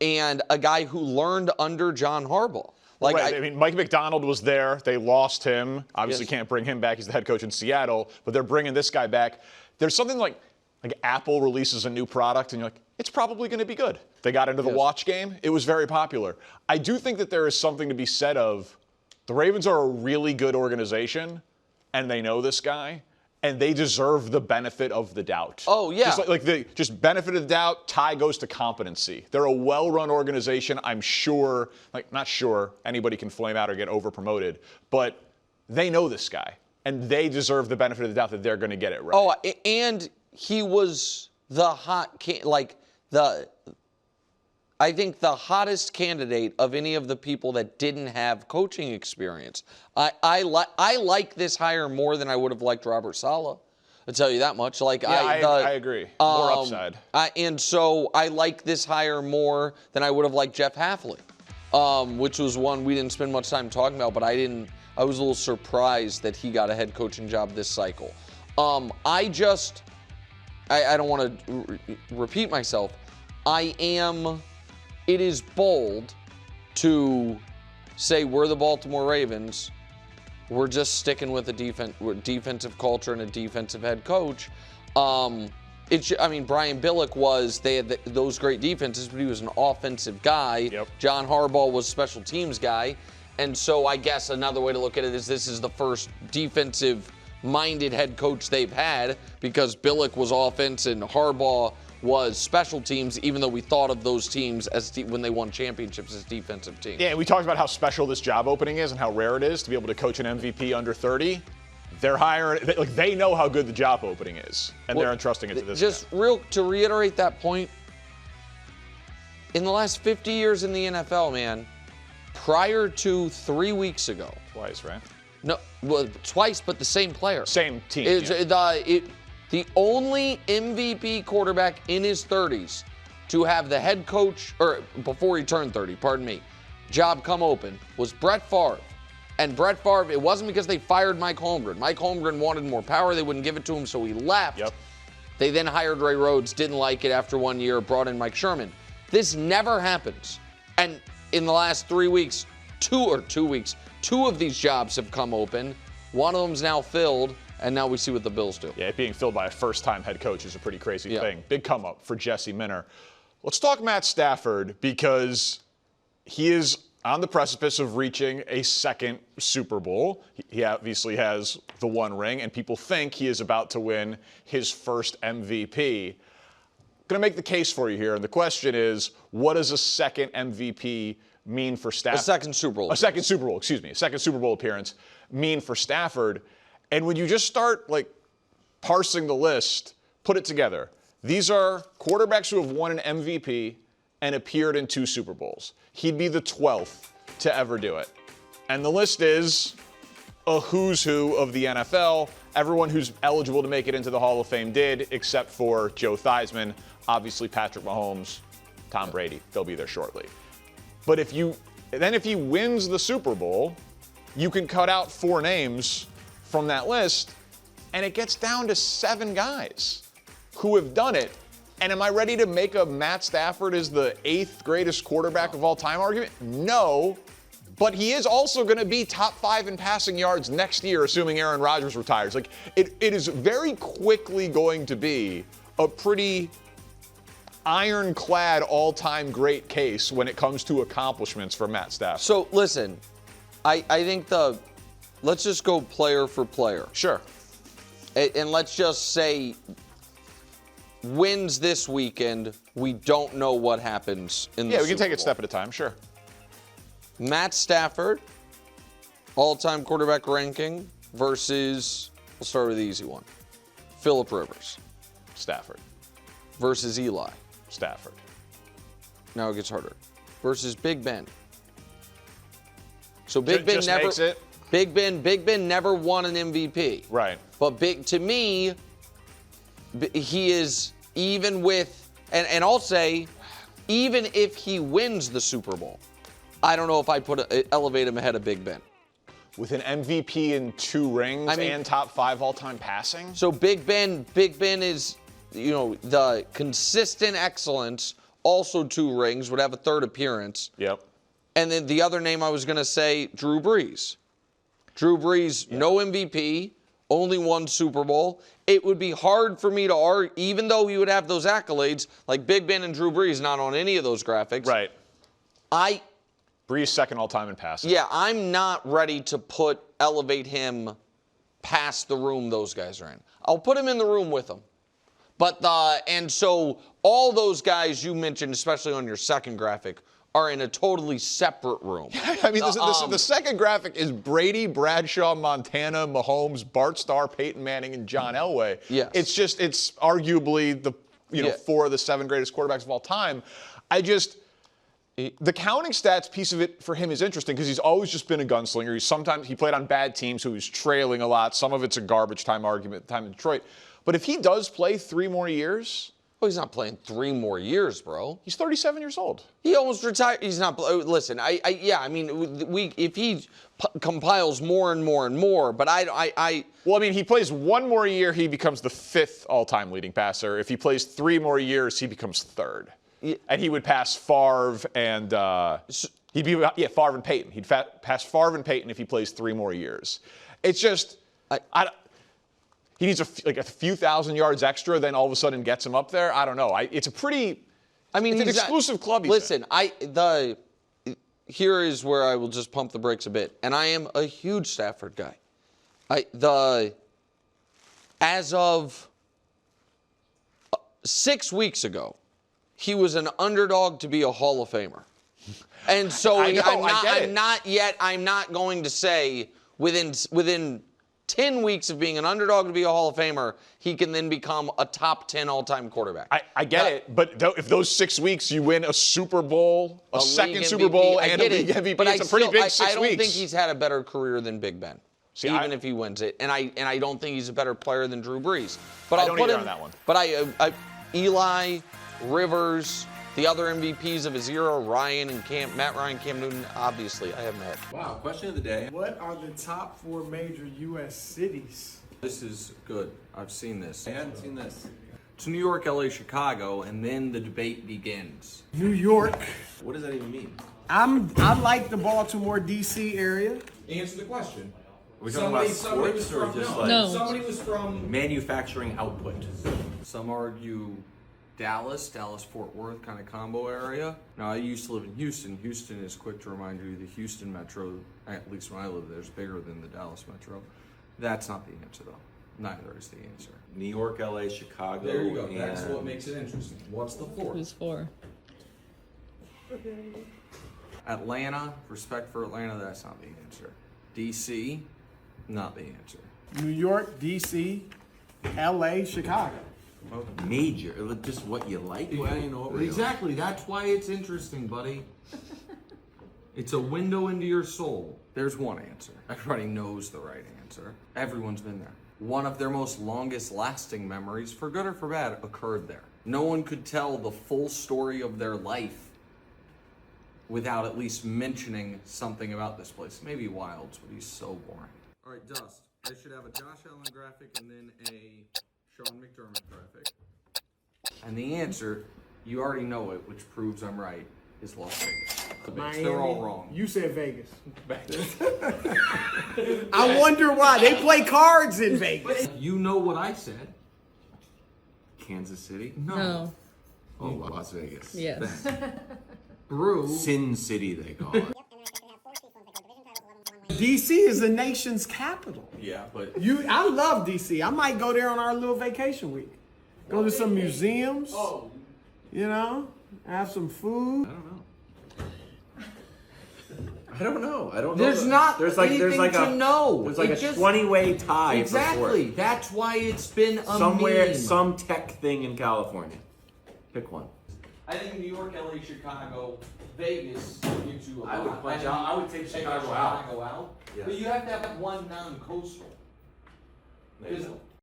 and a guy who learned under John Harbaugh. Right. Mike McDonald was there. They lost him. Obviously can't bring him back. He's the head coach in Seattle, but they're bringing this guy back. There's something like Apple releases a new product, and you're like, it's probably going to be good. They got into the watch game. It was very popular. I do think that there is something to be said of, the Ravens are a really good organization, and they know this guy, and they deserve the benefit of the doubt. Oh, yeah. Just benefit of the doubt, tie goes to competency. They're a well-run organization. I'm sure, not sure anybody can flame out or get over-promoted, but they know this guy, and they deserve the benefit of the doubt that they're going to get it right. Oh, and he was the I think the hottest candidate of any of the people that didn't have coaching experience. I like this hire more than I would have liked Robert Saleh. I'll tell you that much. I agree. More upside. And so I like this hire more than I would have liked Jeff Hafley, which was one we didn't spend much time talking about, but I was a little surprised that he got a head coaching job this cycle. I don't want to repeat myself. it is bold to say we're the Baltimore Ravens. We're just sticking with a defensive culture and a defensive head coach. Brian Billick they had those great defenses, but he was an offensive guy. Yep. John Harbaugh was a special teams guy. And so I guess another way to look at it is this is the first defensive-minded head coach they've had, because Billick was offense and Harbaugh was special teams, even though we thought of those teams as when they won championships as defensive teams. Yeah, we talked about how special this job opening is and how rare it is to be able to coach an MVP under 30. They're hiring, they know how good the job opening is, and they're entrusting it to this guy. To reiterate that point, in the last 50 years in the NFL, man, prior to 3 weeks ago. Twice, right? No, well, twice, but the same player. Same team. The only MVP quarterback in his 30s to have the head coach, or before he turned 30, pardon me, job come open was Brett Favre. And Brett Favre, it wasn't because they fired Mike Holmgren. Mike Holmgren wanted more power. They wouldn't give it to him, so he left. Yep. They then hired Ray Rhodes, didn't like it after 1 year, brought in Mike Sherman. This never happens. And in the last 3 weeks, two of these jobs have come open. One of them's now filled, and now we see what the Bills do. Yeah, it being filled by a first-time head coach is a pretty crazy thing. Big come-up for Jesse Minter. Let's talk Matt Stafford, because he is on the precipice of reaching a second Super Bowl. He obviously has the one ring, and people think he is about to win his first MVP. I'm going to make the case for you here, and the question is, what does a second MVP mean for Stafford? A second Super Bowl. A second Super Bowl appearance mean for Stafford. And when you just start, parsing the list, put it together. These are quarterbacks who have won an MVP and appeared in 2 Super Bowls. He'd be the 12th to ever do it. And the list is a who's who of the NFL. Everyone who's eligible to make it into the Hall of Fame did, except for Joe Theismann, obviously Patrick Mahomes, Tom Brady. They'll be there shortly. But if he wins the Super Bowl, you can cut out 4 names from that list, and it gets down to 7 guys who have done it. And am I ready to make a Matt Stafford is the 8th greatest quarterback of all time argument? No, but he is also going to be top 5 in passing yards next year, assuming Aaron Rodgers retires. It is very quickly going to be a pretty ironclad all-time great case when it comes to accomplishments for Matt Stafford. So listen, I think let's just go player for player. Sure. And let's just say wins this weekend, we don't know what happens in the Super Bowl. Yeah, we can take it step at a time, sure. Matt Stafford, all-time quarterback ranking versus, we'll start with the easy one, Phillip Rivers. Stafford. Versus Eli. Stafford. Now it gets harder. Versus Big Ben. So Big Ben never makes it. Big Ben never won an MVP. Right. But to me, he is even with, and I'll say, even if he wins the Super Bowl, I don't know if I'd elevate him ahead of Big Ben. With an MVP and 2 rings and top 5 all-time passing? So Big Ben is, the consistent excellence, also 2 rings, would have a 3rd appearance. Yep. And then the other name I was going to say, Drew Brees. Drew Brees, no MVP, only 1 Super Bowl. It would be hard for me to argue, even though he would have those accolades, like Big Ben and Drew Brees, not on any of those graphics. Right. Brees second all-time in passing. Yeah, I'm not ready to elevate him past the room those guys are in. I'll put him in the room with them. And so all those guys you mentioned, especially on your second graphic, are in a totally separate room. I mean, the second graphic is Brady, Bradshaw, Montana, Mahomes, Bart Starr, Peyton Manning, and John Elway. Yes. It's arguably the 4 of the 7 greatest quarterbacks of all time. The counting stats piece of it for him is interesting because he's always just been a gunslinger. Sometimes he played on bad teams, so he's trailing a lot. Some of it's a garbage time argument, time in Detroit. But if he does play 3 more years, well, he's not playing 3 more years, bro. He's 37 years old. He almost retired. He's not. Listen, if he compiles more and more and more, but Well, he plays 1 more year, he becomes the 5th all-time leading passer. If he plays 3 more years, he becomes 3rd. and he would pass Favre and he'd be Favre and Peyton. He'd pass Favre and Peyton if he plays 3 more years. It's just he needs a few thousand yards extra, then all of a sudden gets him up there. I don't know. It's an exclusive club. Listen, here is where I will just pump the brakes a bit, and I am a huge Stafford guy. As of 6 weeks ago, he was an underdog to be a Hall of Famer. And so I'm not going to say within 10 weeks of being an underdog to be a Hall of Famer, he can then become a top 10 all-time quarterback. I get it, but if those 6 weeks you win a Super Bowl, a second Super Bowl, and a league MVP, it's a pretty big 6 weeks. I don't think he's had a better career than Big Ben. Even if he wins it, and I don't think he's a better player than Drew Brees. But I don't either on that one. But Eli, Rivers, the other MVPs of his era, Matt Ryan, Cam Newton, obviously I have met. Wow, question of the day. What are the top 4 major U.S. cities? This is good. I've seen this. I hadn't seen this. It's New York, LA, Chicago, and then the debate begins. New York. What does that even mean? I like the Baltimore, D.C. area. Answer the question. Are we talking about sports or just like No. Somebody was from. manufacturing output? Some argue Dallas, Fort Worth kind of combo area. Now, I used to live in Houston. Houston is, quick to remind you, the Houston Metro, at least when I lived there, is bigger than the Dallas Metro. That's not the answer, though. Neither is the answer. New York, LA, Chicago. There you go. And That's what makes it interesting. What's the fourth? Who's 4? Atlanta, respect for Atlanta, that's not the answer. DC, not the answer. New York, D.C., L.A., Chicago. major, just what you like. Well, you know, exactly. That's why it's interesting, buddy. It's a window into your soul. There's one answer. Everybody knows the right answer. Everyone's been there. One of their most longest lasting memories, for good or for bad, occurred there. No one could tell the full story of their life without at least mentioning something about this place. Maybe Wilds, but he's so boring. All right, Dust. I should have a Josh Allen graphic and then a Sean McDermott graphic. And the answer, you already know it, which proves I'm right, is Las Vegas. Miami. They're all wrong. You said Vegas. I wonder why. They play cards in Vegas. You know what I said. Kansas City? No. Oh, Las Vegas. Yes. Brew. Sin City, they call it. DC is the nation's capital. Yeah, but I love DC. I might go there on our little vacation week. Go to some museums. Oh. You know, have some food. I don't know. There's not anything to know. There's like a 20-way tie. Exactly. That's why it's been a somewhere, meme. some tech thing in California. Pick one. I think New York, LA, Chicago, Vegas gives you a I lot. would take Chicago out. Chicago out. Yeah. But you have to have one non-coastal. There you go.